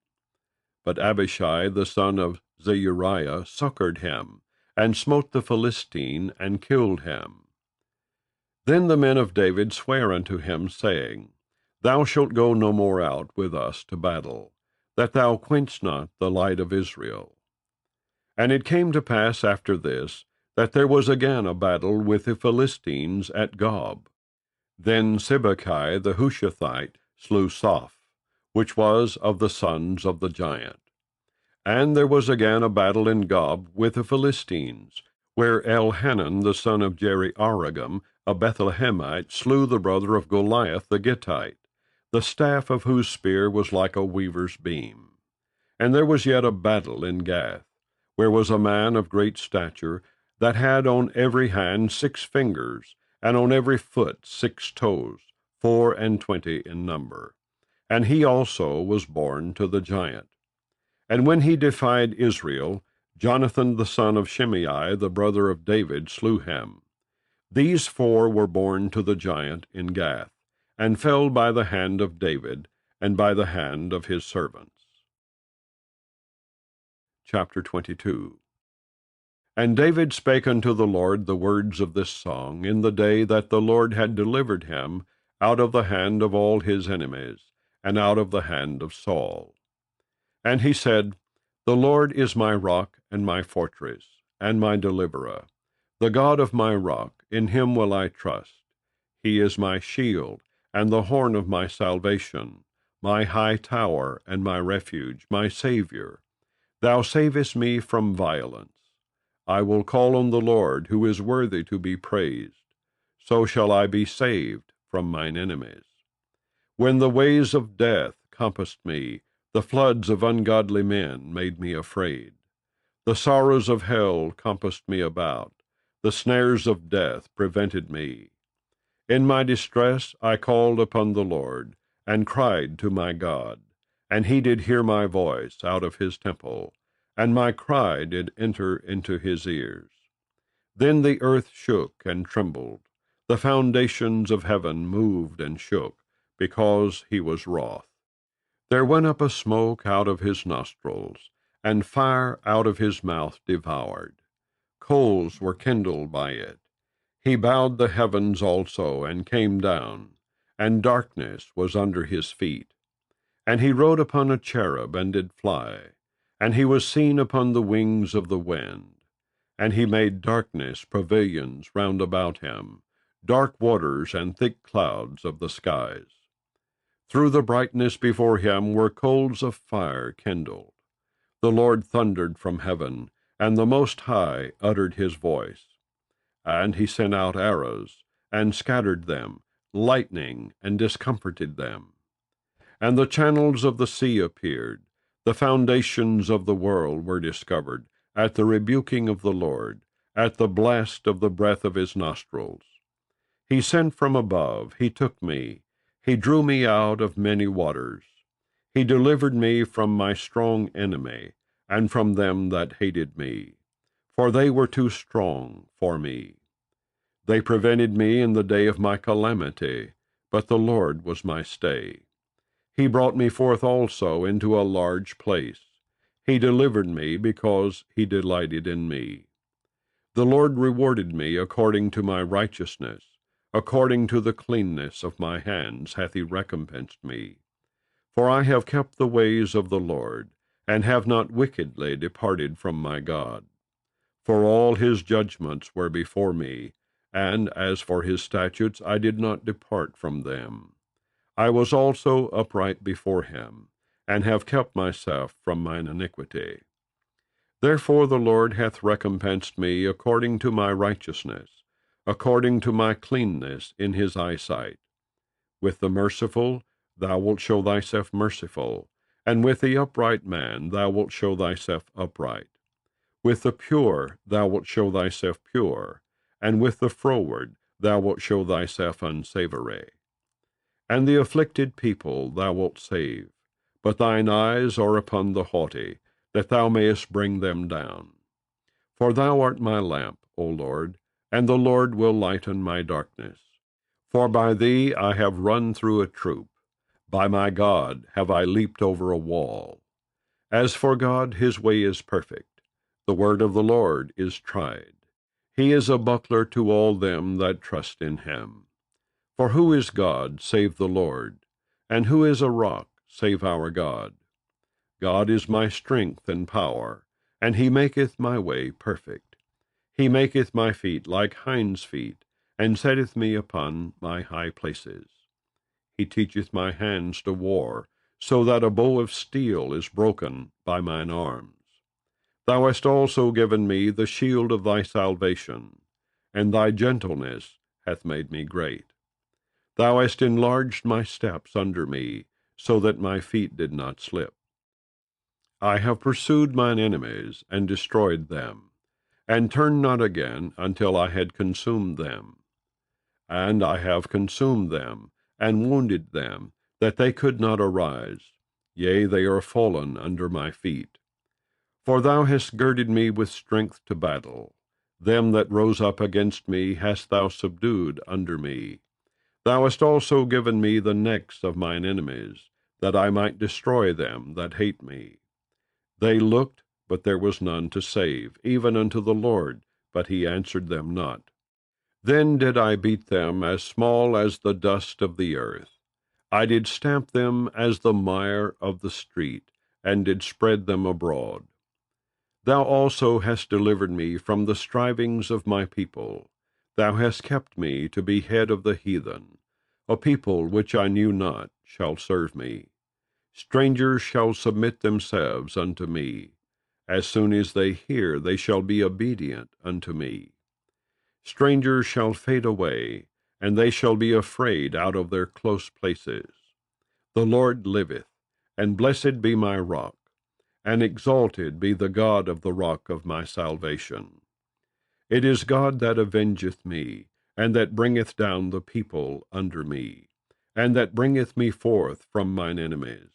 But Abishai the son of Zeruiah succored him, and smote the Philistine, and killed him. Then the men of David sware unto him, saying, Thou shalt go no more out with us to battle, that thou quench not the light of Israel. And it came to pass after this, that there was again a battle with the Philistines at Gob. Then Sibbecai the Hushathite slew Soph, which was of the sons of the giant. And there was again a battle in Gob with the Philistines, where Elhanan the son of Jeriaragam, a Bethlehemite, slew the brother of Goliath the Gittite, the staff of whose spear was like a weaver's beam. And there was yet a battle in Gath, where was a man of great stature, that had on every hand 6 fingers, and on every foot 6 toes, 24 in number. And he also was born to the giant. And when he defied Israel, Jonathan the son of Shimei, the brother of David, slew him. These 4 were born to the giant in Gath, and fell by the hand of David, and by the hand of his servants. Chapter 22. And David spake unto the Lord the words of this song in the day that the Lord had delivered him out of the hand of all his enemies, and out of the hand of Saul. And he said, The Lord is my rock and my fortress, and my deliverer, the God of my rock, in him will I trust. He is my shield, and the horn of my salvation, my high tower, and my refuge, my Saviour. Thou savest me from violence. I will call on the Lord, who is worthy to be praised. So shall I be saved from mine enemies. When the ways of death compassed me, the floods of ungodly men made me afraid. The sorrows of hell compassed me about. The snares of death prevented me. In my distress I called upon the Lord, and cried to my God. And he did hear my voice out of his temple, and my cry did enter into his ears. Then the earth shook and trembled. The foundations of heaven moved and shook, because he was wroth. There went up a smoke out of his nostrils, and fire out of his mouth devoured. Coals were kindled by it. He bowed the heavens also, and came down, and darkness was under his feet. And he rode upon a cherub, and did fly, and he was seen upon the wings of the wind. And he made darkness pavilions round about him, dark waters and thick clouds of the skies. Through the brightness before him were coals of fire kindled. The Lord thundered from heaven, and the Most High uttered his voice. And he sent out arrows, and scattered them, lightning, and discomforted them. And the channels of the sea appeared, the foundations of the world were discovered, at the rebuking of the Lord, at the blast of the breath of his nostrils. He sent from above, he took me, he drew me out of many waters. He delivered me from my strong enemy, and from them that hated me, for they were too strong for me. They prevented me in the day of my calamity, but the Lord was my stay. He brought me forth also into a large place. He delivered me because he delighted in me. The Lord rewarded me according to my righteousness. According to the cleanness of my hands hath he recompensed me. For I have kept the ways of the Lord, and have not wickedly departed from my God. For all his judgments were before me, and as for his statutes I did not depart from them. I was also upright before him, and have kept myself from mine iniquity. Therefore the Lord hath recompensed me according to my righteousness, according to my cleanness in his eyesight. With the merciful thou wilt show thyself merciful, and with the upright man thou wilt show thyself upright. With the pure thou wilt show thyself pure, and with the froward thou wilt show thyself unsavory. And the afflicted people thou wilt save, but thine eyes are upon the haughty, that thou mayest bring them down. For thou art my lamp, O Lord, and the Lord will lighten my darkness. For by thee I have run through a troop, by my God have I leaped over a wall. As for God, his way is perfect, the word of the Lord is tried. He is a buckler to all them that trust in him. For who is God save the Lord? And who is a rock save our God? God is my strength and power, and he maketh my way perfect. He maketh my feet like hinds' feet, and setteth me upon my high places. He teacheth my hands to war, so that a bow of steel is broken by mine arms. Thou hast also given me the shield of thy salvation, and thy gentleness hath made me great. Thou hast enlarged my steps under me, so that my feet did not slip. I have pursued mine enemies, and destroyed them, and turned not again until I had consumed them. And I have consumed them, and wounded them, that they could not arise. Yea, they are fallen under my feet. For thou hast girded me with strength to battle. Them that rose up against me hast thou subdued under me. Thou hast also given me the necks of mine enemies, that I might destroy them that hate me. They looked, but there was none to save, even unto the Lord, but he answered them not. Then did I beat them as small as the dust of the earth. I did stamp them as the mire of the street, and did spread them abroad. Thou also hast delivered me from the strivings of my people. Thou hast kept me to be head of the heathen. A people which I knew not shall serve me. Strangers shall submit themselves unto me. As soon as they hear, they shall be obedient unto me. Strangers shall fade away, and they shall be afraid out of their close places. The Lord liveth, and blessed be my rock, and exalted be the God of the rock of my salvation. It is God that avengeth me, and that bringeth down the people under me, and that bringeth me forth from mine enemies.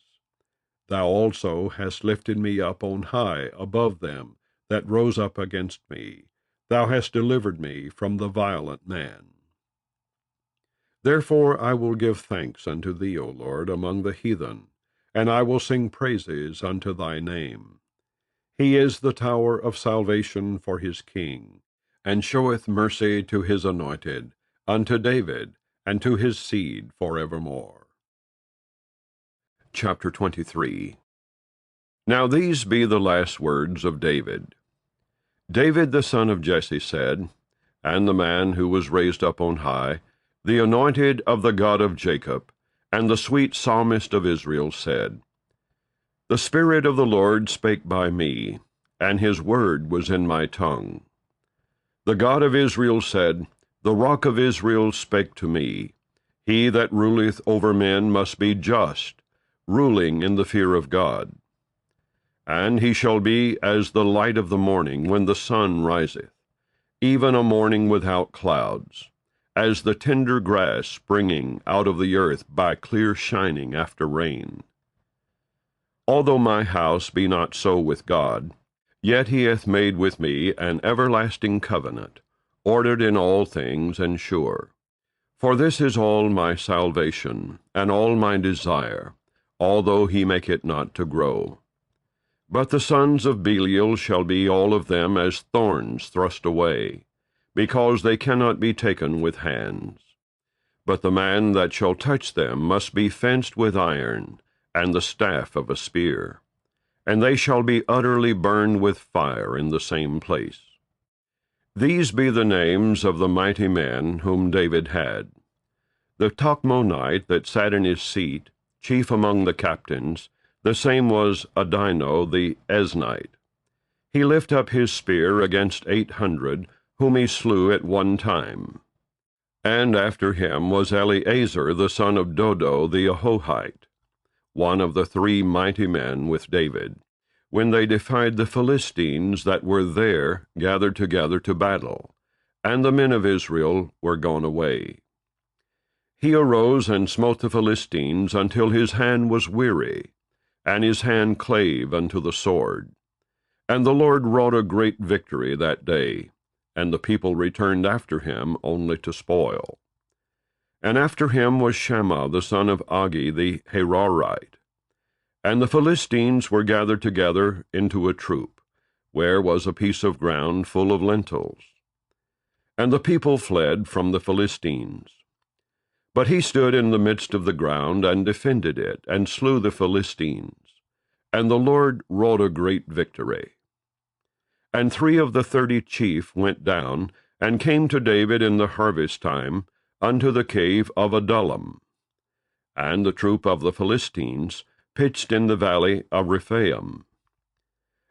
Thou also hast lifted me up on high above them that rose up against me. Thou hast delivered me from the violent man. Therefore I will give thanks unto thee, O Lord, among the heathen, and I will sing praises unto thy name. He is the tower of salvation for his king, and showeth mercy to his anointed, unto David, and to his seed forevermore. Chapter 23. Now these be the last words of David. David the son of Jesse said, and the man who was raised up on high, the anointed of the God of Jacob, and the sweet psalmist of Israel said, The Spirit of the Lord spake by me, and his word was in my tongue. The God of Israel said, The rock of Israel spake to me. He that ruleth over men must be just, ruling in the fear of God. And he shall be as the light of the morning when the sun riseth, even a morning without clouds, as the tender grass springing out of the earth by clear shining after rain. Although my house be not so with God, yet he hath made with me an everlasting covenant, ordered in all things and sure. For this is all my salvation, and all my desire, although he make it not to grow. But the sons of Belial shall be all of them as thorns thrust away, because they cannot be taken with hands. But the man that shall touch them must be fenced with iron, and the staff of a spear. And they shall be utterly burned with fire in the same place. These be the names of the mighty men whom David had. The Tachmonite that sat in his seat, chief among the captains, the same was Adino the Eznite. He lift up his spear against 800, whom he slew at one time. And after him was Eleazar the son of Dodo the Ahohite, one of the 3 mighty men with David, when they defied the Philistines that were there gathered together to battle, and the men of Israel were gone away. He arose and smote the Philistines until his hand was weary, and his hand clave unto the sword. And the Lord wrought a great victory that day, and the people returned after him only to spoil. And after him was Shammah the son of Agi the Hararite. And the Philistines were gathered together into a troop, where was a piece of ground full of lentils. And the people fled from the Philistines. But he stood in the midst of the ground, and defended it, and slew the Philistines. And the Lord wrought a great victory. And 3 of the 30 chief went down, and came to David in the harvest time, unto the cave of Adullam. And the troop of the Philistines pitched in the valley of Rephaim.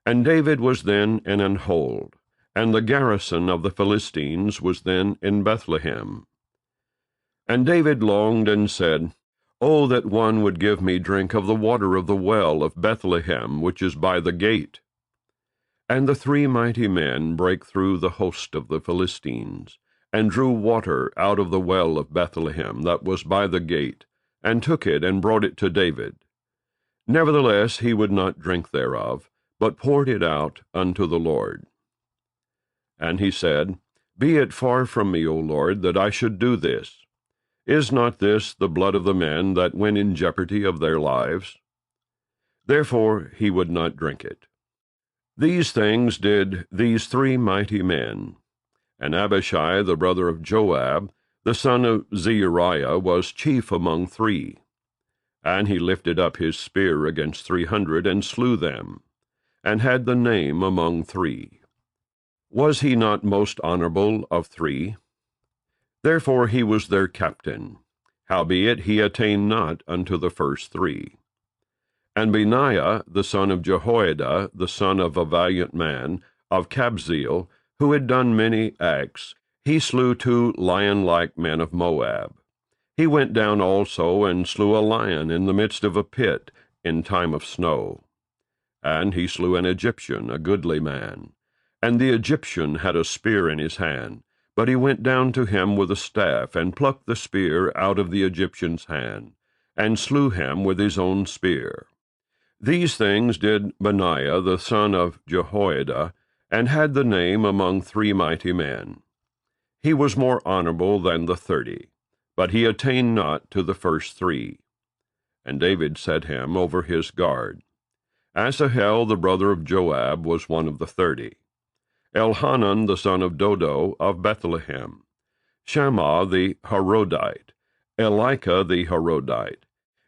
And David was then in an hold, and the garrison of the Philistines was then in Bethlehem. And David longed and said, O that one would give me drink of the water of the well of Bethlehem, which is by the gate. And the 3 mighty men brake through the host of the Philistines, and drew water out of the well of Bethlehem that was by the gate, and took it, and brought it to David. Nevertheless he would not drink thereof, but poured it out unto the Lord. And he said, Be it far from me, O Lord, that I should do this. Is not this the blood of the men that went in jeopardy of their lives? Therefore he would not drink it. These things did these 3 mighty men. And Abishai the brother of Joab, the son of Zeruiah, was chief among 3. And he lifted up his spear against 300, and slew them, and had the name among 3. Was he not most honorable of 3? Therefore he was their captain. Howbeit he attained not unto the first 3. And Benaiah, the son of Jehoiada, the son of a valiant man, of Kabzeel, who had done many acts, he slew 2 lion-like men of Moab. He went down also, and slew a lion in the midst of a pit, in time of snow. And he slew an Egyptian, a goodly man. And the Egyptian had a spear in his hand, but he went down to him with a staff, and plucked the spear out of the Egyptian's hand, and slew him with his own spear. These things did Benaiah the son of Jehoiada, and had the name among 3 mighty men. He was more honorable than the 30, but he attained not to the first 3. And David set him over his guard. Asahel the brother of Joab was one of the 30. Elhanan the son of Dodo of Bethlehem. Shammah the Harodite. Elika the Harodite.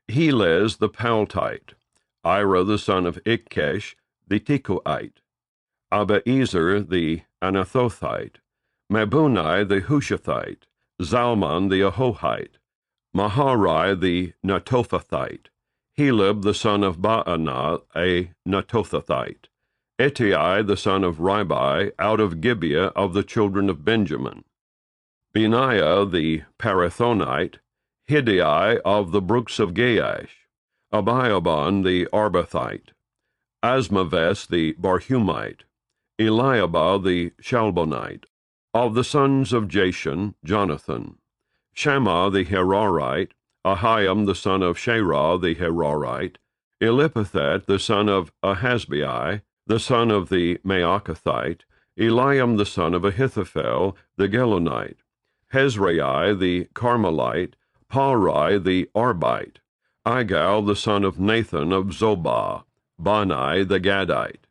Helez the Paltite. Ira the son of Ikkesh the Tekoite. Abiezer the Anathothite. Mabunai the Hushathite. Zalman the Ahohite. Maharai the Netophathite. Heleb the son of Baanah a Netophathite. Ettai the son of Ribai out of Gibeah of the children of Benjamin. Benaiah the Parathonite. Hiddai of the brooks of Gaash. Abiaban the Arbathite. Asmaves the Barhumite. Eliabah the Shalbonite. Of the sons of Jashan, Jonathan. Shammah the Herarite. Ahiam the son of Sherah the Herarite. Eliphathat the son of Ahasbai, the son of the Maacathite. Eliam the son of Ahithophel the Gelonite. Hezrai the Carmelite. Parai the Arbite. Igal the son of Nathan of Zobah. Bani the Gadite.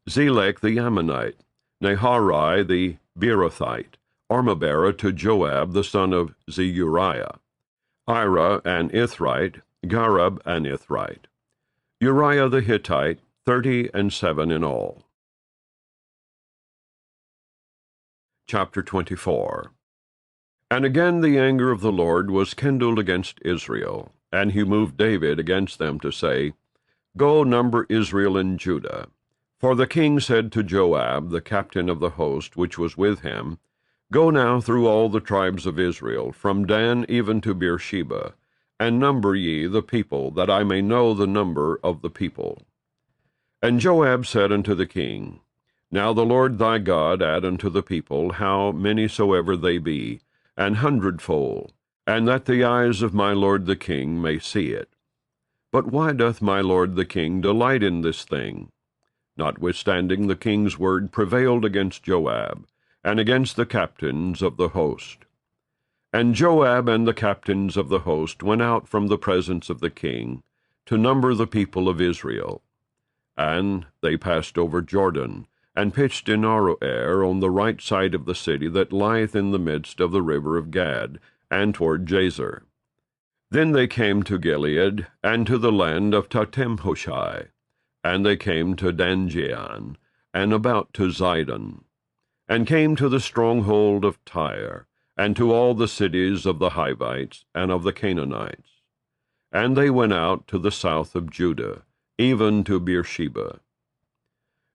Zelek the Ammonite. Naharai the Beerothite, armor-bearer to Joab the son of Zeruiah. Ira an Ithrite, Gareb an Ithrite. Uriah the Hittite, 37 in all. Chapter 24. And again the anger of the Lord was kindled against Israel, and he moved David against them to say, Go number Israel and Judah. For the king said to Joab, the captain of the host which was with him, Go now through all the tribes of Israel, from Dan even to Beersheba, and number ye the people, that I may know the number of the people. And Joab said unto the king, Now the Lord thy God add unto the people, how many soever they be, an hundredfold, and that the eyes of my lord the king may see it. But why doth my lord the king delight in this thing? Notwithstanding, the king's word prevailed against Joab, and against the captains of the host. And Joab and the captains of the host went out from the presence of the king, to number the people of Israel. And they passed over Jordan, and pitched in Aroer on the right side of the city that lieth in the midst of the river of Gad, and toward Jazer. Then they came to Gilead, and to the land of Tatemhoshai. And they came to Danjean, and about to Zidon, and came to the stronghold of Tyre, and to all the cities of the Hivites and of the Canaanites. And they went out to the south of Judah, even to Beersheba.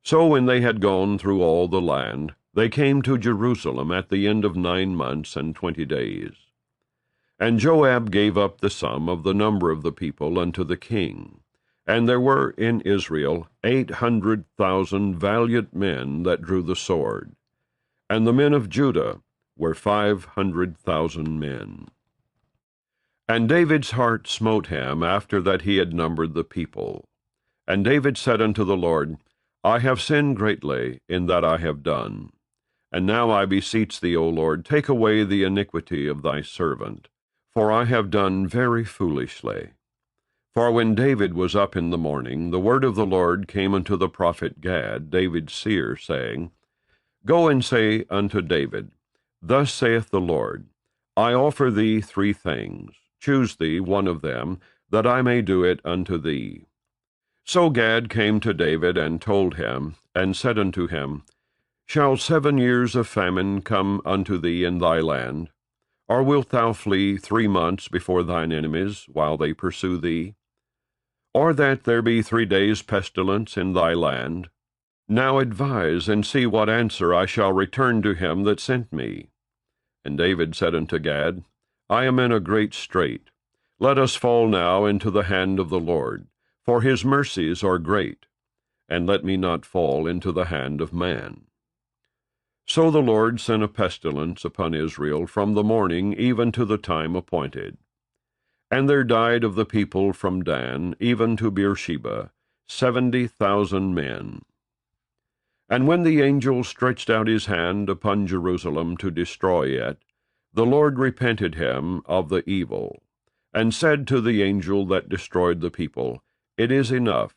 So when they had gone through all the land, they came to Jerusalem at the end of 9 months and 20 days. And Joab gave up the sum of the number of the people unto the king. And there were in Israel 800,000 valiant men that drew the sword. And the men of Judah were 500,000 men. And David's heart smote him after that he had numbered the people. And David said unto the Lord, I have sinned greatly in that I have done. And now I beseech thee, O Lord, take away the iniquity of thy servant, for I have done very foolishly. For when David was up in the morning, the word of the Lord came unto the prophet Gad, David's seer, saying, Go and say unto David, Thus saith the Lord, I offer thee 3 things. Choose thee one of them, that I may do it unto thee. So Gad came to David and told him, and said unto him, Shall 7 years of famine come unto thee in thy land? Or wilt thou flee 3 months before thine enemies, while they pursue thee? Or that there be 3 days' pestilence in thy land? Now advise, and see what answer I shall return to him that sent me. And David said unto Gad, I am in a great strait. Let us fall now into the hand of the Lord, for his mercies are great, and let me not fall into the hand of man. So the Lord sent a pestilence upon Israel from the morning even to the time appointed. And there died of the people from Dan even to Beersheba 70,000 men. And when the angel stretched out his hand upon Jerusalem to destroy it, the Lord repented him of the evil, and said to the angel that destroyed the people, It is enough,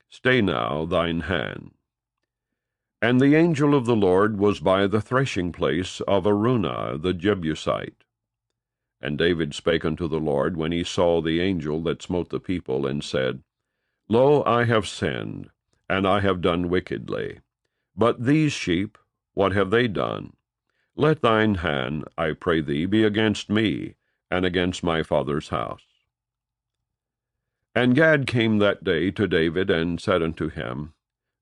stay now thine hand. And the angel of the Lord was by the threshing place of Araunah the Jebusite. And David spake unto the Lord when he saw the angel that smote the people, and said, Lo, I have sinned, and I have done wickedly. But these sheep, what have they done? Let thine hand, I pray thee, be against me, and against my father's house. And Gad came that day to David, and said unto him,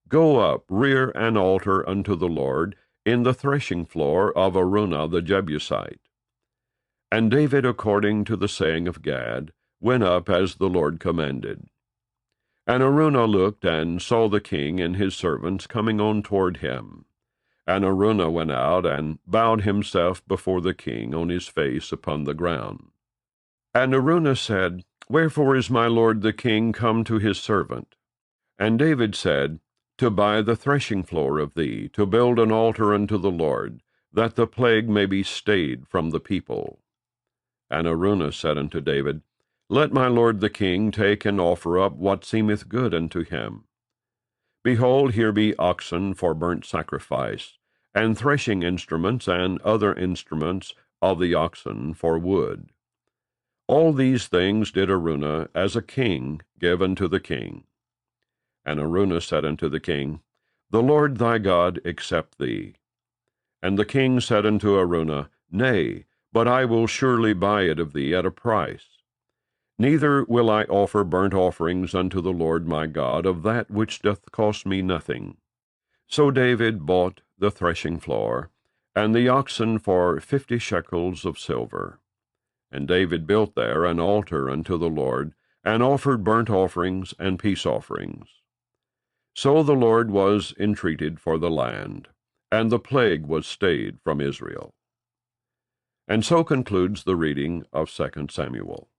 Go up, rear an altar unto the Lord in the threshing floor of Araunah the Jebusite. And David, according to the saying of Gad, went up as the Lord commanded. And Araunah looked, and saw the king and his servants coming on toward him. And Araunah went out, and bowed himself before the king on his face upon the ground. And Araunah said, Wherefore is my lord the king come to his servant? And David said, To buy the threshing floor of thee, to build an altar unto the Lord, that the plague may be stayed from the people. And Araunah said unto David, Let my lord the king take and offer up what seemeth good unto him. Behold, here be oxen for burnt sacrifice, and threshing instruments, and other instruments of the oxen for wood. All these things did Araunah as a king give unto the king. And Araunah said unto the king, The Lord thy God accept thee. And the king said unto Araunah, Nay, but I will surely buy it of thee at a price. Neither will I offer burnt offerings unto the Lord my God of that which doth cost me nothing. So David bought the threshing floor, and the oxen for 50 shekels of silver. And David built there an altar unto the Lord, and offered burnt offerings and peace offerings. So the Lord was entreated for the land, and the plague was stayed from Israel. And so concludes the reading of 2 Samuel.